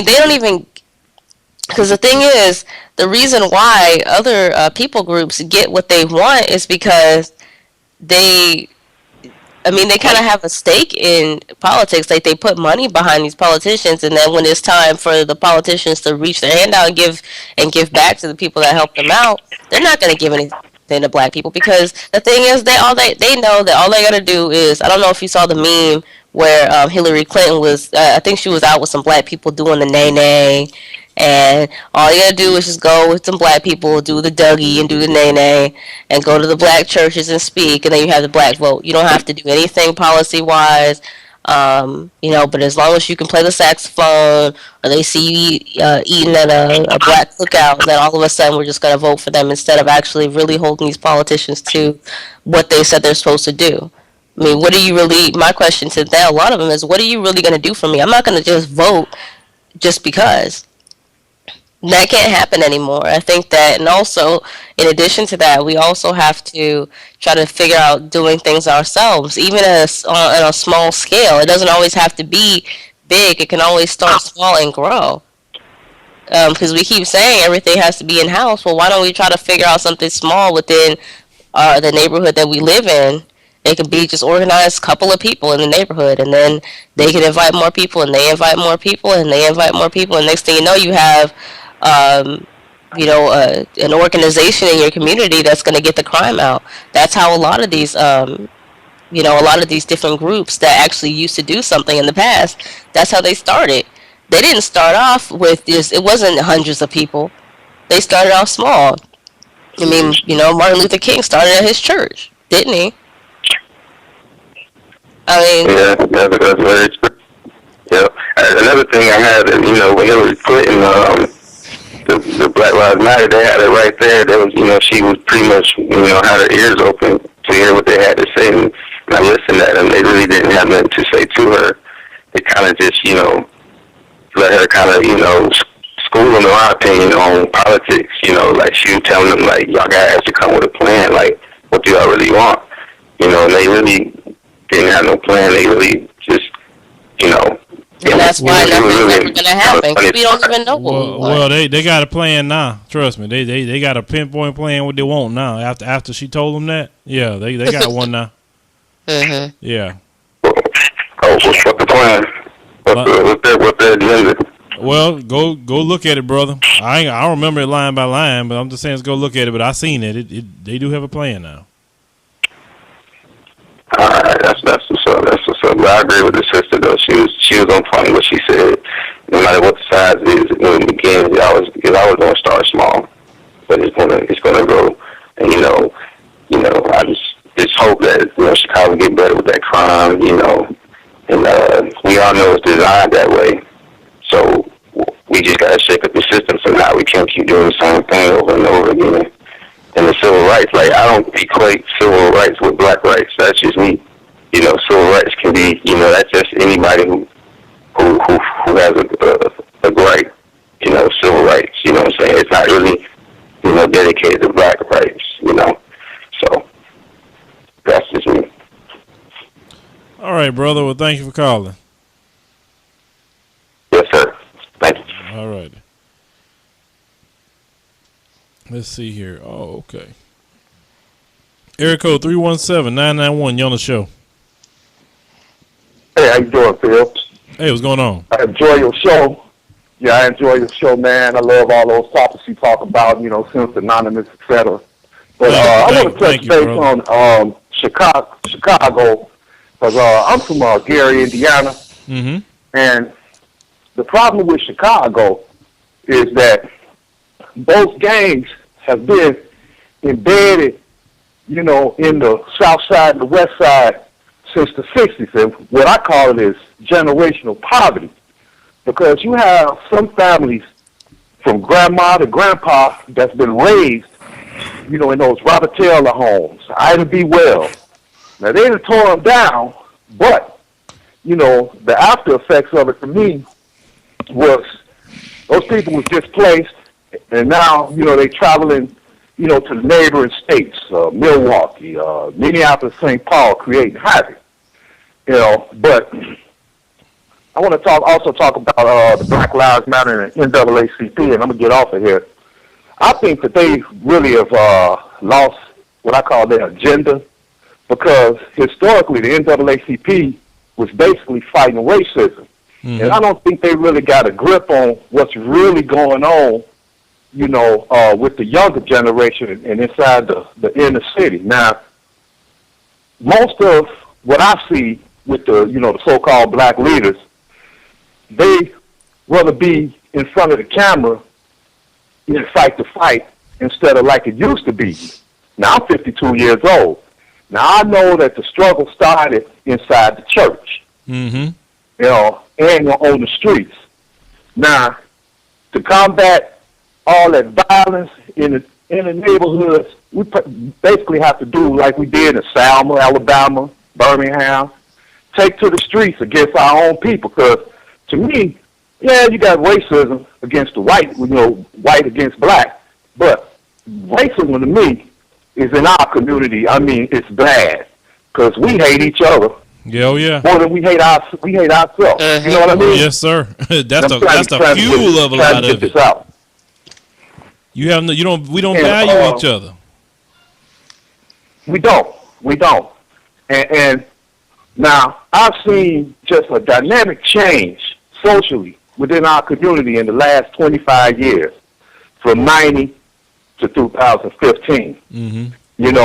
don't even, because the thing is, the reason why other people groups get what they want is because they they kind of have a stake in politics. Like, they put money behind these politicians, and then when it's time for the politicians to reach their hand out and give back to the people that help them out, they're not going to give anything to black people, because the thing is, they know that all they got to do is, I don't know if you saw the meme where Hillary Clinton was, I think she was out with some black people doing the nay nay. And all you gotta do is just go with some black people, do the Dougie and do the nay nay, and go to the black churches and speak, and then you have the black vote. You don't have to do anything policy wise, but as long as you can play the saxophone, or they see you eating at a black cookout, then all of a sudden we're just gonna vote for them instead of actually really holding these politicians to what they said they're supposed to do. I mean, what are you really? My question to them, a lot of them, is, what are you really gonna do for me? I'm not gonna just vote just because. That can't happen anymore. I think that, and also, in addition to that, we also have to try to figure out doing things ourselves, even on a small scale. It doesn't always have to be big. It can always start small and grow. Because we keep saying everything has to be in-house. Well, why don't we try to figure out something small within the neighborhood that we live in? It could be just organized couple of people in the neighborhood, and then they can invite more people, and they invite more people, and they invite more people, and next thing you know, you have an organization in your community that's going to get the crime out. That's how a lot of these, different groups that actually used to do something in the past, that's how they started. They didn't start off with this, it wasn't hundreds of people. They started off small. I mean, Martin Luther King started at his church, didn't he? Yeah, that's very true. Yeah. Another thing I had, when Hillary Clinton, the Black Lives Matter, they had it right there. There was, she was pretty much, had her ears open to hear what they had to say, and I listened to them. They really didn't have nothing to say to her. They kind of just, let her kind of, school them, in my opinion, on politics. Like, she was telling them, like, y'all gotta actually come with a plan. Like, what do y'all really want? And they really didn't have no plan. They really just, and that's why nothing's ever going to happen, because we don't even know what we want. Well, they got a plan now. Trust me. They got a pinpoint plan what they want now. After she told them that, yeah, they got one now. Mm-hmm. Yeah. Oh, what's the plan? What's the agenda? Well, go look at it, brother. I don't remember it line by line, but I'm just saying, go look at it. But I seen it. They do have a plan now. All right, that's what's up. That's what's up. But I agree with the sister though. She was on point with what she said. No matter what the size is, when it begins, it's always going to start small, but it's gonna grow. And I just hope that Chicago get better with that crime. And we all know it's designed that way. So we just gotta shake up the system so now we can't keep doing the same thing over and over again. And the civil rights, like, I don't equate civil rights with black rights. That's just me. Civil rights can be, that's just anybody who has a right, civil rights. You know what I'm saying? It's not really, dedicated to black rights. So that's just me. All right, brother. Well, thank you for calling. Yes, sir. Thank you. All right. Let's see here. Oh, okay. Area code 317-991. You on the show? Hey, how you doing, Phil? Hey, what's going on? I enjoy your show. Yeah, I enjoy your show, man. I love all those topics you talk about, since Anonymous, etc. But I want to touch base on Chicago, because I'm from Gary, Indiana. Mm-hmm. And the problem with Chicago is that both gangs have been embedded, in the south side and the west side since the 60s. And what I call it is generational poverty. Because you have some families from grandma to grandpa that's been raised, in those Robert Taylor homes, Ida B. Wells. Now, they done tore them down, but, the after effects of it for me was those people was displaced, and now, they traveling, to the neighboring states, Milwaukee, Minneapolis, St. Paul, creating havoc. But I want to also talk about the Black Lives Matter and NAACP, and I'm going to get off of here. I think that they really have lost what I call their agenda, because historically the NAACP was basically fighting racism. Mm-hmm. And I don't think they really got a grip on what's really going on, with the younger generation and inside the inner city. Now, most of what I see with the so-called black leaders, they rather be in front of the camera and fight the fight instead of like it used to be. Now, I'm 52 years old. Now, I know that the struggle started inside the church, mm-hmm. And on the streets. Now, to combat all that violence in the neighborhoods, we basically have to do like we did in Selma, Alabama, Birmingham, take to the streets against our own people. Because to me, yeah, you got racism against the white, white against black, but racism to me is in our community. I mean, it's bad because we hate each other. Yeah, oh yeah. More than we hate ourselves. You know what I mean? Yes, sir. That's the fuel of a lot of it. We don't value each other. We don't. And now I've seen just a dynamic change socially within our community in the last 25 years, from 90 to 2015. Mm-hmm.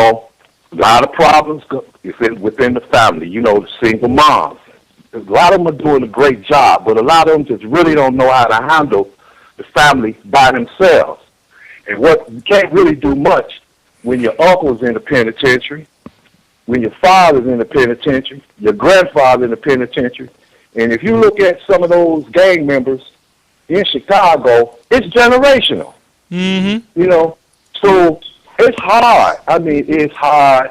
A lot of problems within the family. The single moms. A lot of them are doing a great job, but a lot of them just really don't know how to handle the family by themselves. And you can't really do much when your uncle's in the penitentiary, when your father's in the penitentiary, your grandfather in the penitentiary. And if you look at some of those gang members in Chicago, it's generational. Mm-hmm. So it's hard. I mean, it's hard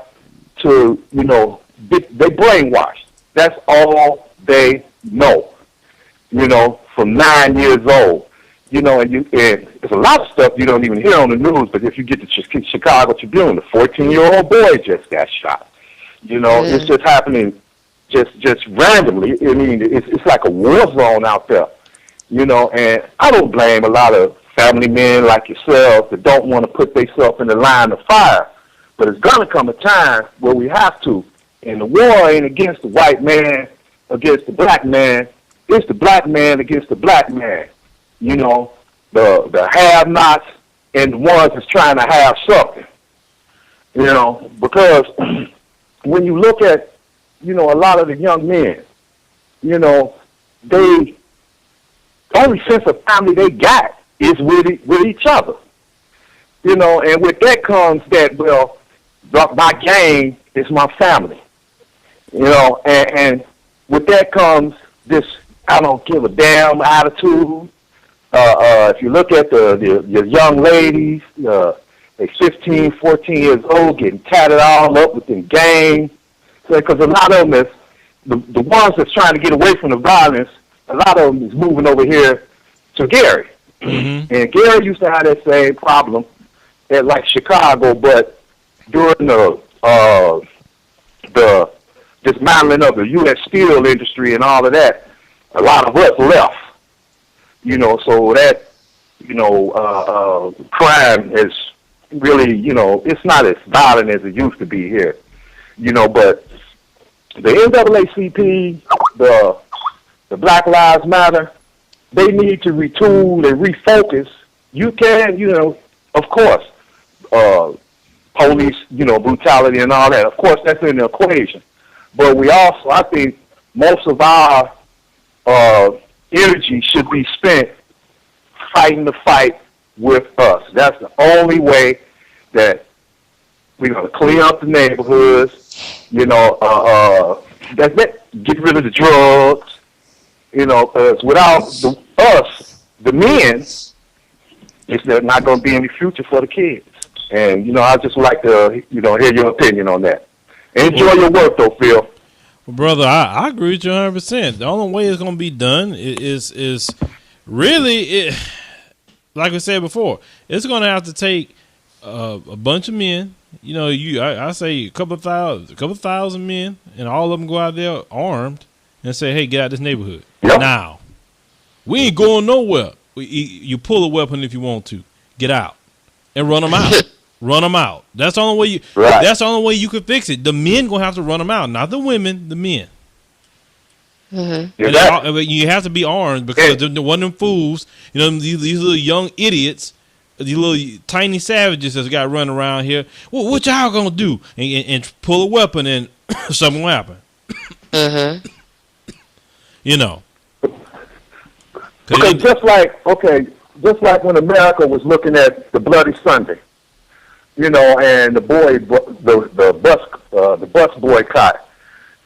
to, they brainwashed. That's all they know, from 9 years old. And there's a lot of stuff you don't even hear on the news, but if you get the Chicago Tribune, the 14-year-old boy just got shot. It's just happening just randomly. I mean, it's like a war zone out there, and I don't blame a lot of family men like yourself that don't want to put themselves in the line of fire. But it's going to come a time where we have to. And the war ain't against the white man against the black man. It's the black man against the black man. The have-nots and the ones that's trying to have something. Because when you look at, a lot of the young men, they only sense of family they got is with each other. And with that comes that, well, my gang is my family. And with that comes this I don't give a damn attitude. If you look at your young ladies, they 15, 14 years old, getting tatted all up within gangs. Because a lot of them is, the ones that's trying to get away from the violence, a lot of them is moving over here to Gary. Mm-hmm. And Gary used to have that same problem at like Chicago, but during the dismantling of the U.S. steel industry and all of that, a lot of us left. So that, crime is really, it's not as violent as it used to be here. But the NAACP, the Black Lives Matter, they need to retool and refocus. You can, of course, police, brutality and all that. Of course, that's in the equation. But we also, I think, most of our energy should be spent fighting the fight with us. That's the only way that we're going to clean up the neighborhoods, that's it. Get rid of the drugs, because without us, the men, it's not going to be any future for the kids. And, I just like to, hear your opinion on that. Enjoy your work, though, Phil. Well, brother, I agree with you 100%. The only way it's going to be done is really, like I said before, it's going to have to take a bunch of men. I say a couple thousand men, and all of them go out there armed and say, "Hey, get out of this neighborhood now. We ain't going nowhere. You pull a weapon if you want to. Get out." and run them out. Run them out. That's the only way you. Right. That's the only way you can fix it. The men gonna have to run them out, not the women. The men. Mm-hmm. You have to be armed because the one of them fools. You know these little young idiots, these little tiny savages that's got running around here. Well, what y'all gonna do? And pull a weapon and something will happen. Mm-hmm. You know. Because just like when America was looking at the Bloody Sunday, you know, and the bus boycott,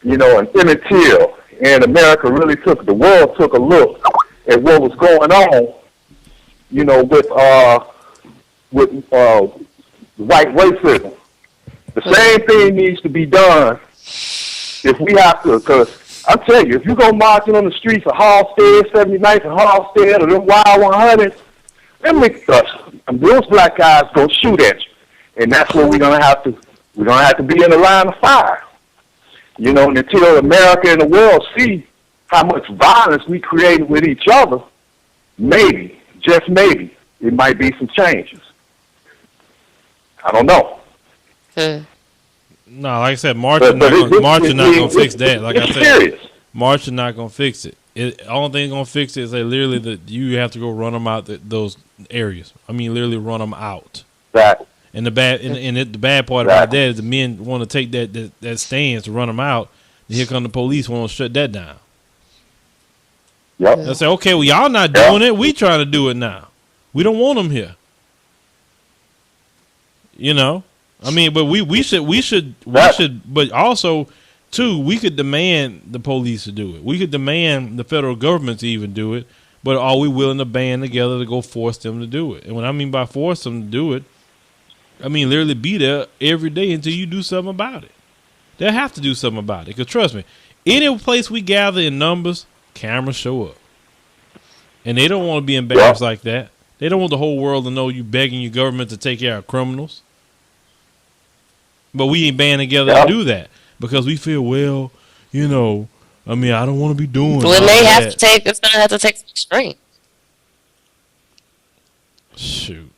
you know, and Emmett Till, and America really the world took a look at what was going on, you know, with white racism. The same thing needs to be done if we have to, because I'll tell you, if you go marching on the streets of Halstead, 79th and Halstead, or them Wild 100s, those black guys go shoot at you. And that's what we're gonna have to be in the line of fire. You know, and until America and the world see how much violence we created with each other, maybe, just maybe, it might be some changes. I don't know. No, like I said, marching not gonna fix that. Like I said, serious. Marching not gonna fix it. Only thing gonna fix it is that literally that you have to go run them out those areas. I mean, literally run them out. Right. And the bad part about that is the men want to take that stance to run them out. And here come the police want to shut that down. Yep. They say, okay, well y'all not doing it. We trying to do it now. We don't want them here. You know, I mean, but we should. But also, too, we could demand the police to do it. We could demand the federal government to even do it. But are we willing to band together to go force them to do it? And what I mean by force them to do it, I mean literally be there every day until you do something about it. They'll have to do something about it. Because trust me, any place we gather in numbers, cameras show up. And they don't want to be embarrassed like that. They don't want the whole world to know you begging your government to take care of criminals. But we ain't banding together to do that. Because we feel, well, you know, I mean, I don't want to be doing Well, it's going to have to take some strength. Shoot.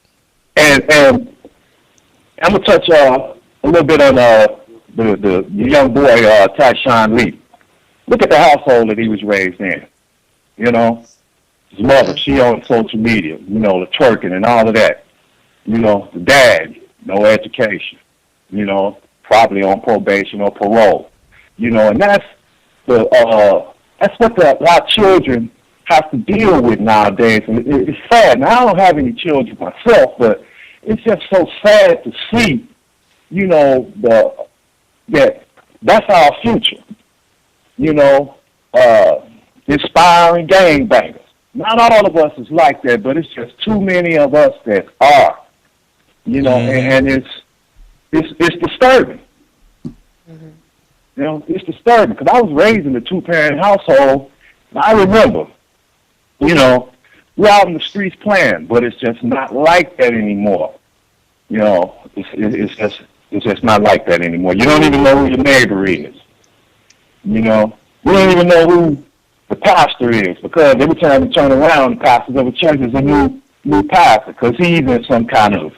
And I'm going to touch a little bit on the young boy, Tyshawn Lee. Look at the household that he was raised in. You know, his mother, she on social media, you know, the twerking and all of that. You know, the dad, no education. You know, probably on probation or parole. You know, and that's what our children have to deal with nowadays. And it's sad. Now, I don't have any children myself, but it's just so sad to see, you know, that's our future. You know, inspiring gangbangers. Not all of us is like that, but it's just too many of us that are. You know, and it's disturbing. Mm-hmm. You know, it's disturbing because I was raised in a two-parent household. And I remember, you know, we're out in the streets playing, but it's just not like that anymore. You know, it's just not like that anymore. You don't even know who your neighbor is. You know, we don't even know who the pastor is because every time we turn around, the pastors of the church is a new pastor because he's in some kind of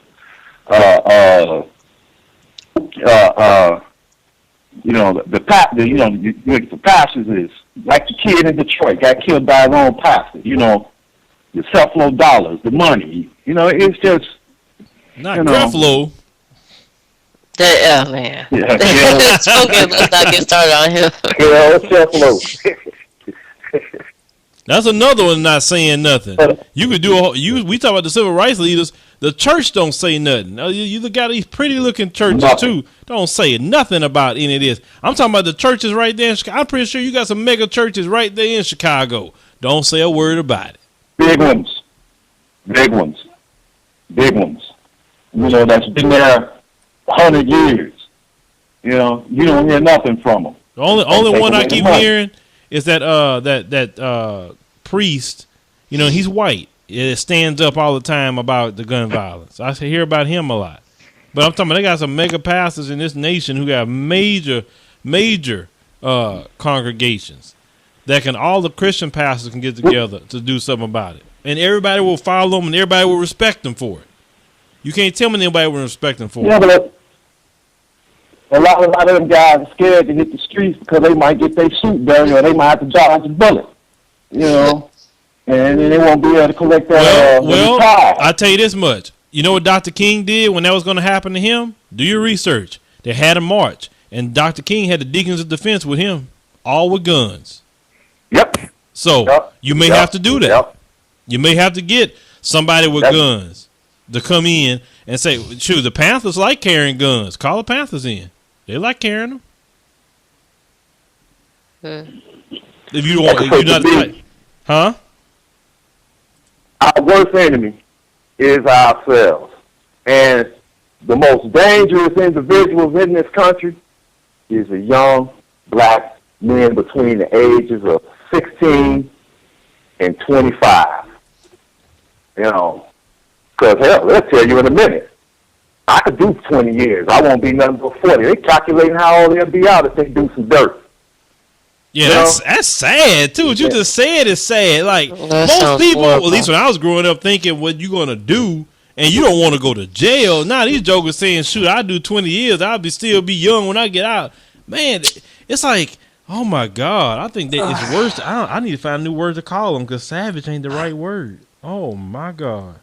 you know, the pastors is like the kid in Detroit got killed by his own pastor. You know, the Creflo dollars, the money. You know, it's just not Creflo. Oh man! Yeah, let's not get started on him. Yeah, Creflo. That's another one not saying nothing. You could do we talk about the civil rights leaders. The church don't say nothing. You got these pretty looking churches too. Don't say nothing about any of this. I'm talking about the churches right there in Chicago. I'm pretty sure you got some mega churches right there in Chicago. Don't say a word about it. Big ones. You know, that's been there 100 years. You know, you don't hear nothing from them. The only one I keep hearing is that priest. You know, he's white. It stands up all the time about the gun violence. I hear about him a lot. But I'm talking about they got some mega pastors in this nation who got major congregations that all the Christian pastors can get together to do something about it. And everybody will follow them and everybody will respect them for it. You can't tell me anybody would respect him for Yeah, it. but a lot of them guys are scared to hit the streets because they might get their suit dirty or they might have to dodge a bullet. You know, and then they won't be able to collect that. Well, I'll tell you this much. You know what Dr. King did when that was going to happen to him? Do your research. They had a march, and Dr. King had the Deacons of Defense with him, all with guns. Yep. So you may have to do that. Yep. You may have to get somebody with guns to come in and say, shoot, the Panthers like carrying guns. Call the Panthers in. They like carrying them. If you don't want, if you're not like, huh? Our worst enemy is ourselves. And the most dangerous individuals in this country is a young black men between the ages of 16 and 25. You know, because hell, they'll tell you in a minute. I could do 20 years. I won't be nothing but 40. They're calculating how old they'll be out if they do some dirt. Yeah, that's sad too. What you just said is sad. Like most people, at least when I was growing up, thinking what you gonna do, and you don't want to go to jail. Now these jokers saying, "Shoot, I do 20 years. I'll still be young when I get out." Man, it's like, oh my God, I think that it's worse. I need to find a new word to call them because savage ain't the right word. Oh my God,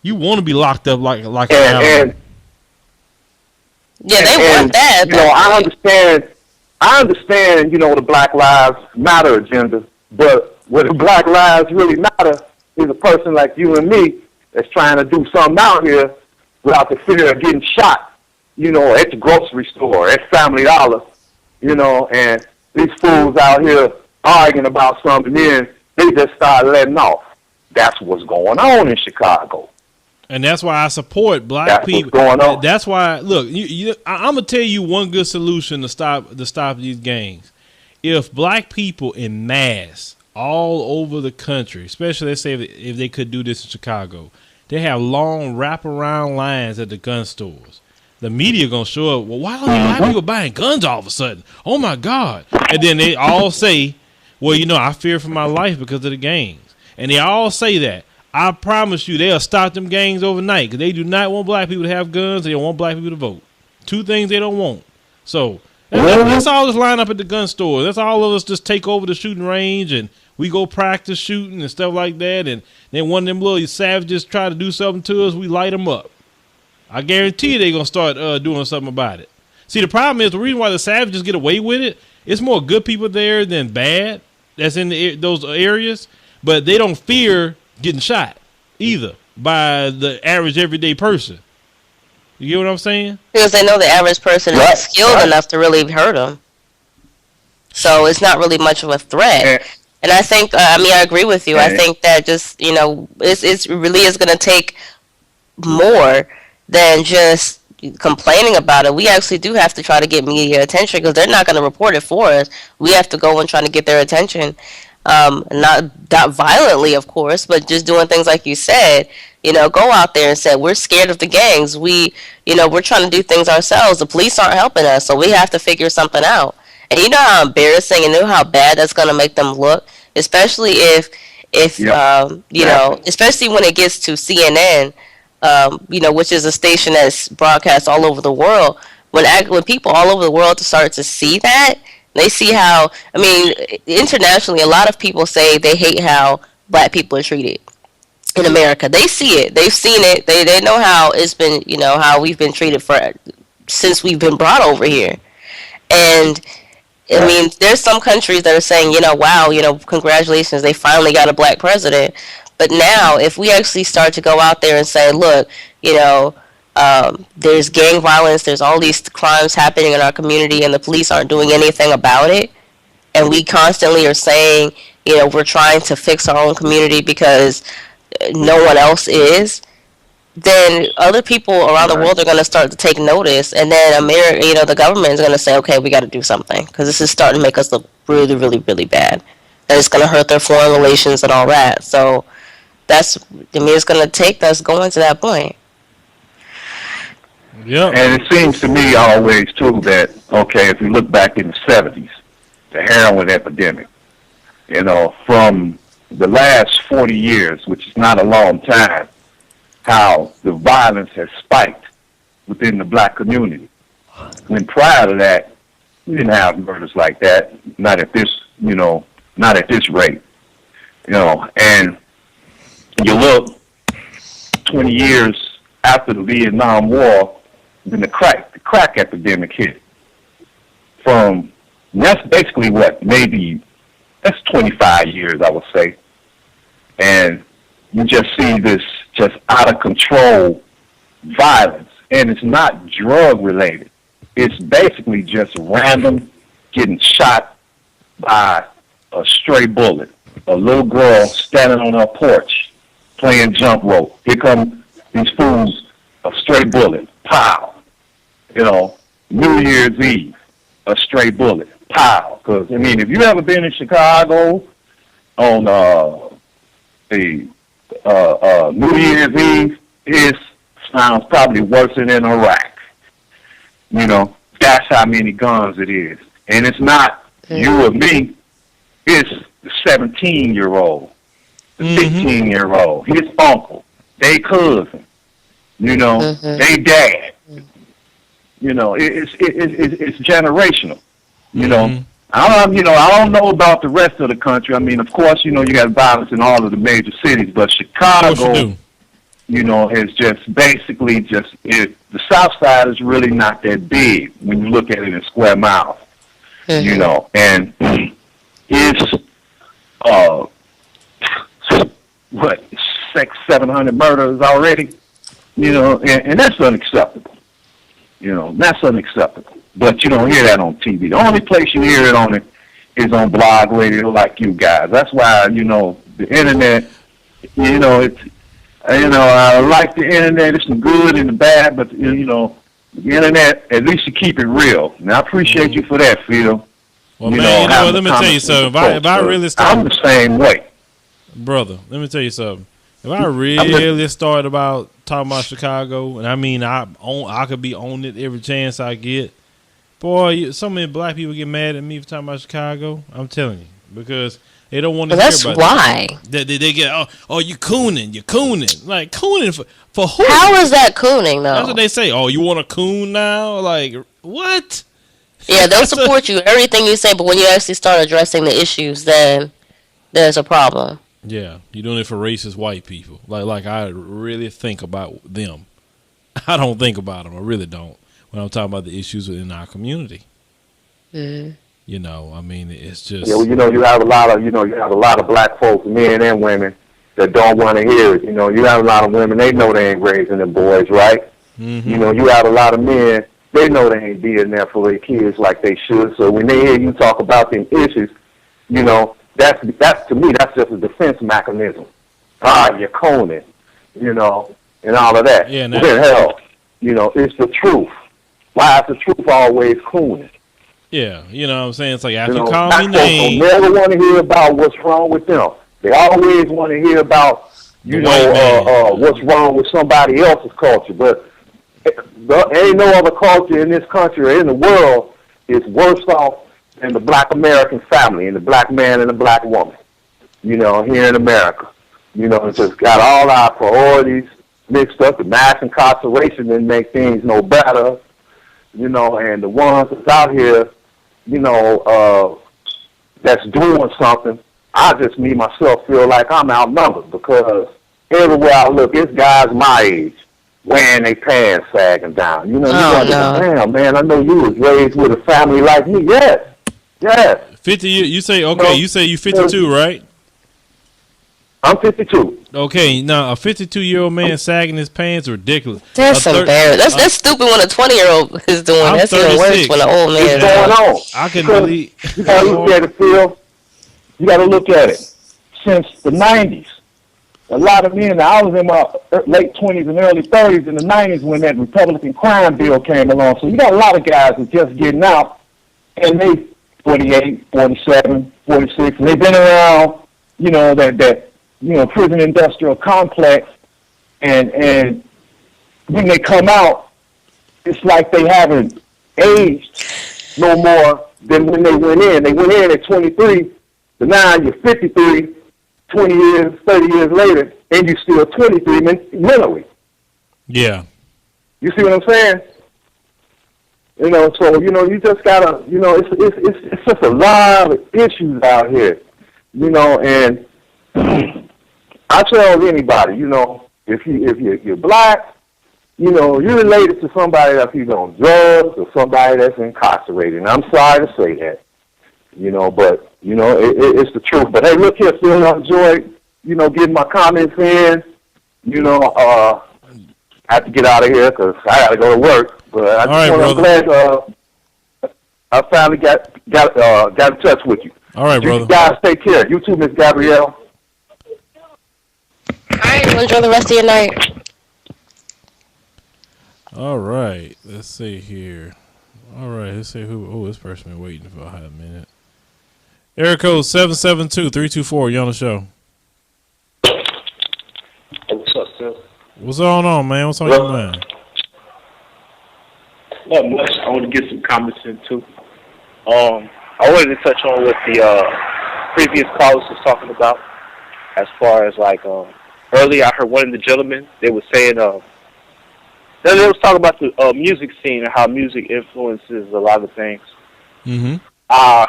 you want to be locked up like an animal. Yeah, they want that. You know, I understand, you know, the Black Lives Matter agenda, but where the Black Lives really matter is a person like you and me that's trying to do something out here without the fear of getting shot, you know, at the grocery store, at Family Dollar, you know, and these fools out here arguing about something, then they just start letting off. That's what's going on in Chicago. And that's why I support black people. What's going on. That's why, look, I'm gonna tell you one good solution to stop these gangs. If black people in mass all over the country, especially let's say if they could do this in Chicago, they have long wraparound lines at the gun stores. The media gonna show up. Well, why don't black people buying guns all of a sudden? Oh my God! And then they all say, well, you know, I fear for my life because of the gangs, and they all say that. I promise you, they'll stop them gangs overnight because they do not want black people to have guns. They don't want black people to vote. Two things they don't want. So let's all just line up at the gun store. Let's all of us just take over the shooting range and we go practice shooting and stuff like that. And then one of them little savages try to do something to us, we light them up. I guarantee you they're going to start doing something about it. See, the problem is the reason why the savages get away with it, it's more good people there than bad that's in those areas. But they don't fear getting shot either by the average everyday person. You get what I'm saying? Because they know the average person is skilled enough to really hurt them. So it's not really much of a threat. And I think, I agree with you. I think that just, you know, it really is going to take more than just complaining about it. We actually do have to try to get media attention because they're not going to report it for us. We have to go and try to get their attention. Not violently, of course, but just doing things like you said, you know, go out there and say, we're scared of the gangs. We're trying to do things ourselves. The police aren't helping us, so we have to figure something out. And you know how embarrassing and you know how bad that's going to make them look, especially if you know, especially when it gets to CNN, you know, which is a station that's broadcast all over the world. When people all over the world start to see that, they see how, I mean, internationally, a lot of people say they hate how black people are treated in America. They see it. They've seen it. They know how it's been, you know, how we've been treated since we've been brought over here. And, I mean, there's some countries that are saying, you know, wow, you know, congratulations, they finally got a black president. But now, if we actually start to go out there and say, look, you know, there's gang violence, there's all these crimes happening in our community and the police aren't doing anything about it, and we constantly are saying, you know, we're trying to fix our own community because no one else is, then other people around the world are going to start to take notice, and then America, you know, the government is going to say, okay, we got to do something because this is starting to make us look really, really, really bad, and it's going to hurt their foreign relations and all that. So it's going to take us going to that point. Yeah. And it seems to me always, too, that, okay, if you look back in the 70s, the heroin epidemic, you know, from the last 40 years, which is not a long time, how the violence has spiked within the black community. When prior to that, we didn't have murders like that, not at this, not at this rate, and you look 20 years after the Vietnam War, then the crack epidemic hit. That's basically that's 25 years, I would say. And you just see this just out of control violence. And it's not drug related. It's basically just random getting shot by a stray bullet. A little girl standing on her porch playing jump rope. Here come these fools, a stray bullet, pow. New Year's Eve, a stray bullet, pow. Because, if you ever been in Chicago on New Year's Eve, it sounds probably worse than in Iraq. That's how many guns it is. And it's not you or me, it's the 17-year-old, the 15-year-old, his uncle, they cousin, they dad. It's generational. I don't know about the rest of the country. Of course, you got violence in all of the major cities, but Chicago, is just basically the South Side is really not that big when you look at it in square miles. And it's 600-700 murders already, and that's unacceptable. That's unacceptable. But you don't hear that on TV. The only place you hear it on it is on blog radio like you guys. That's why, the internet, I like the internet. It's the good and the bad, but, the internet, at least you keep it real. And I appreciate you for that, Fido. Well, let me tell you something. If I really start, I'm the same way. Brother, let me tell you something. If I really start about talking about Chicago, and I could be on it every chance I get, boy, so many black people get mad at me for talking about Chicago. I'm telling you, because they don't want to hear about it. That's why. They get, you cooning. Like, cooning for who? How is that cooning, though? That's what they say. Oh, you want to coon now? Like, what? Yeah, they'll support you, everything you say, but when you actually start addressing the issues, then there's a problem. Yeah, you're doing it for racist white people. Like I really think about them. I don't think about them. I really don't. When I'm talking about the issues within our community. Mm-hmm. It's just. Yeah, well, you have a lot of black folks, men and women, that don't want to hear it. You have a lot of women, they know they ain't raising them boys, right? Mm-hmm. You have a lot of men, they know they ain't being there for their kids like they should. So when they hear you talk about them issues, that's to me, that's just a defense mechanism. You're coning, and all of that. Yeah, no. Hell, it's the truth. Why is the truth always cooning? Yeah, what I'm saying? It's like after you call me names. They never want to hear about what's wrong with them. They always want to hear about, what's wrong with somebody else's culture. But there ain't no other culture in this country or in the world is worse off than the black American family and the black man and the black woman, here in America. It's just got all our priorities mixed up. The mass incarceration didn't make things no better, and the ones that's out here, that's doing something, me myself feel like I'm outnumbered because everywhere I look, it's guys my age wearing their pants sagging down. Damn, man, I know you was raised with a family like me. Yes. 50. You say okay. You say you 52, right? I'm 52. Okay, now a 52-year-old man sagging his pants is ridiculous. That's embarrassing. That's stupid when a 20-year-old is doing. That's even worse when an old man is going on. I can believe. You got to look at it, Phil. You got to look at it. Since the 90s, a lot of men. I was in my late 20s and early 30s in the 90s when that Republican crime bill came along. So you got a lot of guys that just getting out, and they 48, 47, 46, and they've been around, that prison industrial complex, and when they come out, it's like they haven't aged no more than when they went in. They went in at 23, but now you're 53, 20 years, 30 years later, and you're still 23 mentally. Yeah. You see what I'm saying? You know, so you just gotta, it's just a lot of issues out here, and I tell anybody, if you're black, you're related to somebody that's either on drugs or somebody that's incarcerated. And I'm sorry to say that, but it's the truth. But hey, look here, Phil, I enjoyed, getting my comments in. I have to get out of here because I got to go to work. But I'm glad I finally got in touch with you. All right, brother. You guys take care. You too, Miss Gabrielle. All right, well, enjoy the rest of your night. All right, let's see here. All right, let's see who. Oh, this person been waiting for a hot minute. Area code 772-324. You on the show? Hey, what's up, Phil? What's going on, man? What's on your mind? Not much. I want to get some comments in too. I wanted to touch on what the previous callers was talking about, as far as like earlier. I heard one of the gentlemen, they were saying they was talking about the music scene and how music influences a lot of things. Mm-hmm. I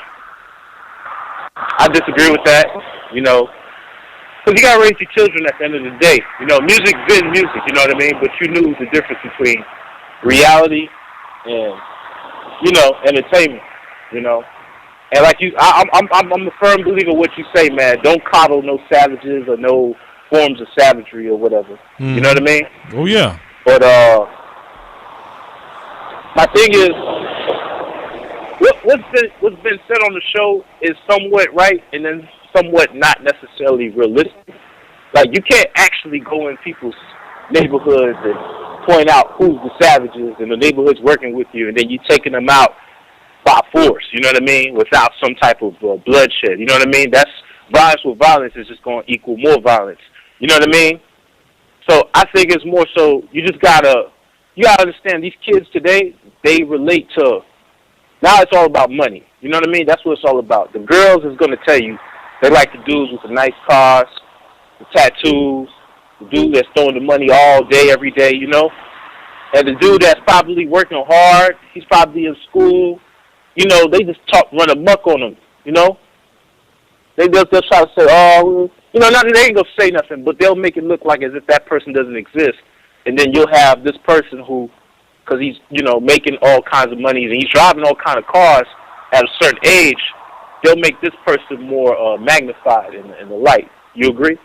disagree with that, because you gotta raise your children at the end of the day. Music's been music, you know what I mean? But you knew the difference between reality and entertainment, And like I'm a firm believer in what you say, man. Don't coddle no savages or no forms of savagery or whatever. Mm. You know what I mean? Oh yeah. But my thing is, what's been said on the show is somewhat right and then somewhat not necessarily realistic. Like, you can't actually go in people's neighborhoods and point out who's the savages and the neighborhood's working with you, and then you taking them out by force, you know what I mean, without some type of bloodshed, you know what I mean? That's violence with violence is just going to equal more violence, you know what I mean? So I think it's more so you gotta understand these kids today, they relate to, now it's all about money, you know what I mean? That's what it's all about. The girls is going to tell you they like the dudes with the nice cars, the tattoos, the dude that's throwing the money all day, every day, and the dude that's probably working hard, he's probably in school, they just run amok on him, They'll try to say, not that they ain't going to say nothing, but they'll make it look like as if that person doesn't exist. And then you'll have this person who, because he's, making all kinds of money and he's driving all kinds of cars at a certain age, they'll make this person more magnified in the light. You agree?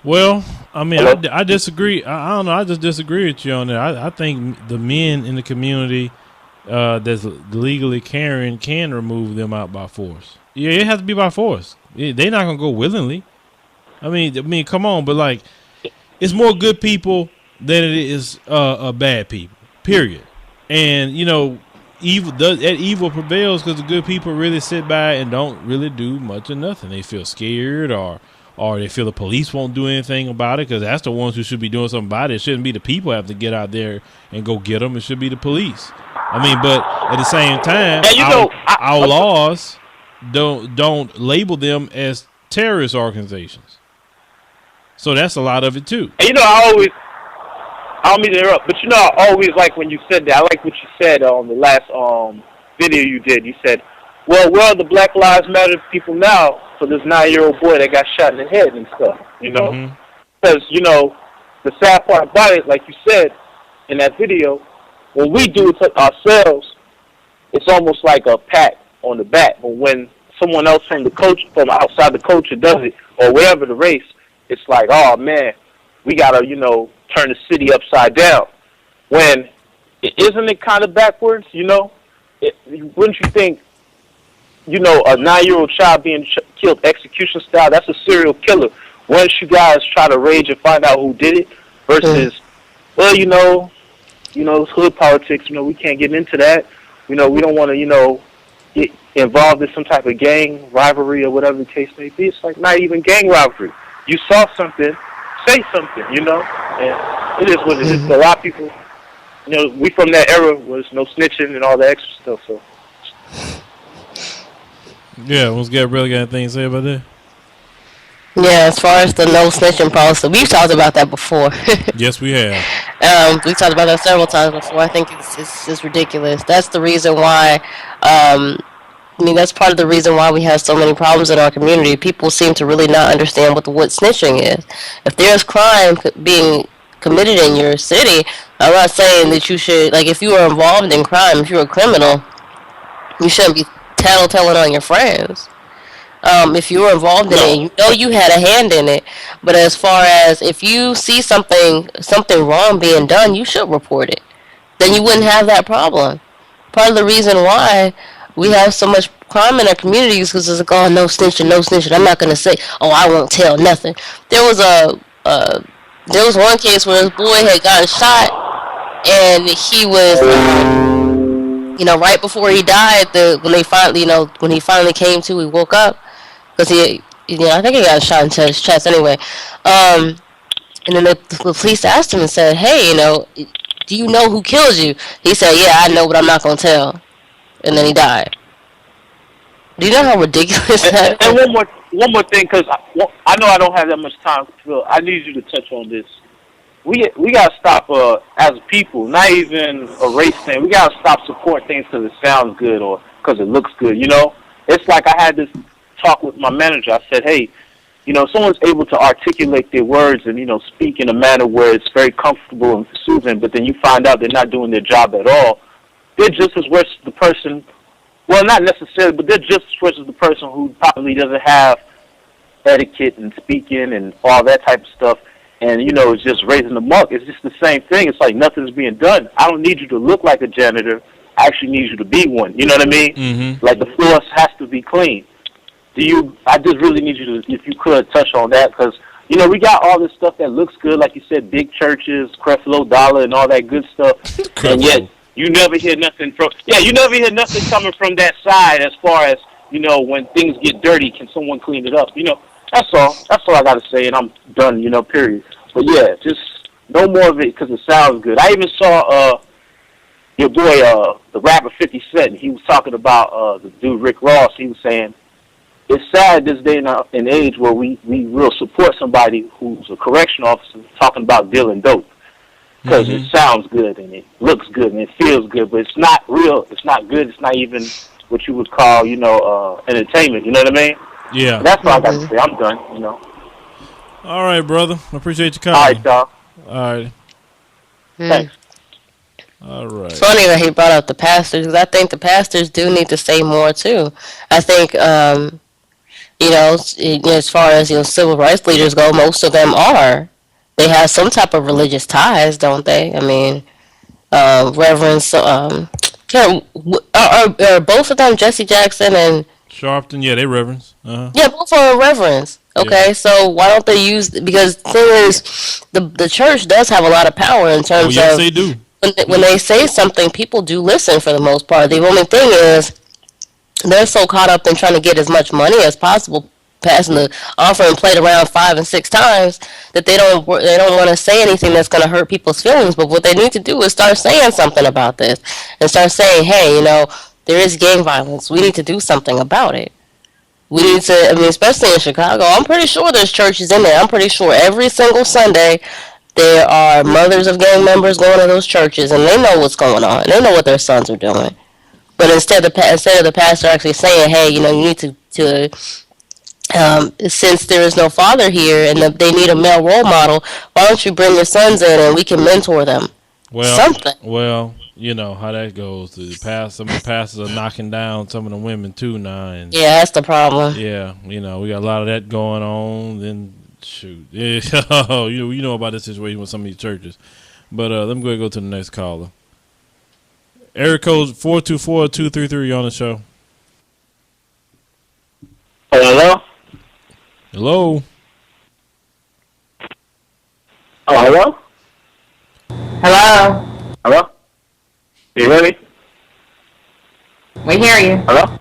Well, I mean, I disagree. I don't know. I just disagree with you on that. I think the men in the community that's legally carrying can remove them out by force. Yeah, it has to be by force. They're not gonna go willingly. I mean, come on. But like, it's more good people than it is bad people. Period. And evil prevails because the good people really sit by and don't really do much or nothing. They feel scared or they feel the police won't do anything about it because that's the ones who should be doing something about it. It shouldn't be the people who have to get out there and go get them. It should be the police. I mean, but at the same time, our laws don't label them as terrorist organizations. So that's a lot of it too. And I don't mean to interrupt, but I always like when you said that. I like what you said on the last video you did. You said, well, where are the Black Lives Matter people now for this 9-year-old boy that got shot in the head and stuff, Mm-hmm. Because, the sad part about it, like you said in that video, when we do it to ourselves, it's almost like a pat on the back. But when someone else from outside the culture does it, or wherever the race, it's like, oh, man, we got to, turn the city upside down. When, isn't it kind of backwards, wouldn't you think, a 9-year-old child being killed execution style, that's a serial killer. Once you guys try to rage and find out who did it versus, well, it's hood politics, we can't get into that. We don't want to, get involved in some type of gang rivalry or whatever the case may be. It's like not even gang rivalry. You saw something, say something, and it is what it is. A lot of people, we from that era was no snitching and all that extra stuff, so. Yeah, Gabrielle got anything to say about that? Yeah, as far as the no snitching policy, we've talked about that before. Yes, we have. We've talked about that several times before. I think it's ridiculous. That's the reason why. I mean, that's part of the reason why we have so many problems in our community. People seem to really not understand what snitching is. If there's crime being committed in your city, I'm not saying that you should, like, if you are involved in crime, if you're a criminal, you shouldn't be tattletelling on your friends. If you were involved in it, you know you had a hand in it. But as far as if you see something wrong being done, you should report it. Then you wouldn't have that problem. Part of the reason why we have so much crime in our communities because it's like, oh, no snitching, no snitching. I'm not gonna say, oh, I won't tell nothing. There was there was one case where this boy had gotten shot, and he was, right before he died, when he finally came to, he woke up because I think he got shot into his chest anyway. And then the police asked him and said, hey, do you know who killed you? He said, yeah, I know, but I'm not gonna tell. And then he died. Do you know how ridiculous that is? And one more thing, because I know I don't have that much time, Phil. I need you to touch on this. We gotta stop as a people, not even a race thing. We gotta stop supporting things because it sounds good or because it looks good. It's like I had this talk with my manager. I said, hey, someone's able to articulate their words and speak in a manner where it's very comfortable and soothing, but then you find out they're not doing their job at all. They're just as worse as the person. Well, not necessarily, but they're just as worse as the person who probably doesn't have etiquette and speaking and all that type of stuff. And, it's just raising the muck. It's just the same thing. It's like nothing's being done. I don't need you to look like a janitor. I actually need you to be one. You know what I mean? Mm-hmm. Like the floors has to be clean. I just really need you to, if you could, touch on that because, we got all this stuff that looks good. Like you said, big churches, Creflo Dollar and all that good stuff. And yet you never hear nothing coming from that side as far as, when things get dirty, can someone clean it up? That's all. That's all I got to say, and I'm done, period. But, yeah, just no more of it because it sounds good. I even saw your boy, the rapper 50 Cent. He was talking about the dude Rick Ross. He was saying, it's sad this day and age where we will support somebody who's a correction officer talking about dealing dope. Because it sounds good and it looks good and it feels good, but it's not real. It's not good. It's not even what you would call, entertainment. You know what I mean? Yeah. And that's all I got to say. I'm done. All right, brother. I appreciate you coming. All right, y'all. All right. Thanks. All right. It's funny that he brought up the pastors because I think the pastors do need to say more too. I think, as far as civil rights leaders go, most of them are. They have some type of religious ties, don't they? I mean, reverends. Are both of them Jesse Jackson and Sharpton? Yeah, they reverends. Uh-huh. Yeah, both are reverends. Okay, yeah. So why don't they use? Because the thing is, the church does have a lot of power in terms of. Yes, they do. When they say something, people do listen for the most part. The only thing is, they're so caught up in trying to get as much money as possible, passing the offering plate around 5 and 6 times, that they don't want to say anything that's going to hurt people's feelings. But what they need to do is start saying something about this and start saying, hey, there is gang violence. We need to do something about it. We need to, especially in Chicago, I'm pretty sure there's churches in there. I'm pretty sure every single Sunday there are mothers of gang members going to those churches, and they know what's going on. They know what their sons are doing. But instead of the pastor actually saying, hey, you need to since there is no father here and they need a male role model, why don't you bring your sons in and we can mentor them? Something. Well, you know how that goes. Some of the pastors are knocking down some of the women too now. And yeah, that's the problem. Yeah, we got a lot of that going on. Then shoot, yeah, you know about this situation with some of these churches. But let me go to the next caller. Area code 424-233 on the show. Hello? Hello? Oh, hello? Hello? Hello? You hear me? We hear you. Hello?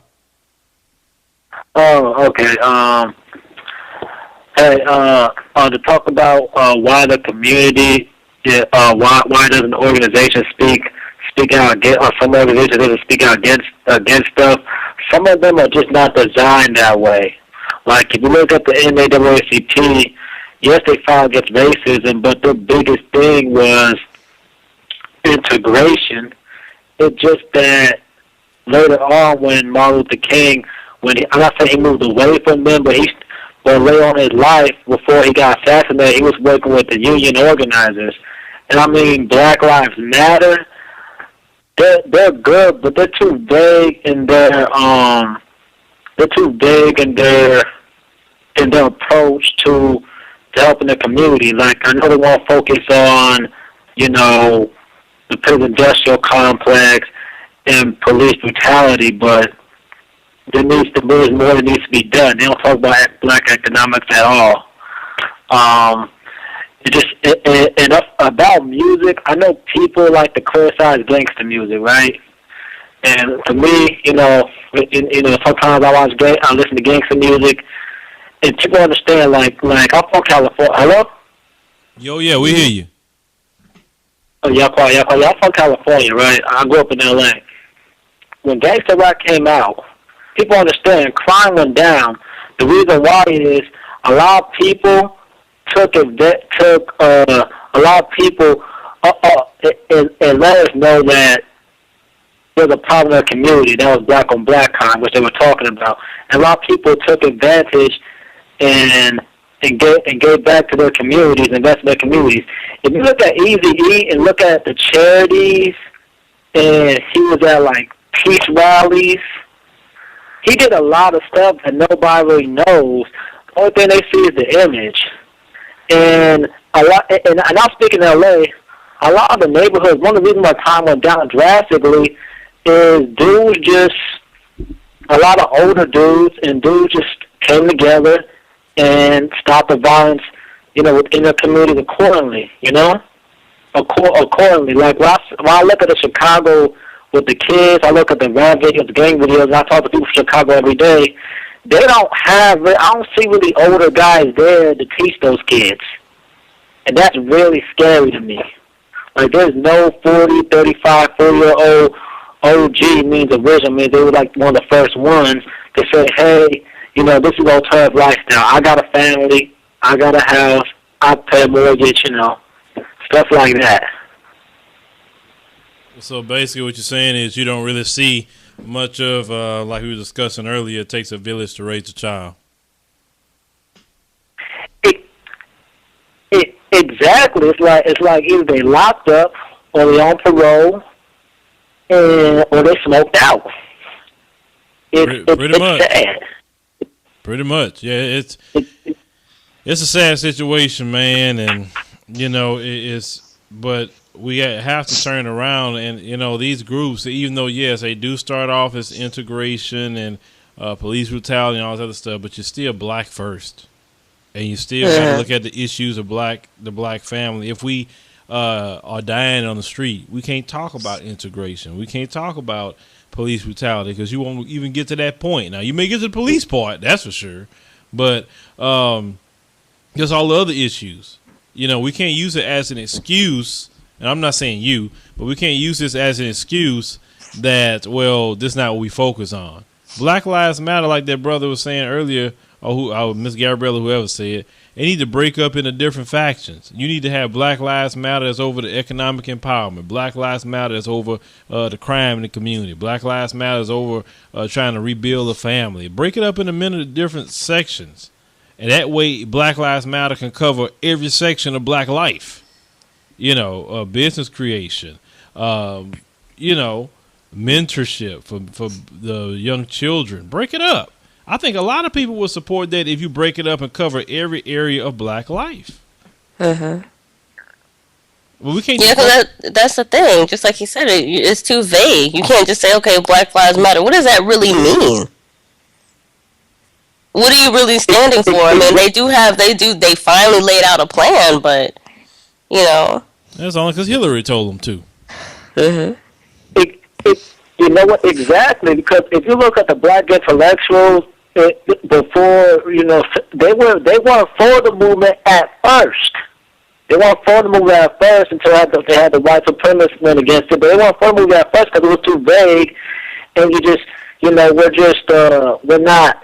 Oh, okay. To talk about why the community, why doesn't an organization speak out against, or some organization doesn't speak out against stuff. Some of them are just not designed that way. Like, if you look at the NAACP, yes, they fought against racism, but the biggest thing was integration. It's just that later on when Martin Luther King, I'm not saying he moved away from them, but later on in his life, before he got assassinated, he was working with the union organizers. And I mean, Black Lives Matter, they're good, but they're too vague in their approach to helping the community. Like, I know they want to focus on, the prison industrial complex and police brutality, but there's more that needs to be done. They don't talk about black economics at all. And about music, I know people like to criticize gangster music, right? And to me, sometimes I listen to gangster music, and people understand, like I'm from California. Hello? Yo, yeah, we hear you. Oh, y'all from California, right? I grew up in L.A. When gangster rap came out, people understand crime went down. The reason why is a lot of people and let us know that there's a problem in the community. That was black on black crime, which they were talking about. And a lot of people took advantage and gave back to their communities, invest in their communities. If you look at Eazy-E and look at the charities, and he was at like peace rallies, he did a lot of stuff that nobody really knows. The only thing they see is the image. And I'm speaking in LA, a lot of the neighborhoods, one of the reasons why crime went down drastically is a lot of older dudes just came together and stopped the violence, within the community accordingly, accordingly. Like, when I look at the Chicago with the kids, I look at the rap videos, the gang videos, and I talk to people from Chicago every day, I don't see really older guys there to teach those kids. And that's really scary to me. Like, there's no 40, 35, 40-year-old OG means original. I mean, they were like one of the first ones to say, hey, this is alternative lifestyle. I got a family. I got a house. I pay a mortgage, stuff like that. So basically what you're saying is you don't really see much of, like we were discussing earlier, it takes a village to raise a child. Exactly. It's like either they locked up or they on parole or they smoked out. Pretty much. Sad. Pretty much. Yeah, it's a sad situation, man, and but we have to turn around, and these groups, even though yes, they do start off as integration and police brutality and all this other stuff, but you're still black first, and you still got to look at the issues of the black family. If we are dying on the street, we can't talk about integration. We can't talk about police brutality because you won't even get to that point. Now you may get to the police part, that's for sure, but there's all the other issues. We can't use it as an excuse. And I'm not saying you, but we can't use this as an excuse that, well, this is not what we focus on. Black Lives Matter, like that brother was saying earlier, or Miss Gabriella, whoever said, they need to break up into different factions. You need to have Black Lives Matter that's over the economic empowerment. Black Lives Matter that's over the crime in the community. Black Lives Matter is over trying to rebuild a family. Break it up into many different sections. And that way, Black Lives Matter can cover every section of black life. Business creation, mentorship for the young children. Break it up. I think a lot of people will support that if you break it up and cover every area of black life. Uh-huh. Well, we can't. Yeah, because that's the thing. Just like you said, it's too vague. You can't just say, okay, Black Lives Matter. What does that really mean? What are you really standing for? I mean, they finally laid out a plan, but, That's only because Hillary told them to. Mm-hmm. You know what? Exactly, because if you look at the black intellectuals before, they weren't for the movement at first. They weren't for the movement at first until they had the white supremacists went against it. But they weren't for the movement at first because it was too vague, and we're not.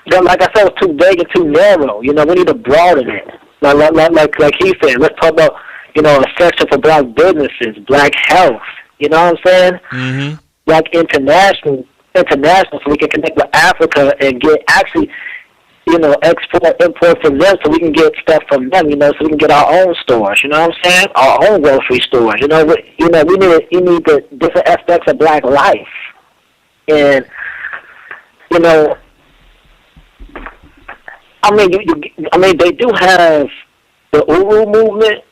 like I said, it's too vague and too narrow. You know, we need to broaden it. Like he said, let's talk about, you know, a section for black businesses, black health. You know what I'm saying? Mm-hmm. Like international, so we can connect with Africa and get actually, you know, export, import from them, so we can get stuff from them. You know, so we can get our own stores. You know what I'm saying? Our own grocery stores. You know, we need the different aspects of black life, and you know. I mean, they do have the Uru movement,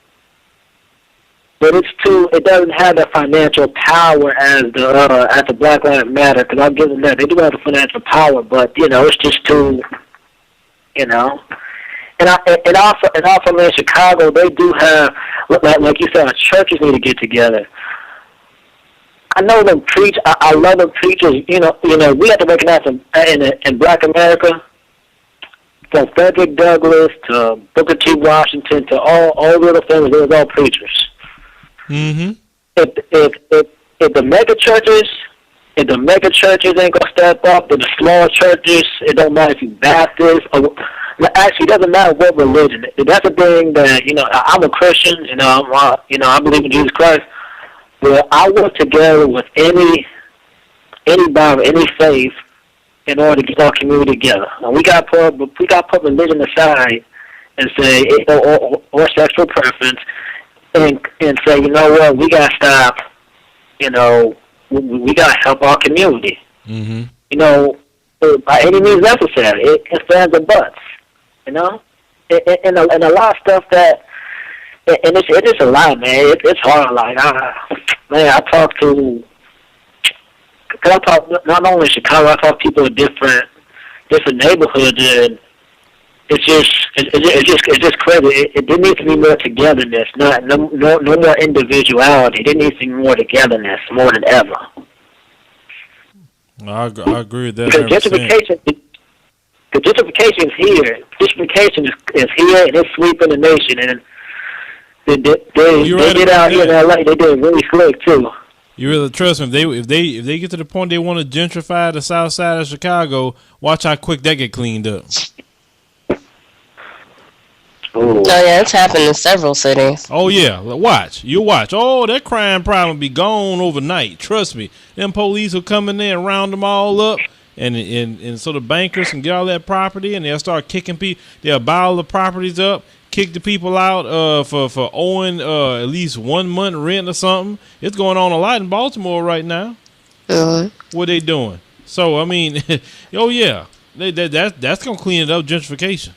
but it doesn't have the financial power as the Black Lives Matter. Because I'll give them that. They do have the financial power, but you know, it's just too, you know. And also in Chicago, they do have, like you said, our churches need to get together. I know them preach. I love them preachers. You know, we have to recognize them in Black America. From Frederick Douglass to Booker T. Washington to all the other families, they were all preachers. Mm-hmm. If the mega churches ain't gonna step up, then the smaller churches, it don't matter if you Baptist or actually, it doesn't matter what religion. That's the thing that, you know, I'm a Christian. You know, I believe in Jesus Christ. But I work together with anybody, any faith, in order to get our community together. And we got to put religion aside and say, or sexual preference, and say, you know what, we got to stop. You know, we got to help our community. Mm-hmm. You know, by any means necessary. It stands the butts. You know, and a lot of stuff that, and it's just a lot, man. It's hard. Like, I talk to. Cause I talk not only in Chicago, I talk to people in different neighborhoods, and it's just crazy. There needs to be more togetherness, no more individuality. There needs to be more togetherness, more than ever. I agree with that. Because gentrification is here. Gentrification is here, and it's sweeping the nation. And they did out here in LA. They did it really slick too. You really trust me? If they get to the point they want to gentrify the south side of Chicago, watch how quick that get cleaned up. Oh yeah, it's happened in several cities. Oh yeah, you watch. Oh, that crime problem be gone overnight. Trust me, them police will come in there and round them all up, and so the bankers can get all that property, and they'll start kicking people. They'll buy all the properties up. Kick the people out for owing at least 1 month rent or something. It's going on a lot in Baltimore right now. What they doing? So I mean, oh yeah, that's gonna clean it up. Gentrification.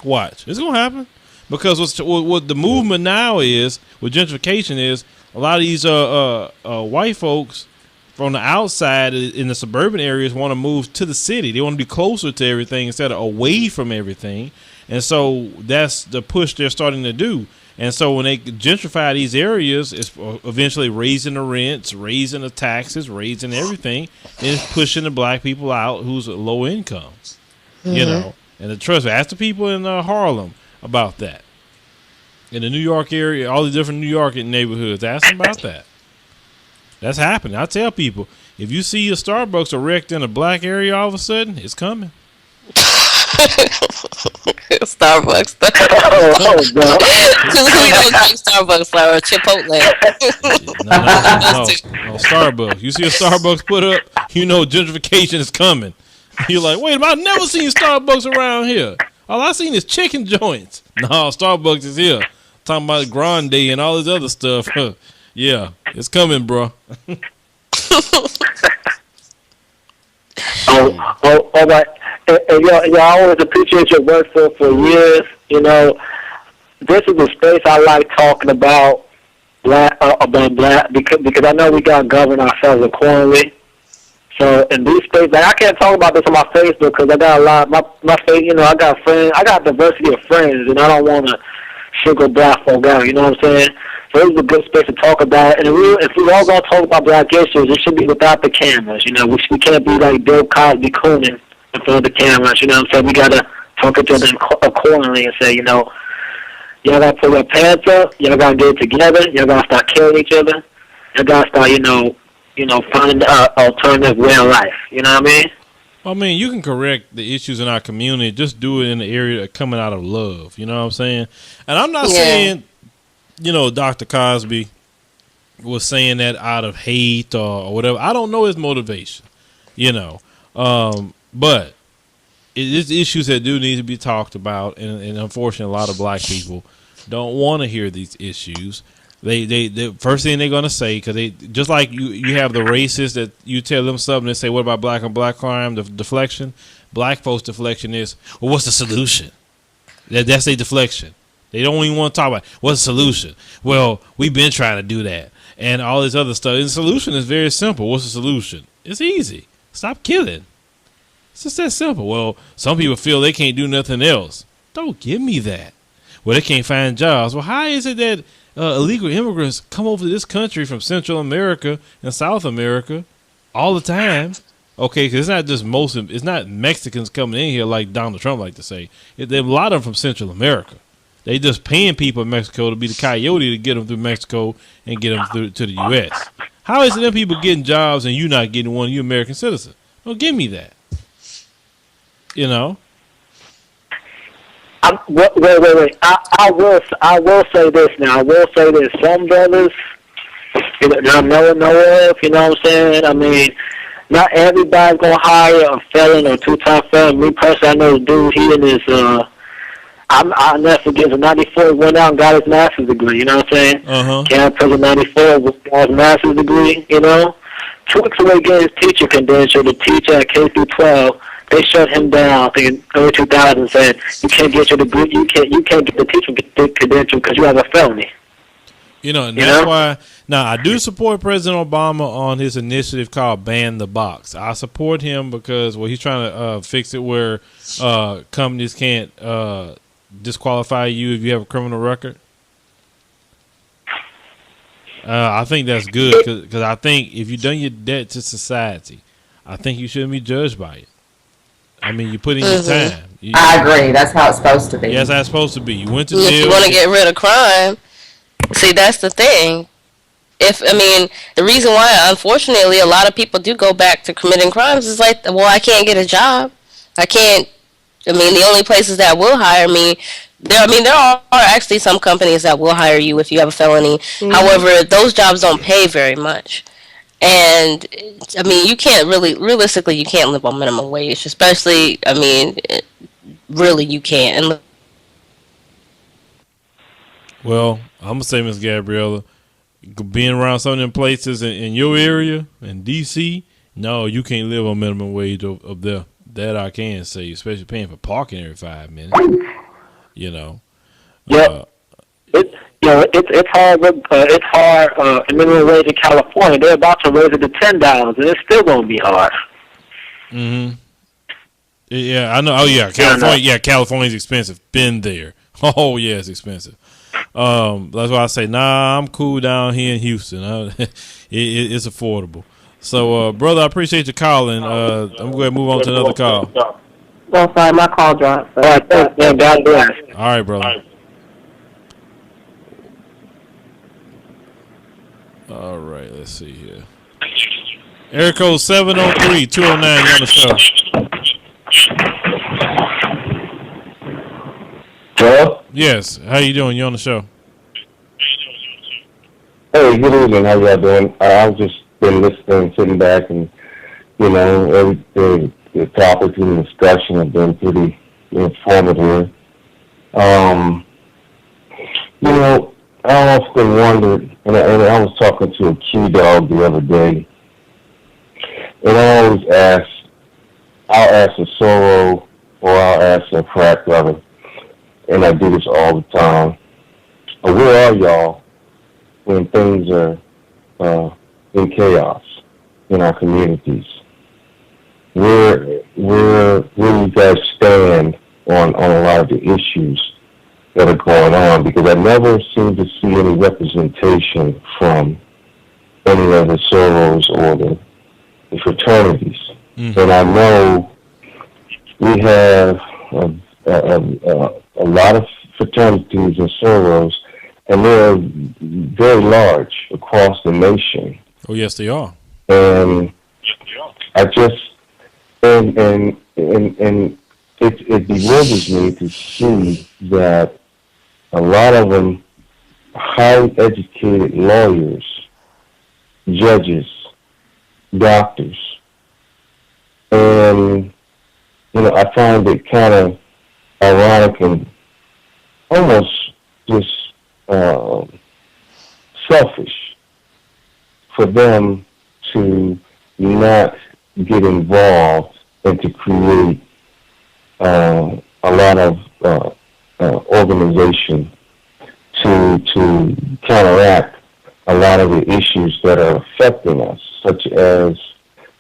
Watch, it's gonna happen because what the movement now is with gentrification is a lot of these white folks from the outside in the suburban areas want to move to the city. They want to be closer to everything instead of away from everything. And so that's the push they're starting to do. And so when they gentrify these areas, it's eventually raising the rents, raising the taxes, raising everything, and it's pushing the black people out who's low income. Mm-hmm. You know, and trust me, ask the people in Harlem about that. In the New York area, all the different New York neighborhoods, ask them about that. That's happening. I tell people, if you see a Starbucks erect in a black area all of a sudden, it's coming. Starbucks. Oh, no. We don't drink Starbucks or Chipotle. No, Starbucks. You see a Starbucks put up, you know gentrification is coming. You're like, wait a minute, I've never seen Starbucks around here. All I seen is chicken joints. No, Starbucks is here. Talking about Grande and all this other stuff. Yeah, it's coming, bro. All right. And y'all always appreciate your work for years. You know, this is a space I like talking about black because I know we got to govern ourselves accordingly. So in these spaces, like I can't talk about this on my Facebook because I got a lot. My face, you know, I got friends. I got diversity of friends, and I don't want to single black folk out. You know what I'm saying? So this is a good space to talk about. And if we all gonna talk about black issues, it should be without the cameras. You know, we can't be like Bill Cosby cooning in front of the cameras. You know what I'm saying? We gotta talk to each other accordingly and say, you know, y'all gotta pull your pants up. Y'all gotta get it together. Y'all gotta start killing each other. Y'all gotta start, you know, finding an alternative way of life. You know what I mean? I mean, you can correct the issues in our community. Just do it in the area coming out of love. You know what I'm saying? And I'm not saying, Dr. Cosby was saying that out of hate or whatever. I don't know his motivation, but it's issues that do need to be talked about. And unfortunately, a lot of black people don't want to hear these issues. They first thing they're gonna say, because they just like you have the racists that you tell them something and say, what about black on black crime? The deflection, black folks' deflection is, well, what's the solution? That's a deflection. They don't even want to talk about what's the solution. Well, we've been trying to do that and all this other stuff. And the solution is very simple. What's the solution? It's easy. Stop killing. It's just that simple. Well, some people feel they can't do nothing else. Don't give me that. Well, they can't find jobs. Well, how is it that illegal immigrants come over to this country from Central America and South America all the time? Okay, because it's not Mexicans coming in here like Donald Trump like to say. There are a lot of them from Central America. They just paying people in Mexico to be the coyote to get them through Mexico and get them through to the U.S. How is it them people getting jobs and you not getting one? You American citizen. Don't give me that. Wait. I will say this now. I will say this. Some brothers that I know of, you know what I'm saying? I mean, not everybody's going to hire a felon or two-time felon. Me personally, I know a dude, he in his, I'll never forget, in 94, he went out and got his master's degree, you know what I'm saying? Came out of prison 94, got his master's degree, 2 weeks away getting his teacher credential, the teacher at K through 12, they shut him down, I think in early 2000, saying, you can't get your degree, you can't get the teacher credential because you have a felony. And that's why. Now, I do support President Obama on his initiative called Ban the Box. I support him because he's trying to fix it where companies can't disqualify you if you have a criminal record. I think that's good because I think if you've done your debt to society, I think you shouldn't be judged by it. I mean, you put in your time. I agree. That's how it's supposed to be. Yes, that's supposed to be. You went to If jail. you want to get rid of crime, see, that's the thing. The reason why, unfortunately, a lot of people do go back to committing crimes is like, well, I can't get a job. The only places that will hire me, there are actually some companies that will hire you if you have a felony. Mm-hmm. However, those jobs don't pay very much. And, you can't realistically, you can't live on minimum wage, especially, really you can't. Well, I'm going to say, Miss Gabriella, being around some of them places in your area, in D.C., no, you can't live on minimum wage up there. That I can say, especially paying for parking every 5 minutes. Yep. It's hard. It's hard. Minimum wage in California, they're about to raise it to $10, and it's still going to be hard. Mm-hmm. Yeah, I know. Oh yeah, California. Yeah, California's expensive. Been there. Oh yeah, it's expensive. That's why I say, I'm cool down here in Houston. It's affordable. So, brother, I appreciate you calling. I'm going to move on to another call. Well, sorry, my call dropped. All right, thanks, man. God bless. All right, brother. All right, let's see here. Area code 703-209, you on the show. Hello? Yes, how you doing? You on the show? Hey, good evening. How y'all doing? I've just been listening, sitting back, and, everything, the topics and the discussion have been pretty informative. I often wondered, and I was talking to a Q-Dog the other day, and I always I'll ask a Sorrow or I'll ask a crack brother, and I do this all the time. Where are y'all when things are in chaos in our communities? Where do you guys stand on a lot of the issues that are going on? Because I never seem to see any representation from any of the Sorrows or the fraternities. Mm-hmm. And I know we have a lot of fraternities and Sorrows, and they're very large across the nation. Oh, yes, they are. And And it bewilders me to see that a lot of them highly educated lawyers, judges, doctors, and I find it kind of ironic and almost just selfish for them to not get involved and to create a lot of organization to counteract a lot of the issues that are affecting us, such as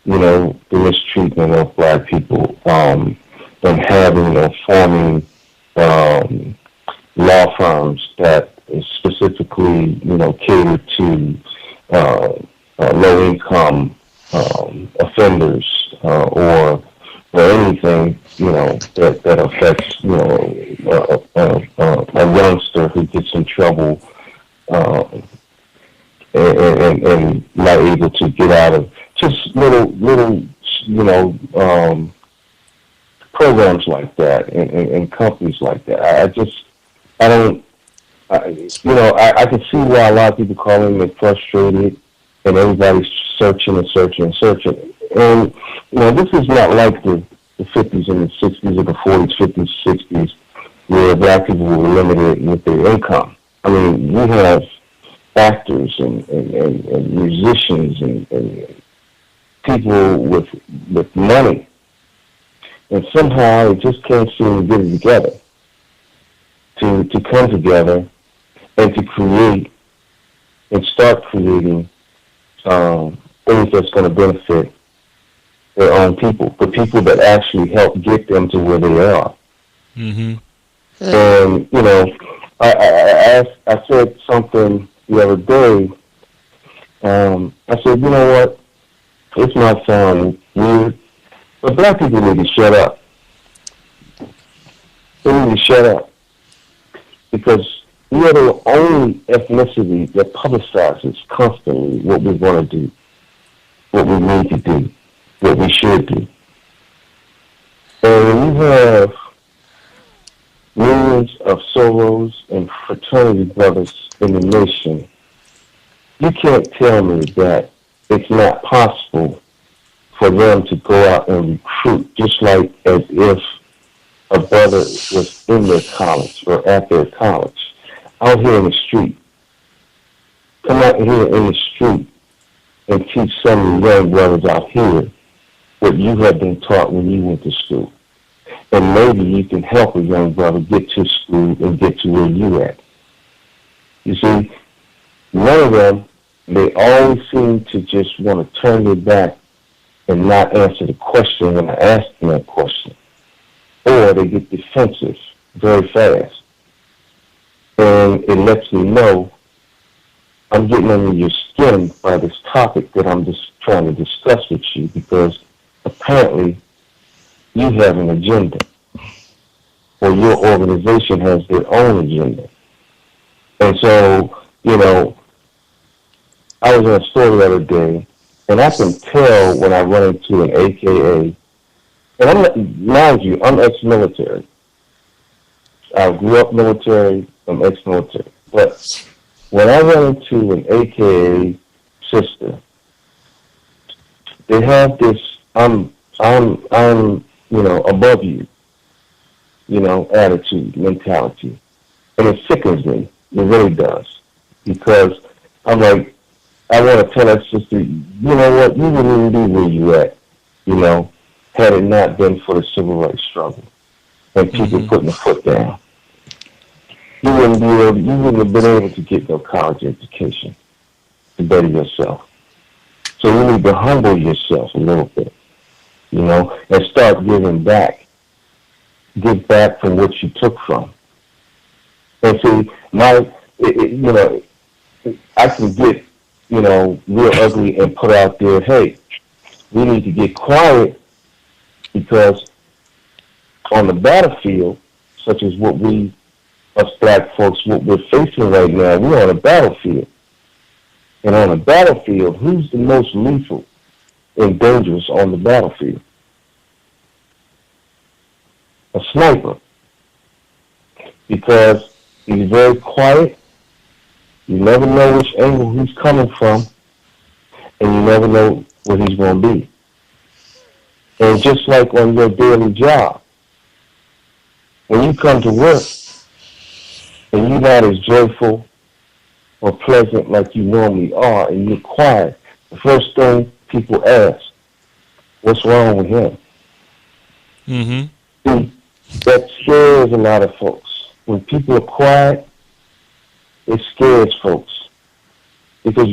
the mistreatment of black people, and having or forming law firms that specifically cater to low income offenders or anything that affects a youngster who gets in trouble and not able to get out of just little programs like that and companies like that. I can see why a lot of people calling it frustrated and everybody's searching and searching and searching. And, this is not like the 50s and the 60s or the 40s, 50s, 60s, where black people were limited with their income. I mean, we have actors and musicians and people with money. And somehow it just can't seem to get it together, to come together and to create and start creating things that's going to benefit their own people, the people that actually help get them to where they are. Mm-hmm. And, I said something the other day. I said, you know what? This might sound weird, but black people need to shut up. They need to shut up. Because we are the only ethnicity that publicizes constantly what we want to do, what we need to do, what we should do. And when you have millions of Soros and fraternity brothers in the nation, you can't tell me that it's not possible for them to go out and recruit, just like as if a brother was in their college or at their college, out here in the street. Come out here in the street and teach some of the young brothers out here what you have been taught when you went to school. And maybe you can help a young brother get to school and get to where you're at. You see, none of them, they always seem to just want to turn their back and not answer the question when I ask them that question. Or they get defensive very fast. And it lets me know I'm getting under your skin by this topic that I'm just trying to discuss with you, because apparently you have an agenda, or your organization has their own agenda. And so, I was in a store the other day, and I can tell when I run into an AKA, and mind you, I'm ex-military. I grew up military, I'm ex-military. But when I run into an AKA sister, they have this, I'm above you, attitude, mentality. And it sickens me. It really does. Because I'm like, I want to tell that sister, you know what, you wouldn't even be where you at, had it not been for the civil rights struggle and people putting the foot down. You wouldn't have been able to get no college education to better yourself. So you need to humble yourself a little bit, and start giving back. Give back from what you took from. And see, I can get, real ugly and put out there, hey, we need to get quiet, because on the battlefield, such as what us black folks, what we're facing right now, we're on a battlefield. And on a battlefield, who's the most lethal and dangerous on the battlefield? a sniper, because he's very quiet. You never know which angle he's coming from, and you never know what he's going to be. And just like on your daily job, when you come to work and you're not as joyful or pleasant like you normally are, and you're quiet, the first thing people ask, what's wrong with him? See, that scares a lot of folks. When people are quiet, it scares folks because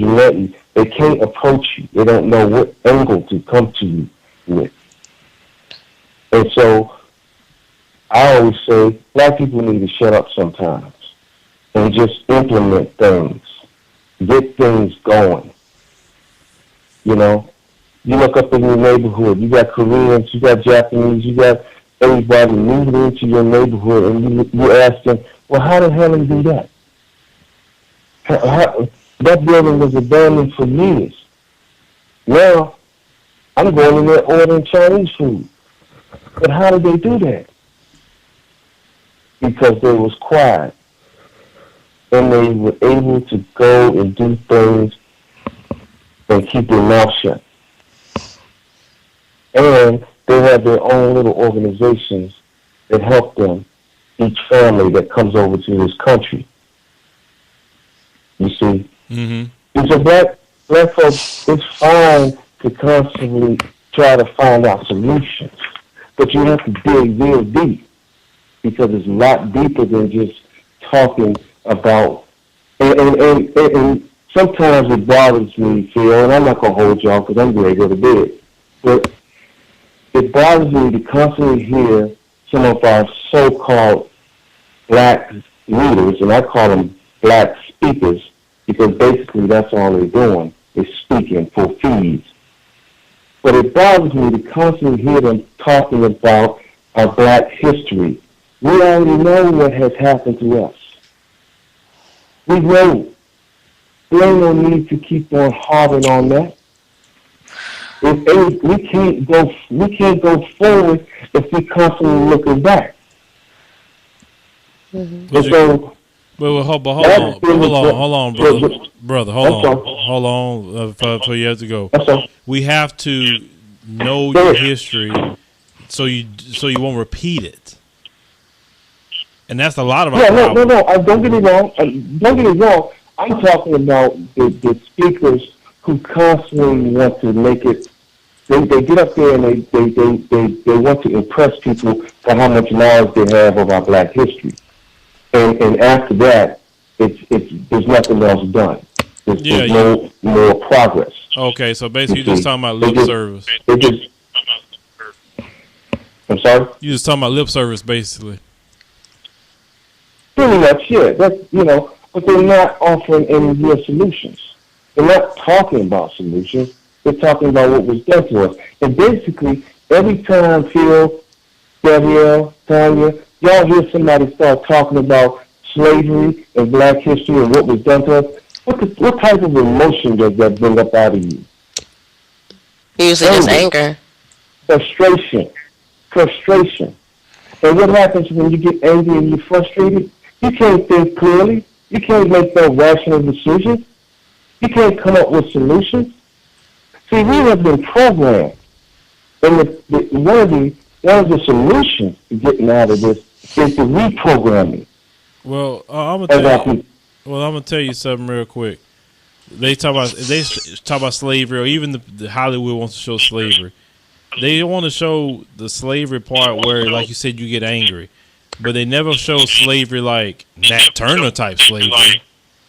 they can't approach you. They don't know what angle to come to you with. And so I always say black people need to shut up sometimes and just implement things, get things going. You know, you look up in your neighborhood, you got Koreans, you got Japanese, you got everybody moving into your neighborhood, and you ask them, well, how the hell did you do that? That building was abandoned for years. Now, I'm going in there ordering Chinese food. But how did they do that? Because they was quiet. And they were able to go and do things and keep their mouth shut. And they have their own little organizations that help them, each family that comes over to this country. You see? And so black folks, it's fine to constantly try to find out solutions. But you have to dig real deep, because it's a lot deeper than just talking about, and sometimes it bothers me, Phil, and I'm not going to hold y'all because I'm ready to go to bed, but it bothers me to constantly hear some of our so-called black leaders, and I call them black speakers, because basically that's all they're doing is speaking for fees. But it bothers me to constantly hear them talking about our black history. We already know what has happened to us. We know. There ain't no need to keep on harping on that. We can't go forward if we constantly looking back. Hold on, brother. Hold on. For you have to go. We have to know your history, so you won't repeat it. And that's a lot of our problem. No. Don't get it wrong. I'm talking about the speakers who constantly want to make it. They get up there and they want to impress people for how much knowledge they have of our black history. And after that, there's nothing else done. There's no more progress. Okay, so basically you're just talking about lip service. I'm sorry? You're just talking about lip service, basically. Pretty much, yeah. But they're not offering any real solutions. They're not talking about solutions. They're talking about what was done to us. And basically, every time Phil, Gabrielle, Tanya, y'all hear somebody start talking about slavery and black history and what was done to us, what type of emotion does that bring up out of you? Usually just anger. Frustration. And what happens when you get angry and you're frustrated? You can't think clearly. You can't make no rational decisions. You can't come up with solutions. See, we have been programmed. And one of the solutions to getting out of this is the reprogramming. Well, I'm gonna tell you something real quick. They talk about slavery, or even the Hollywood wants to show slavery. They want to show the slavery part where, like you said, you get angry, but they never show slavery like Nat Turner type slavery.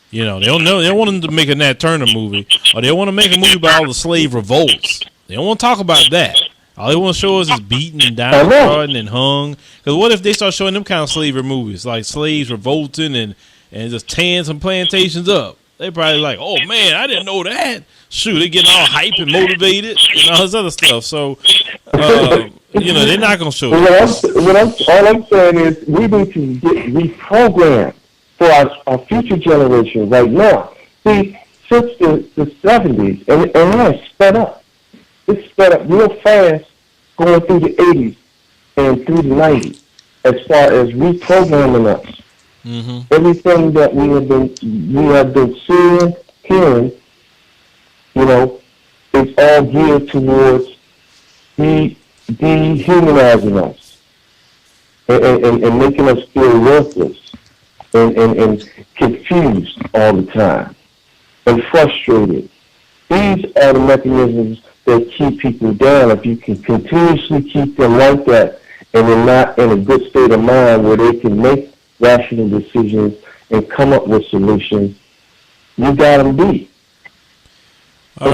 You know, they don't want them to make a Nat Turner movie, or they want to make a movie about all the slave revolts. They don't want to talk about that. All they want to show us is beaten and downtrodden and hung. Because what if they start showing them kind of slavery movies, like slaves revolting and just tearing some plantations up? They probably like, oh man, I didn't know that. Shoot, they getting all hype and motivated and all this other stuff. So, they're not going to show that. All I'm saying is we need to get reprogrammed for our future generation right now. See, since the 70s, and now it's sped up. It's sped up real fast going through the 80s and through the 90s. as far as reprogramming us. Mm-hmm. Everything that we have been seeing, hearing, is all geared towards dehumanizing us and making us feel worthless and confused all the time and frustrated. These are the mechanisms that keep people down. If you can continuously keep them like that and they're not in a good state of mind where they can make rational decisions and come up with solutions, you got them beat. All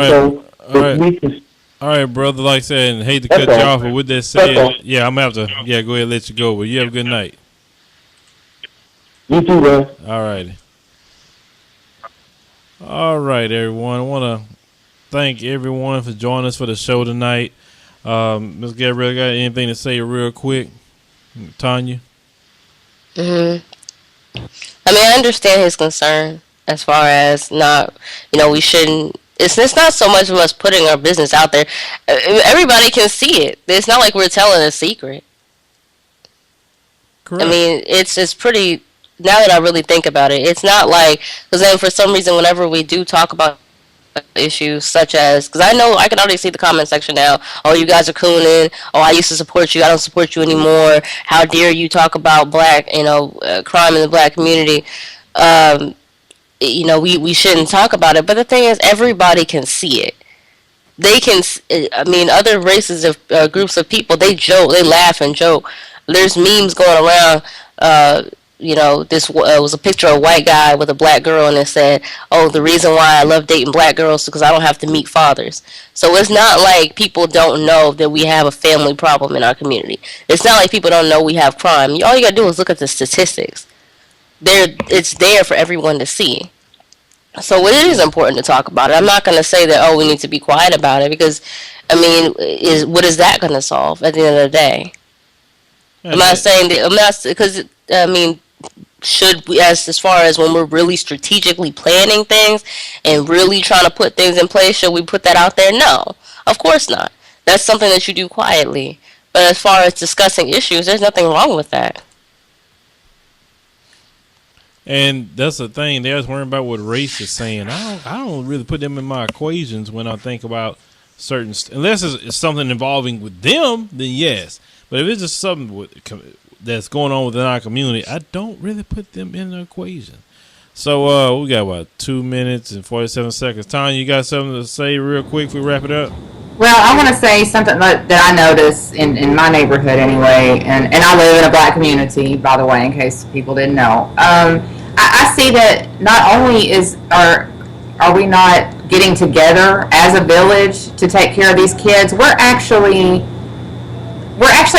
right, brother. Like I said, and hate to cut you off, but with that said, yeah, I'm going to have to, go ahead and let you go. But you have a good night. You too, man. All right. All right, everyone. I want to thank everyone for joining us for the show tonight. Ms. Gabrielle, got anything to say real quick? Tanya? Mm-hmm. I mean, I understand his concern as far as not, we shouldn't. It's not so much of us putting our business out there. Everybody can see it. It's not like we're telling a secret. Correct. I mean, it's pretty. Now that I really think about it, it's not like, because then for some reason, whenever we do talk about issues such as, because I know I can already see the comment section now. Oh, you guys are cooning. Oh, I used to support you. I don't support you anymore. How dare you talk about black, crime in the black community? We shouldn't talk about it. But the thing is, everybody can see it. They can. I mean, other races of groups of people, they joke, they laugh and joke. There's memes going around. This was a picture of a white guy with a black girl, and it said, "Oh, the reason why I love dating black girls is because I don't have to meet fathers." So it's not like people don't know that we have a family problem in our community. It's not like people don't know we have crime. All you gotta do is look at the statistics. It's there for everyone to see. So it is important to talk about it. I'm not going to say that, we need to be quiet about it, because, I mean, what is that going to solve at the end of the day? I'm not saying that, because, I mean, should we, as far as when we're really strategically planning things and really trying to put things in place, should we put that out there? No, of course not. That's something that you do quietly. But as far as discussing issues, there's nothing wrong with that. And that's the thing. They're worrying about what race is saying. I don't really put them in my equations when I think about certain. Unless it's something involving with them, then yes. But if it's just something that's going on within our community, I don't really put them in the equation. So we got about 2 minutes and 47 seconds. Tanya, you got something to say real quick before we wrap it up? Well, I want to say something that I notice in my neighborhood anyway, and I live in a black community, by the way, in case people didn't know. I see that not only are we not getting together as a village to take care of these kids, we're actually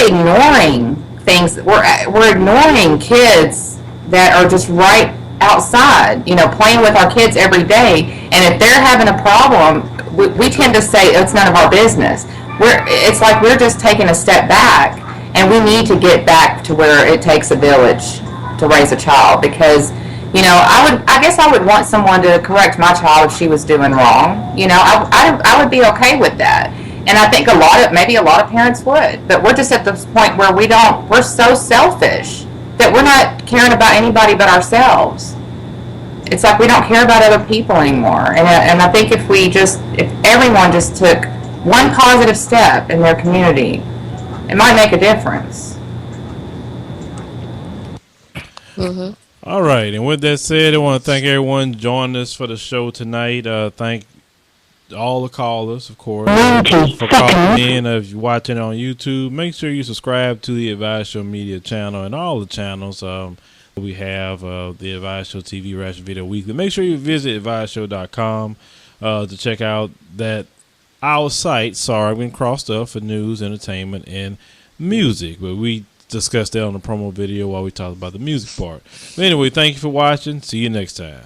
ignoring things. We're ignoring kids that are just right outside, playing with our kids every day. And if they're having a problem, we tend to say it's none of our business. It's like we're just taking a step back, and we need to get back to where it takes a village to raise a child, because I guess I would want someone to correct my child if she was doing wrong. I would be okay with that. And I think maybe a lot of parents would, but we're just at this point where we're so selfish that we're not caring about anybody but ourselves. It's like we don't care about other people anymore. And I think if everyone just took one positive step in their community, it might make a difference. Mm-hmm. All right, and with that said, I want to thank everyone joining us for the show tonight. Thank all the callers, of course, for calling in. If you're watching on YouTube, make sure you subscribe to the Advice Show Media channel and all the channels. We have the Advice Show TV Reaction Video Weekly. Make sure you visit adviceshow.com to check out our site. Sorry, we crossed up for news, entertainment, and music, but we discussed that on the promo video while we talked about the music part. But anyway, thank you for watching. See you next time.